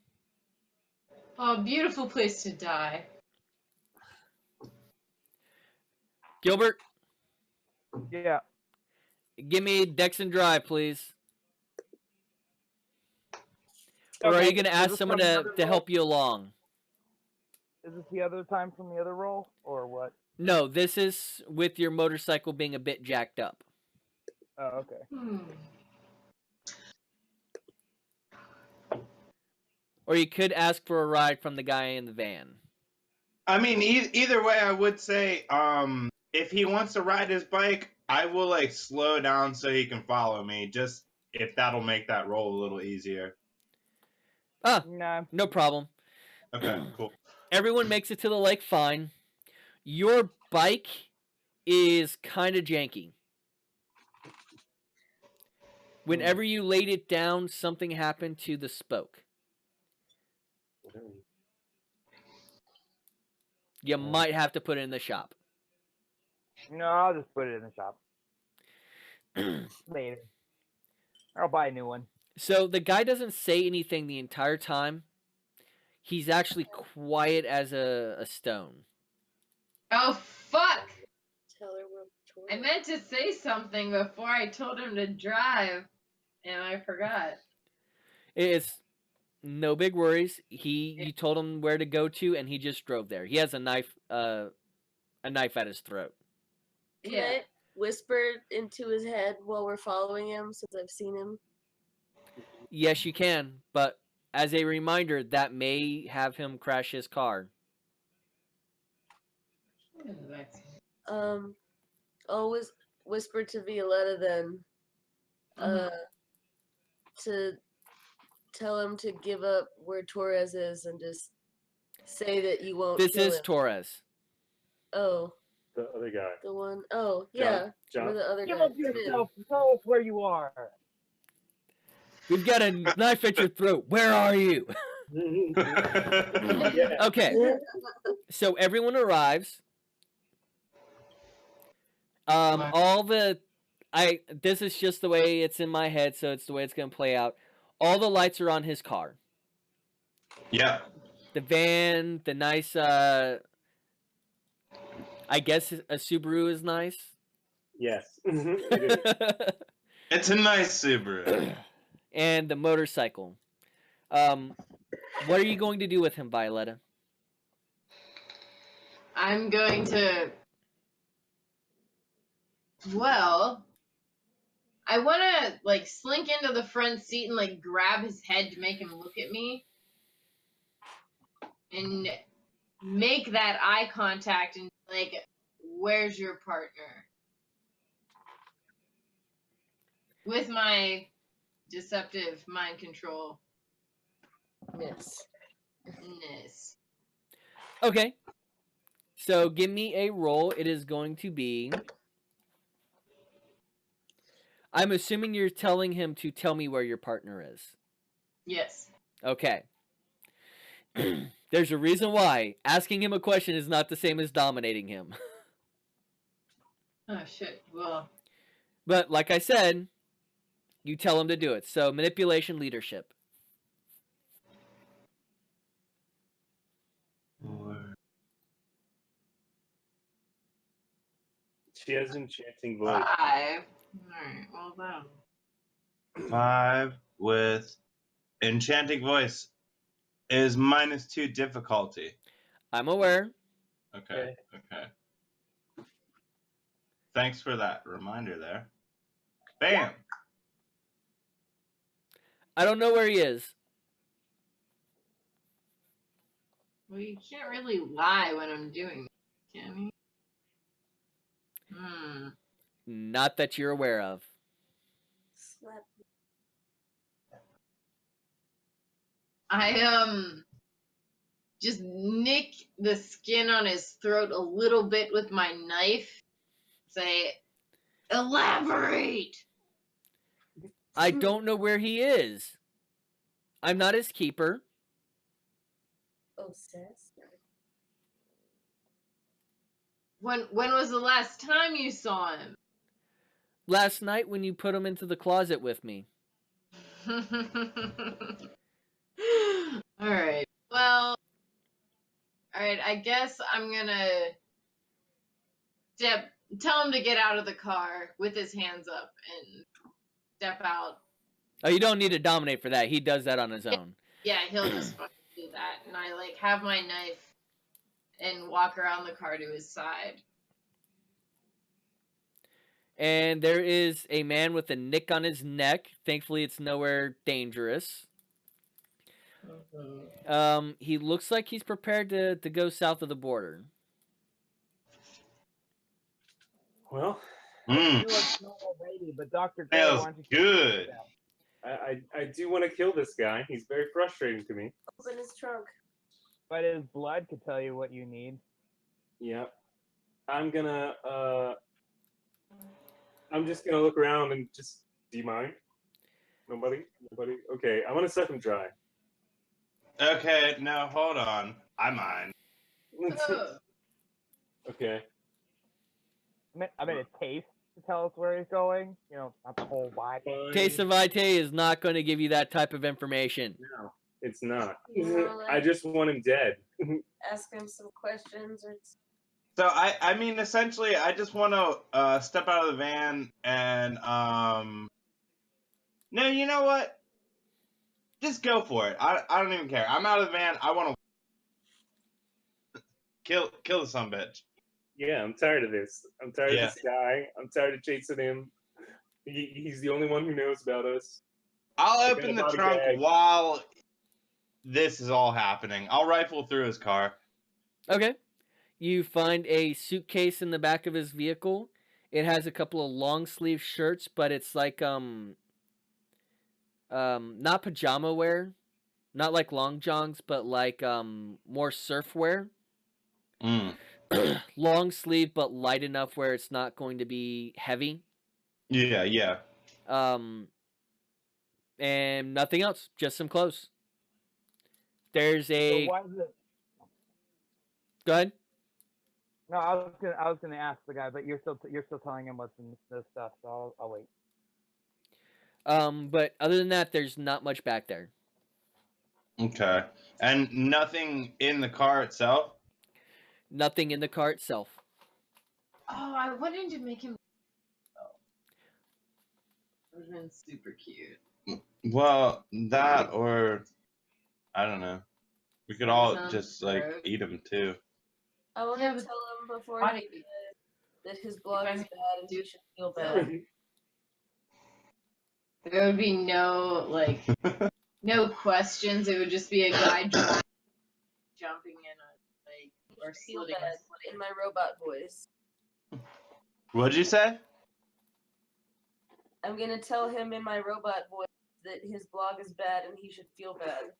Oh, beautiful place to die. Gilbert, Yeah. give me Dex and Drive, please. Or are Okay, you going to is ask this someone from the to other roll? help you along? Is this the other time from the other roll, or what? No, this is with your motorcycle being a bit jacked up. Oh, okay. Or you could ask for a ride from the guy in the van. I mean, either way, I would say, if he wants to ride his bike, I will like slow down so he can follow me. Just if that'll make that roll a little easier. Ah, No. no problem. Okay, cool. Everyone makes it to the lake fine. Your bike is kind of janky. Whenever you laid it down, something happened to the spoke. You might have to put it in the shop. No, I'll just put it in the shop later. I'll buy a new one. So the guy doesn't say anything the entire time. He's actually quiet as a stone. Oh, fuck! Tell her we're I meant to say something before I told him to drive, and I forgot. It's no big worries. You told him where to go to, and he just drove there. He has a knife at his throat. Can I whisper into his head while we're following him, since I've seen him? Yes, you can, but as a reminder, that may have him crash his car. I'll whisper to Violetta then, to tell him to give up where Torres is and just say that you won't This kill is him. Torres. Oh, The other guy. the one. Oh, yeah. John. We're the other Give guy. up yourself. Tell us where you are. We've got a knife at your throat. Where are you? Yeah. Okay. So everyone arrives. This is just the way it's in my head, so it's the way it's gonna play out. All the lights are on his car. Yeah. The van, the nice I guess a Subaru is nice. Yes. It is. It's a nice Subaru. And the motorcycle. What are you going to do with him, Violetta? I'm going to. Well, I want to like slink into the front seat and like grab his head to make him look at me, and make that eye contact and like, where's your partner? With my deceptive mind control. Yes. Okay. So give me a roll. It is going to be. I'm assuming you're telling him to tell me where your partner is. Yes. Okay. There's a reason why. Asking him a question is not the same as dominating him. Oh shit. Well. But like I said, you tell him to do it. So manipulation, leadership. She has enchanting voice. 5. Alright, well done. 5 with enchanting voice is -2 difficulty. I'm aware. Okay. Thanks for that reminder there. Bam. I don't know where he is. Well, you can't really lie when I'm doing it, can you? Not that you're aware of. Slap. I just nick the skin on his throat a little bit with my knife. Say, elaborate. I don't know where he is. I'm not his keeper. Oh, sis. When was the last time you saw him? Last night when you put him into the closet with me. Alright. Well, alright, I guess I'm gonna tell him to get out of the car with his hands up and step out. Oh, you don't need to dominate for that. He does that on his own. Yeah, he'll just fucking do that. And I have my knife and walk around the car to his side. And there is a man with a nick on his neck. Thankfully, it's nowhere dangerous. He looks like he's prepared to go south of the border. Well, I feel like no already, but Dr. Gray, Smells why don't you good. I do want to kill this guy. He's very frustrating to me. Open his trunk. But his blood could tell you what you need. Yeah. I'm just gonna look around and just. Do you mind? Nobody? Okay, I want to suck him dry. Okay, no, hold on. I mind. Okay. I mean, a taste to tell us where he's going. You know, not the whole wide. Taste of Vitae is not going to give you that type of information. No, it's not. No, I just want him dead. Ask him some questions or. So I mean, essentially, I just want to step out of the van and No, you know what? Just go for it. I don't even care. I'm out of the van. I want to kill the sumbitch. Yeah, I'm tired of this. I'm tired Yeah. of this guy. I'm tired of chasing him. He's the only one who knows about us. I'll got open a the body trunk bag. while this is all happening. I'll rifle through his car. Okay. You find a suitcase in the back of his vehicle. It has a couple of long sleeve shirts, but it's like not pajama wear, not like long johns, but like more surf wear. Long sleeve, but light enough where it's not going to be heavy. Yeah. And nothing else, just some clothes. There's So a. why is it? Go ahead. No, I was gonna ask the guy, but you're still telling him what's in this stuff, so I'll wait. But other than that, there's not much back there. Okay. And nothing in the car itself? Nothing in the car itself. Oh, I wanted to make him. It would have been super cute. Well, that or I don't know. We could all Sounds just gross. eat them too. I want Yeah, to but tell him before why- he dies that his blog If is I bad and he do should feel bad. There would be no no questions. It would just be a guy jumping in or Feel slitting bad in my robot voice. What'd you say? I'm gonna tell him in my robot voice that his blog is bad and he should feel bad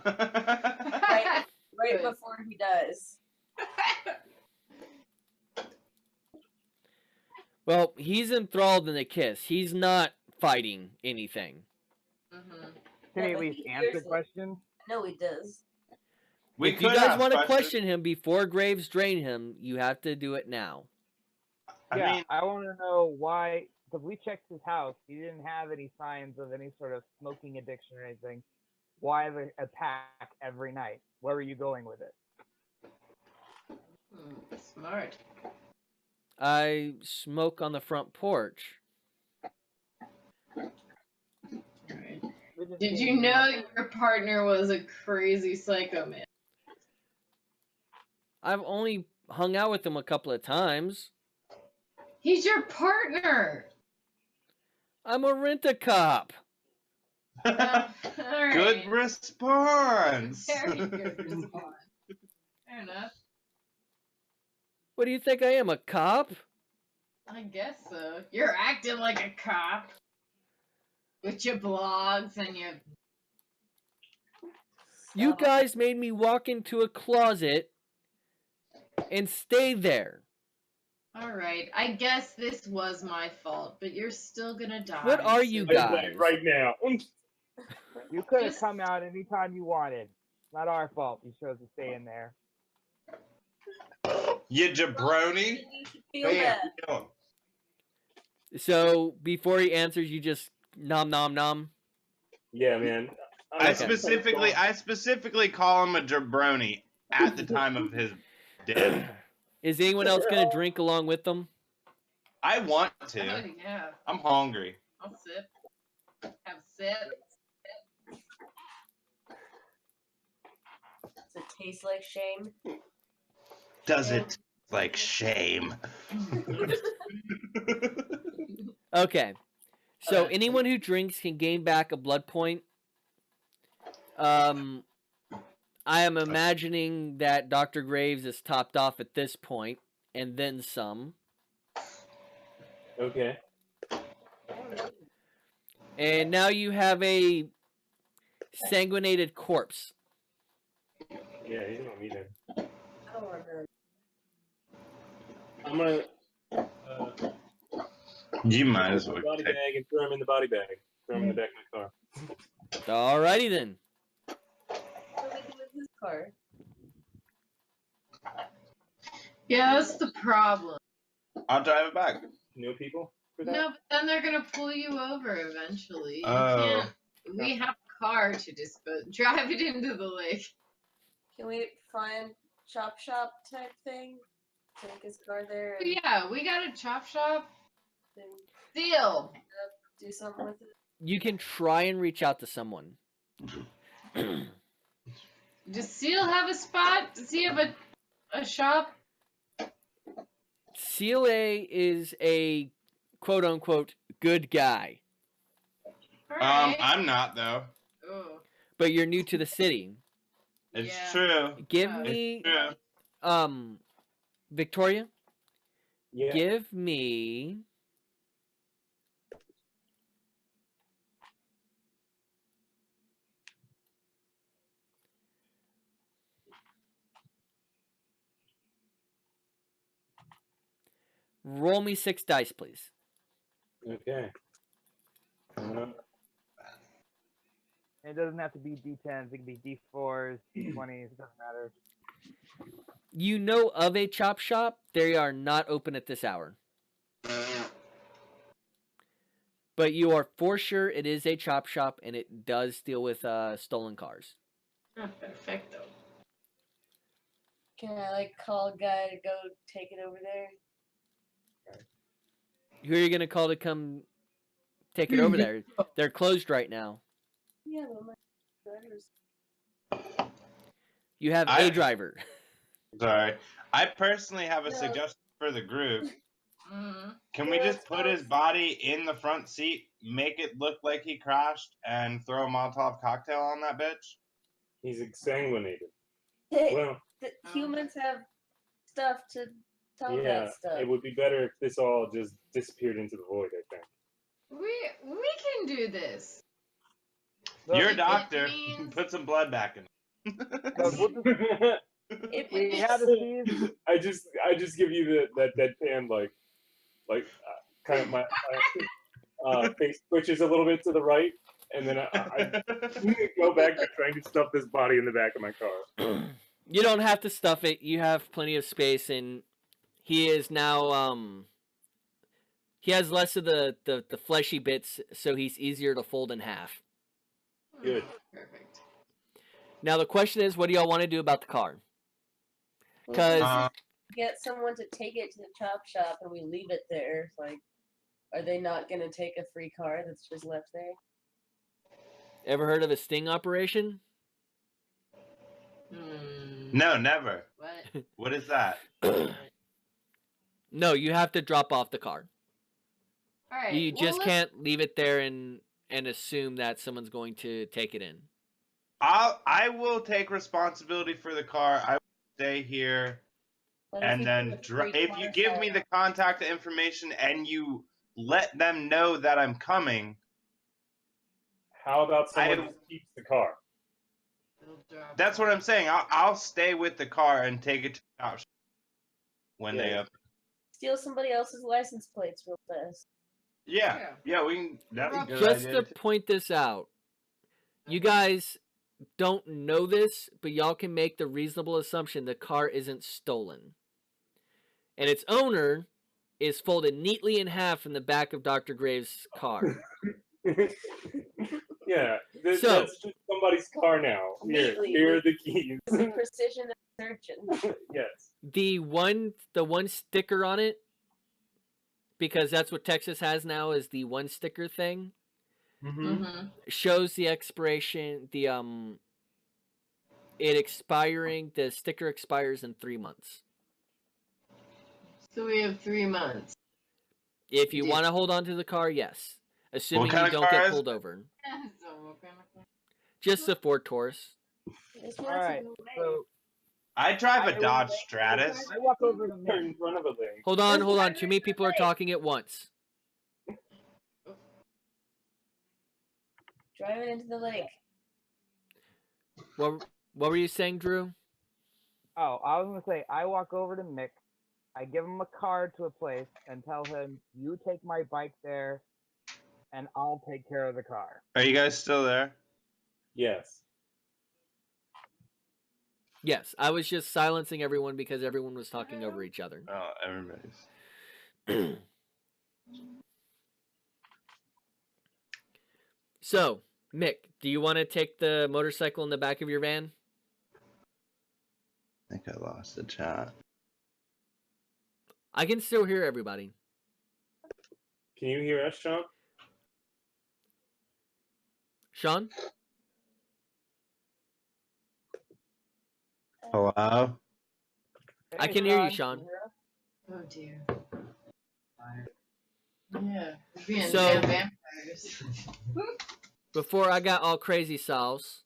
right Good. before he dies. Well, he's enthralled in the kiss. He's not fighting anything. Mm-hmm. Can he Yeah, at but least he answer hears it. questions? No, he does. We If you could guys ask want to questions. question him before Graves drain him, you have to do it now. I Yeah, mean, I want to know why. Because we checked his house, he didn't have any signs of any sort of smoking addiction or anything. Why the attack every night? Where are you going with it? Smart. I smoke on the front porch. Alright. We just Did need you to know your partner was a crazy psycho man? I've only hung out with him a couple of times. He's your partner. I'm a rent-a-cop. Alright. good response. Very good response. Fair enough. What do you think I am, a cop? I guess so. You're acting like a cop. With your blogs and your... You Stop. guys made me walk into a closet and stay there. Alright, I guess this was my fault, but you're still gonna die. What are you so- guys? Right now. You could have Just- come out anytime you wanted. Not our fault. You chose to stay in there. You jabroni. You should feel Bam, bad. kill him. So before he answers, you just nom nom nom. Yeah, man. I Okay. specifically call him a jabroni at the time of his death. Is anyone else gonna drink along with them? I want Oh, to. yeah. I'm hungry. I'll sip. Have a sip. Does it taste like shame? Does it like shame? Okay. So anyone who drinks can gain back a blood point. I am imagining that Dr. Graves is topped off at this point, and then some. Okay. And now you have a sanguinated corpse. Yeah, you don't need it. I don't want to. I'm gonna You might as take well. the body take- bag and throw him in the body bag. Throw him in the back of the car. Alrighty then. What do we do with his car? Yeah, that's the problem. I'll drive it back. No people for that? No, but then they're gonna pull you over eventually. You Oh. can't. We have a car to dispose. Drive it into the lake. Can we find chop shop type thing? Take his car there But and yeah, we got a chop shop. then Deal. do something with it? You can try and reach out to someone. Does Seal have a spot? Does he have a shop? Seal A is a quote unquote good guy, Alright. I'm not though. Oh. but you're new to the city. It's Yeah. true. Give Oh. me True. Victoria, Yeah. give me roll me 6 dice, please. Okay. It doesn't have to be D10s. It can be D4s, D20s. It doesn't matter. You know of a chop shop. They are not open at this hour. But you are for sure it is a chop shop and it does deal with stolen cars. Oh, perfecto. Can I like call a guy to go take it over there? Who are you going to call to come take it over there? They're closed right now. Yeah, but my driver's. You have I- a driver. Sorry. I personally have a No. suggestion for the group. Mm-hmm. Can we Yeah, just put his body in the front seat, make it look like he crashed, and throw a Molotov cocktail on that bitch? He's exsanguinated. Hey, Well, the humans have stuff to tell yeah, that stuff. it would be better if this all just disappeared into the void, I think. We can do this. You're a it doctor. means- Put some blood back in. So we'll just, If we we had to see. I just give you that deadpan like Like, kind of my face twitches a little bit to the right, and then I go back to trying to stuff this body in the back of my car. You don't have to stuff it. You have plenty of space, and he is now he has less of the fleshy bits, so he's easier to fold in half. Good. Perfect. Now the question is, what do y'all want to do about the car? Because Get someone to take it to the chop shop and we leave it there. Like, are they not going to take a free car that's just left there? ever heard of a sting operation? No, never. What? What is that? No, you have to drop off the car. All right. You well, just can't leave it there and assume that someone's going to take it in. I will take responsibility for the car. I will stay here, What if and we then put a free if car you give sign me on the contact information and you let them know that I'm coming, How about someone I- just keeps the car? that's what I'm saying. I'll stay with the car and take it to the shop when they Yeah. open. steal somebody else's license plates real fast? Yeah, we can. That's a good Just idea. to point this out, you guys don't know this, but y'all can make the reasonable assumption the car isn't stolen. And its owner is folded neatly in half in the back of Dr. Graves' car. Yeah, So- that's just somebody's car now. Neatly. Here are the keys. It's a precision of searching. Yes. The one sticker on it, because that's what Texas has now, is the one sticker thing, Mm-hmm. shows the expiration, the sticker expires in 3 months. So we have 3 months. If you Yeah. want to hold on to the car, yes. Assuming kind you of don't car get is pulled over. So what kind of- Just a Ford Taurus. This All one's right, in the way. so I drive I a will Dodge wait. Stratus. I walk over to They're Mick. in front of a thing. Hold on. Let's Too many drive people are away. talking at once. Drive it into the lake. What were you saying, Drew? Oh, I was gonna say I walk over to Mick. I give him a card to a place and tell him, "You take my bike there, and I'll take care of the car." Are you guys still there? Yes. Yes, I was just silencing everyone because everyone was talking over each other. Oh, everybody's. So, Mick, do you want to take the motorcycle in the back of your van? I think I lost the chat. I can still hear everybody. Can you hear us, Sean? Sean? Hello? I Hey, can hear you, Sean. Oh dear. Yeah. We're being So- damn vampires. Before I got all crazy sauce,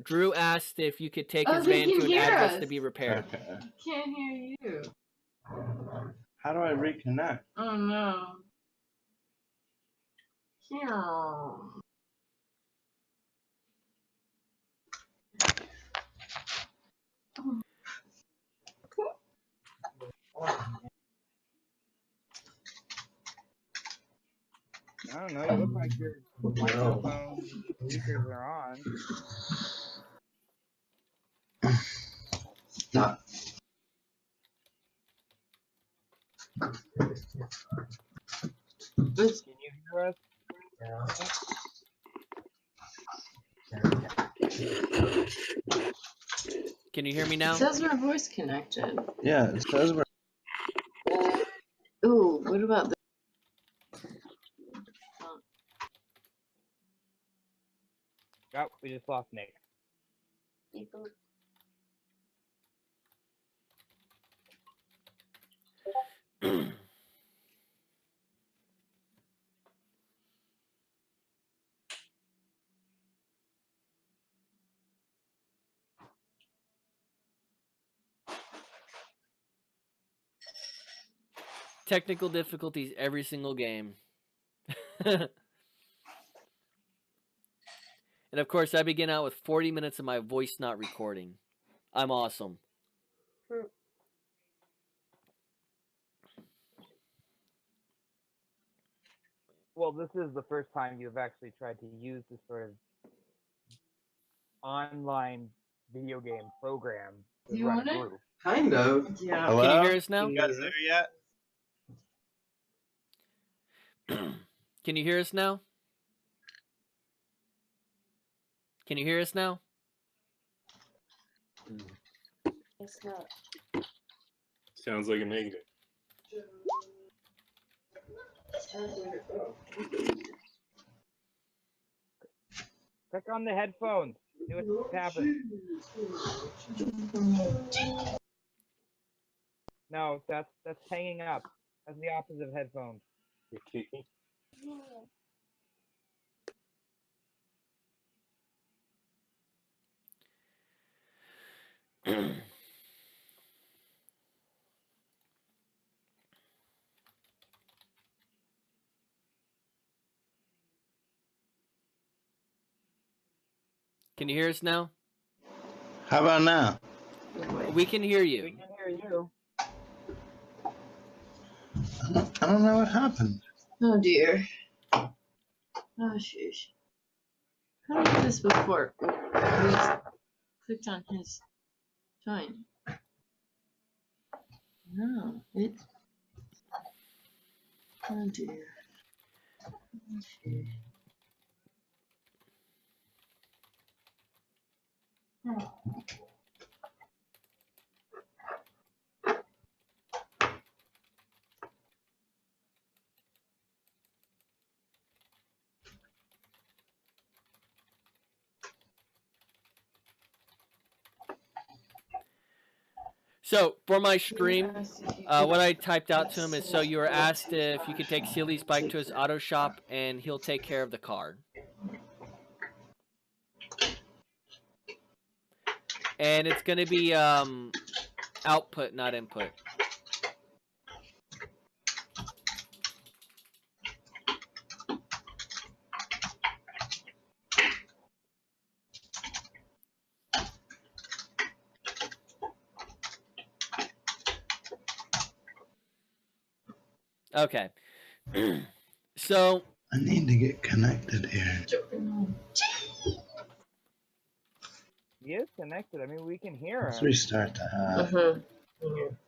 Drew asked if you could take Oh, his they van can to an hear address us. to be repaired. Okay. Can't hear you. How do I reconnect? Oh no. Here. I don't know. You look like your microphone speakers are on. It's, Can you hear us? Can you hear me it now? says my voice connected. Yeah, it says we're. Ooh, what about the Oh, we just lost Nick. Technical difficulties every single game. And of course, I begin out with 40 minutes of my voice not recording. I'm awesome. well, this is the first time you've actually tried to use this sort of online video game program to You run want a it? group. Kind of. Yeah. Hello? Can you hear us now? You guys there yet? Can you hear us now? Can you hear us now? It's not. Sounds like a negative. Click on the headphones. See what happens. No, that's hanging up. That's the opposite of headphones. You're kicking. Can you hear us now? How about now? We can hear We you. can hear you. I don't know what happened. Oh dear. Oh sheesh. How did I do this before? We clicked on his join. No, it. Oh dear. Oh, sheesh. So for my stream, what I typed out to him is, so you were asked if you could take Sealy's bike to his auto shop and he'll take care of the car. And it's going to be output, not input. Okay. So I need to get connected here. He is connected. I mean, we can hear Let's him. restart the app.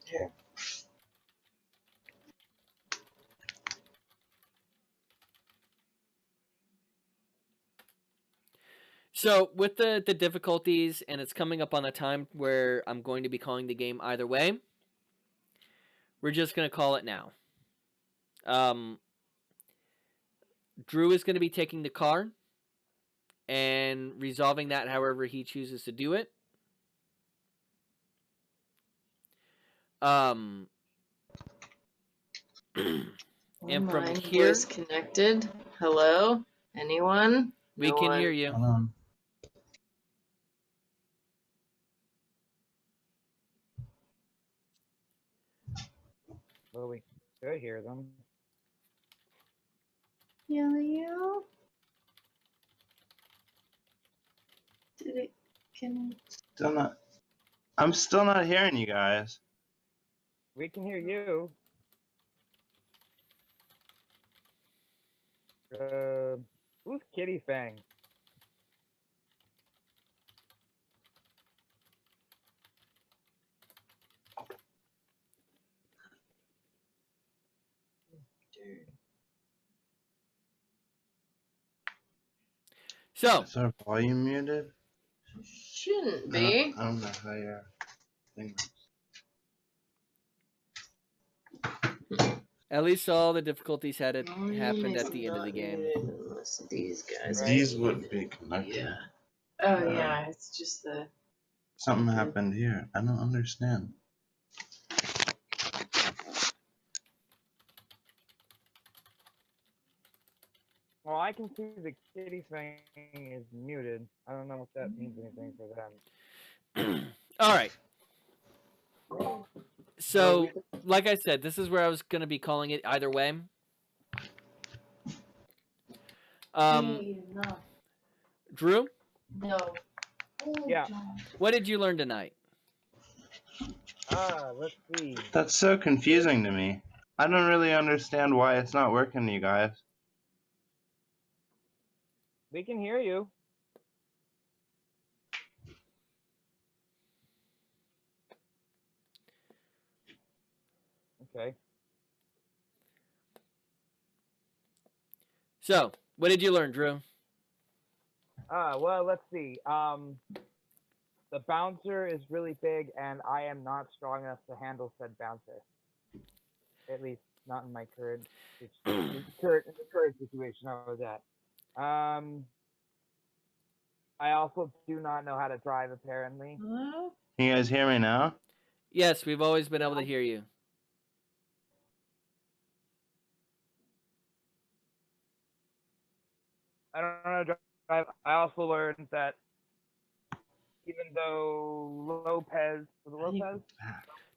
So with the difficulties, and it's coming up on a time where I'm going to be calling the game either way, we're just going to call it now. Drew is going to be taking the car and resolving that however he chooses to do it. And from here, voice connected. Hello? Anyone? we No can one. hear you. Hold on. Well, we could hear them. Yo. Did it? Can Still not. I'm still not hearing you guys. We can hear you. Who's Kitty Fang? So Is our volume muted? Shouldn't be. I don't know how your thing works. at least all the difficulties had it Volume happened is at the end of the not game. muted unless these guys. These would be connected. Yeah. Oh yeah, it's just the. Something happened here. I don't understand. Well, I can see the Kitty Fang is muted. I don't know if that means anything for them. All right. So, like I said, this is where I was going to be calling it either way. Drew, No. Yeah. what did you learn tonight? Let's see. That's so confusing to me. I don't really understand why it's not working, you guys. We can hear you. Okay. So, what did you learn, Drew? Well, let's see. The bouncer is really big, and I am not strong enough to handle said bouncer. At least not in my current current situation I was at. I also do not know how to drive, apparently. Hello? Can you guys hear me now? Yes, we've always been able to hear you. I don't know how to drive. I also learned that even though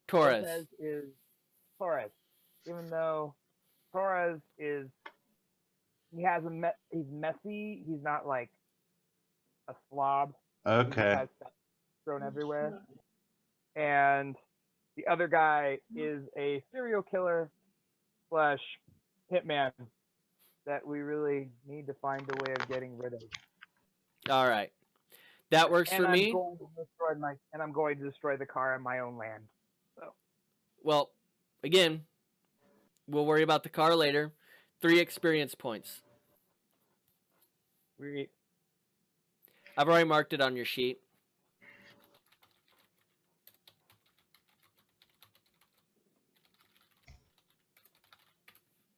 Torres. Lopez is Torres. Even though Torres is he's messy. He's not like a slob. He just Okay. has stuff thrown everywhere. And the other guy is a serial killer slash hitman that we really need to find a way of getting rid of. All right. That works And for me. I'm going to destroy the car on my own land. So Well, again, we'll worry about the car later. 3 experience points. I've already marked it on your sheet.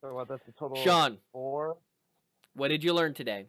So what? That's a total Sean, of 4. what did you learn today?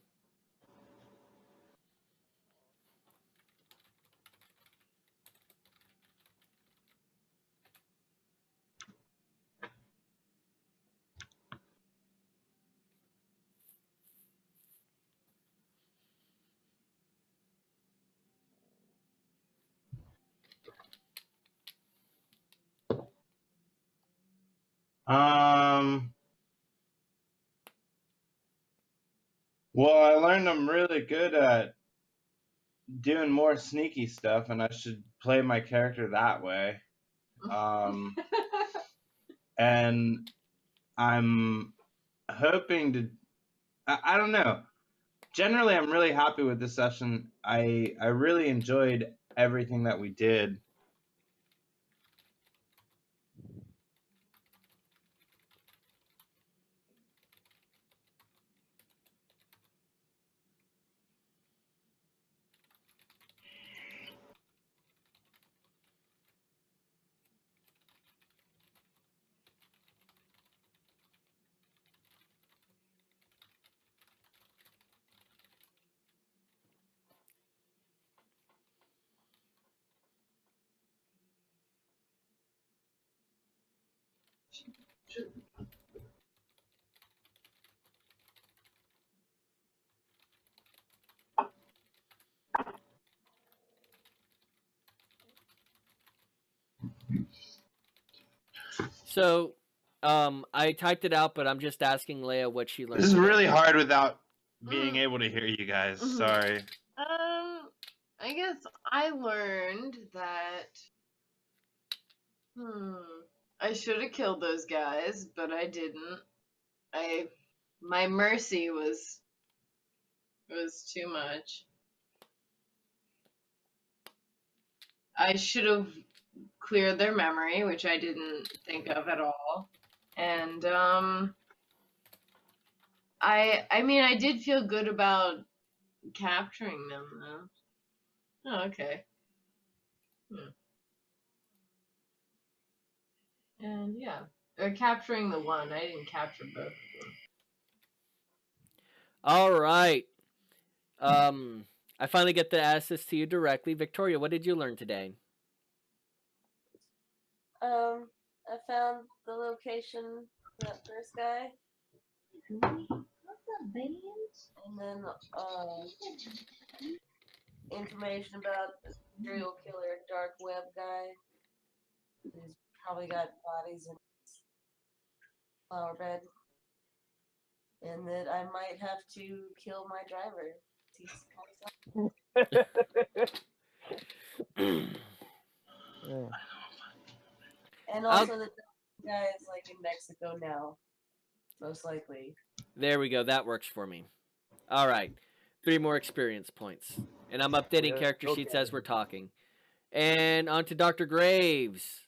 Well, I learned I'm really good at doing more sneaky stuff, and I should play my character that way. And I'm hoping to. I don't know. Generally, I'm really happy with this session. I really enjoyed everything that we did. So, I typed it out, but I'm just asking Leia what she learned. This is today. really hard without being able to hear you guys. Sorry. I guess I learned that I should have killed those guys, but I didn't. My mercy was too much. I should have cleared their memory, which I didn't think of at all. And I mean I did feel good about capturing them though. Oh, okay. And yeah. Or capturing the one. I didn't capture both of them. All right. I finally get to ask this to you directly. Victoria, what did you learn today? I found the location for that first guy. And then information about the serial killer dark web guy who's probably got bodies in his flower bed. And that I might have to kill my driver. He's kind of and also that the guy is like in Mexico now, most likely. There we go. That works for me. All right. 3 more experience points. And I'm updating Yeah, character sheets okay. as we're talking. And on to Dr. Graves.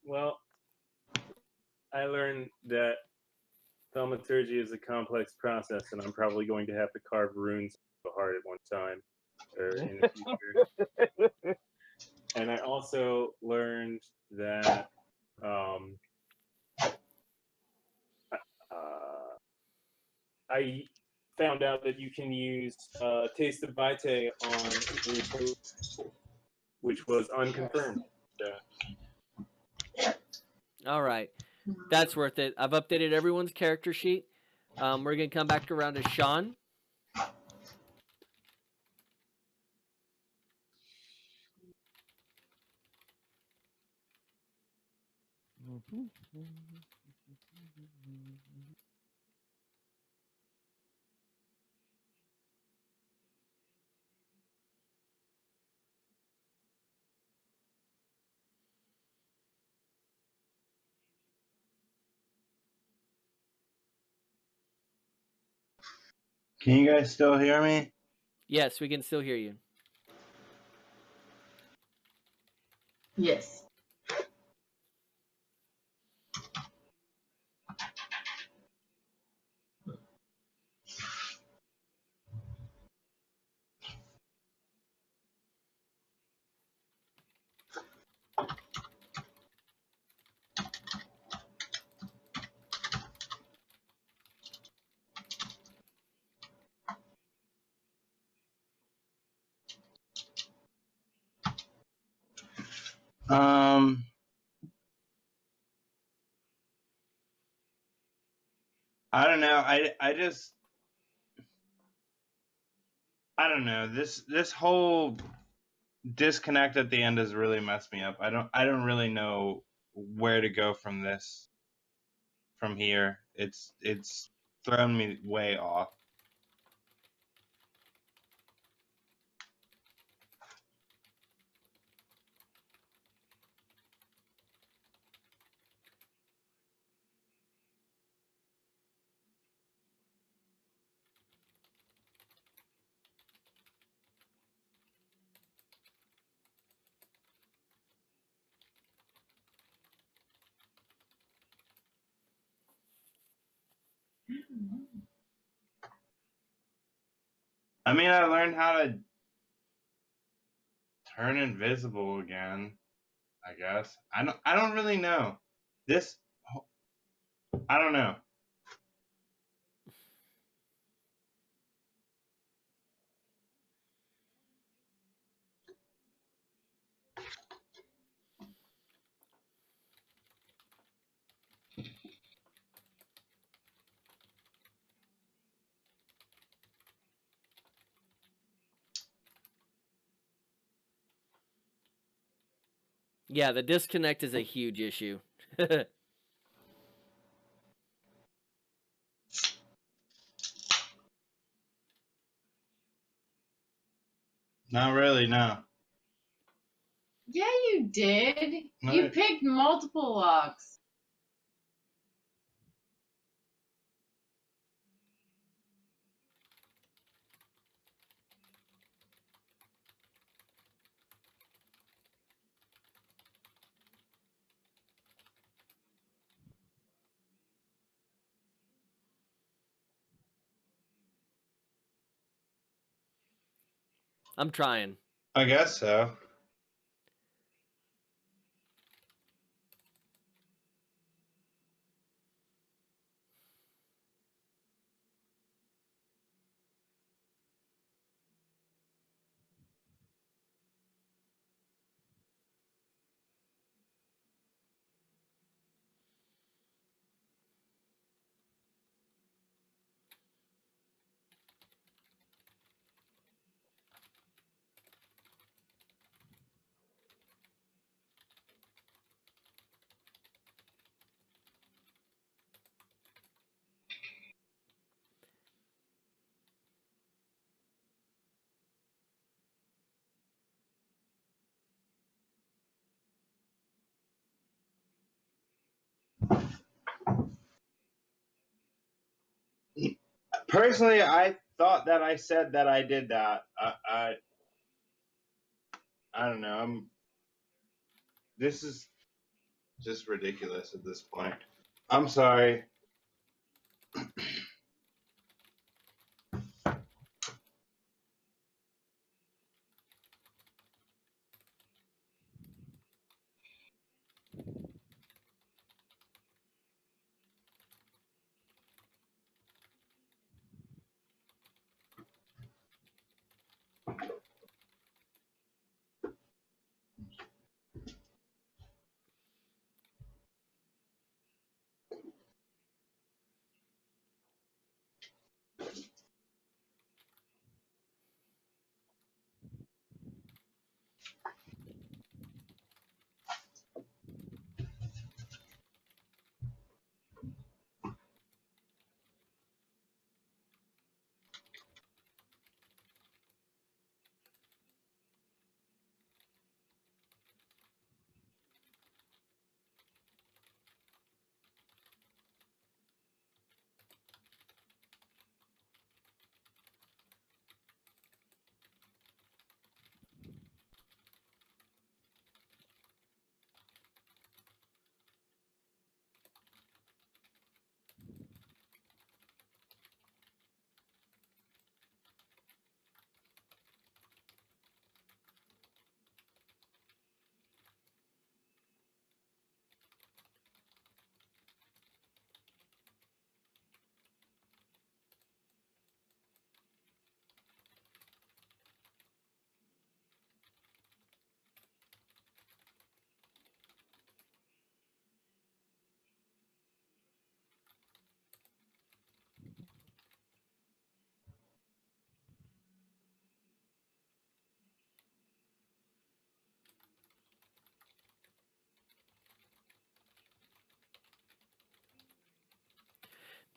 Well, I learned that thaumaturgy is a complex process, and I'm probably going to have to carve runes into the heart at one time or in the future. And I also learned that I found out that you can use Taste of Vitae on Runes, which was unconfirmed. All right. That's worth it. I've updated everyone's character sheet. We're going to come back around to Sean. Can you guys still hear me? Yes, we can still hear you. Yes. I don't know. I don't know. This whole disconnect at the end has really messed me up. I don't really know where to go from here. It's thrown me way off. I mean, I learned how to turn invisible again, I guess. I don't really know. This I don't know. Yeah, the disconnect is a huge issue. Not really, no. Yeah, you did. No, You picked multiple locks. I'm trying. I guess so. Personally, I thought that I said that I did that. I don't know. This is just ridiculous at this point. I'm sorry.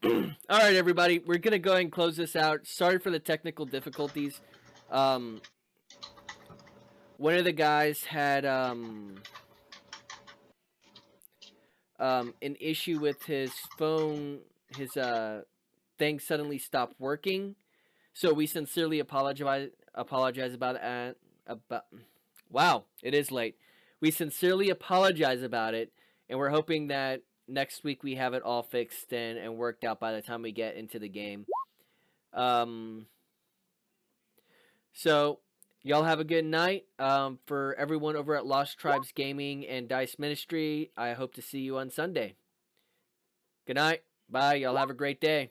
All right, everybody, we're gonna go ahead and close this out. Sorry for the technical difficulties. One of the guys had an issue with his phone. His thing suddenly stopped working, so we sincerely apologize about it. Wow, it is late. We sincerely apologize about it, and we're hoping that next week we have it all fixed and worked out by the time we get into the game. So y'all have a good night. For everyone over at Lost Tribes Gaming and Dice Ministry, I hope to see you on Sunday. Good night. Bye. Y'all have a great day.